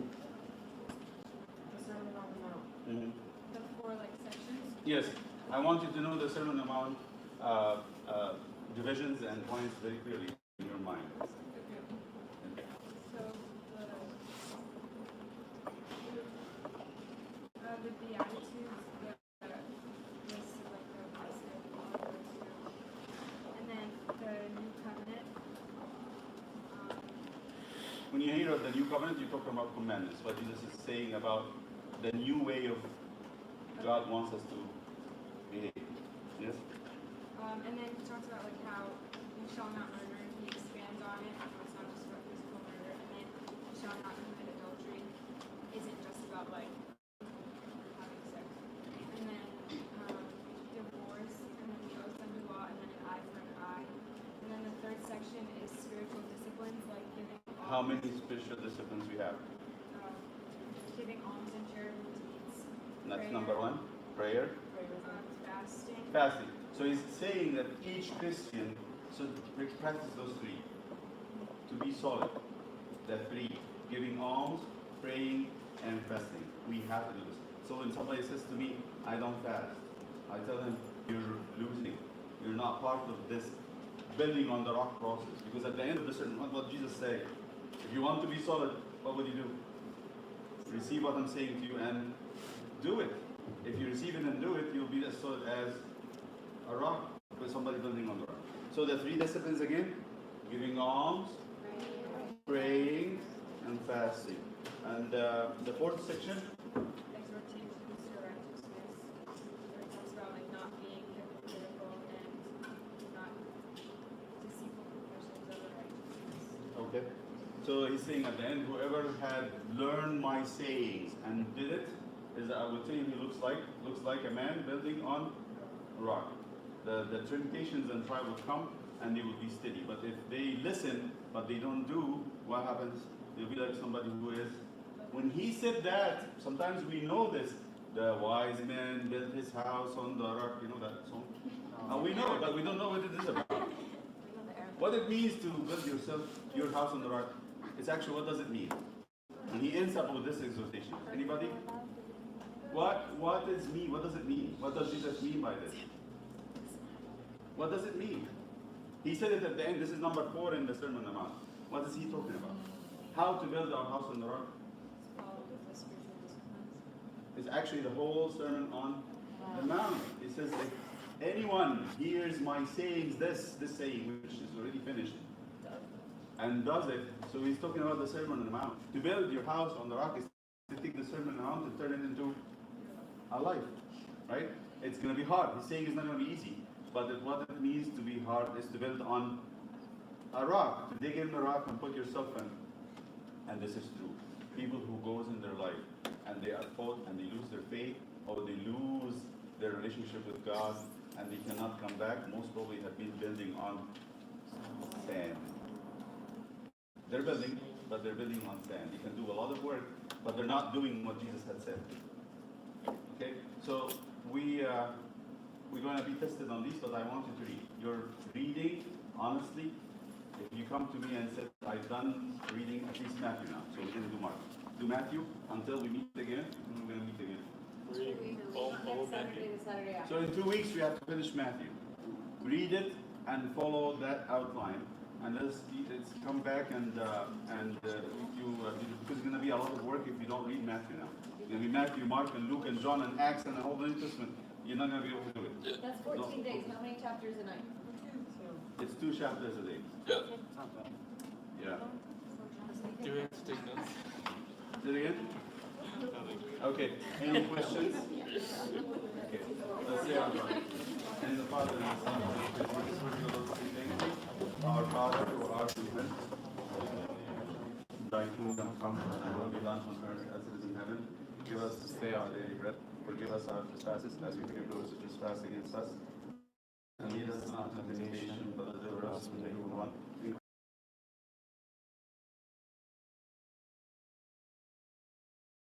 Sermon on the Mount. Mm-hmm. The 4 sections. Yes, I want you to know the Sermon on the Mount divisions and points very clearly in your mind. So the Beatitudes, the list of the blessed, you hear of the new covenant, you're talking about commandments. What Jesus is saying about the new way of God wants us to behave. Yes? And then he talks about like how you shall not murder, and he expands on it. It's not just about physical murder. And then you shall not commit adultery isn't just about like having sex. And then divorce, and then the oath under law, and then an eye for an eye. And then the third section is spiritual disciplines, like giving alms. How many spiritual disciplines we have? Giving alms and charitable deeds. That's prayer, number one. Prayer. Fasting. Fasting. So he's saying that each Christian should practice those three to be solid. The three: giving alms, praying, and fasting. We have to do this. So when somebody says to me, "I don't fast," I tell them, "You're losing. You're not part of this building on the rock process." Because at the end of the sermon, what Jesus said, if you want to be solid, what would you do? Receive what I'm saying to you and do it. If you receive it and do it, you'll be as solid as a rock with somebody building on the rock. So the three disciplines again: giving alms, praying, and fasting. And the fourth section, Exhortations to righteousness, where it talks about like not being hypocritical and not deceitful professions of righteousness. okay. So he's saying at the end, whoever had learned my sayings and did it, is I would tell you he looks like a man building on rock. The temptations and trial will come and they will be steady. But if they listen but they don't do, what happens? They'll be like somebody who is. When he said that, sometimes we know this. The wise man built his house on the rock. You know that song? We know it, but we don't know what it is about. What it means to build your house on the rock. It's actually, what does it mean? And he ends up with this exhortation. Anybody? What does it mean? What does Jesus mean by this? What does it mean? He said it at the end. This is number 4 in the Sermon on the Mount. What is he talking about? How to build our house on the rock? It's actually the whole Sermon on the Mount. It says, if anyone hears my sayings, this saying, which is already finished, and does it. So he's talking about the Sermon on the Mount. To build your house on the rock is to take the Sermon on the Mount and turn it into a life, right? It's going to be hard. He's saying it's not going to be easy. But what it means to be hard is to build on a rock, to dig in the rock and put yourself in. And this is true. People who goes in their life and they are fought and they lose their faith or they lose their relationship with God and they cannot come back, most probably have been building on sand. They're building, but they're building on sand. You can do a lot of work, but they're not doing what Jesus had said. Okay, so we're going to be tested on these, but I want you to read. You're reading, honestly, if you come to me and say, I've done reading at least Matthew now, so we didn't do Mark. Do Matthew until we meet again, and we're going to meet again. So in 2 weeks, we have to finish Matthew. Read it and follow that outline. And let's come back and because it's going to be a lot of work if you don't read Matthew now. It's going to be Matthew, Mark, and Luke, and John, and Acts, and the whole New Testament. You're not going to be able to do it. That's 14 days. How many chapters a night? It's 2 chapters a day. Yeah. Do we have to take notes? Say it again? Okay. Any questions? Okay. Let's say our prayer. In the Father and the Son and the Holy Spirit, our Father who art in heaven, thy kingdom come, and will be done on earth as it is in heaven. Give us this day our daily bread. Forgive us our trespasses as we forgive those who trespass against us. And lead us not into temptation,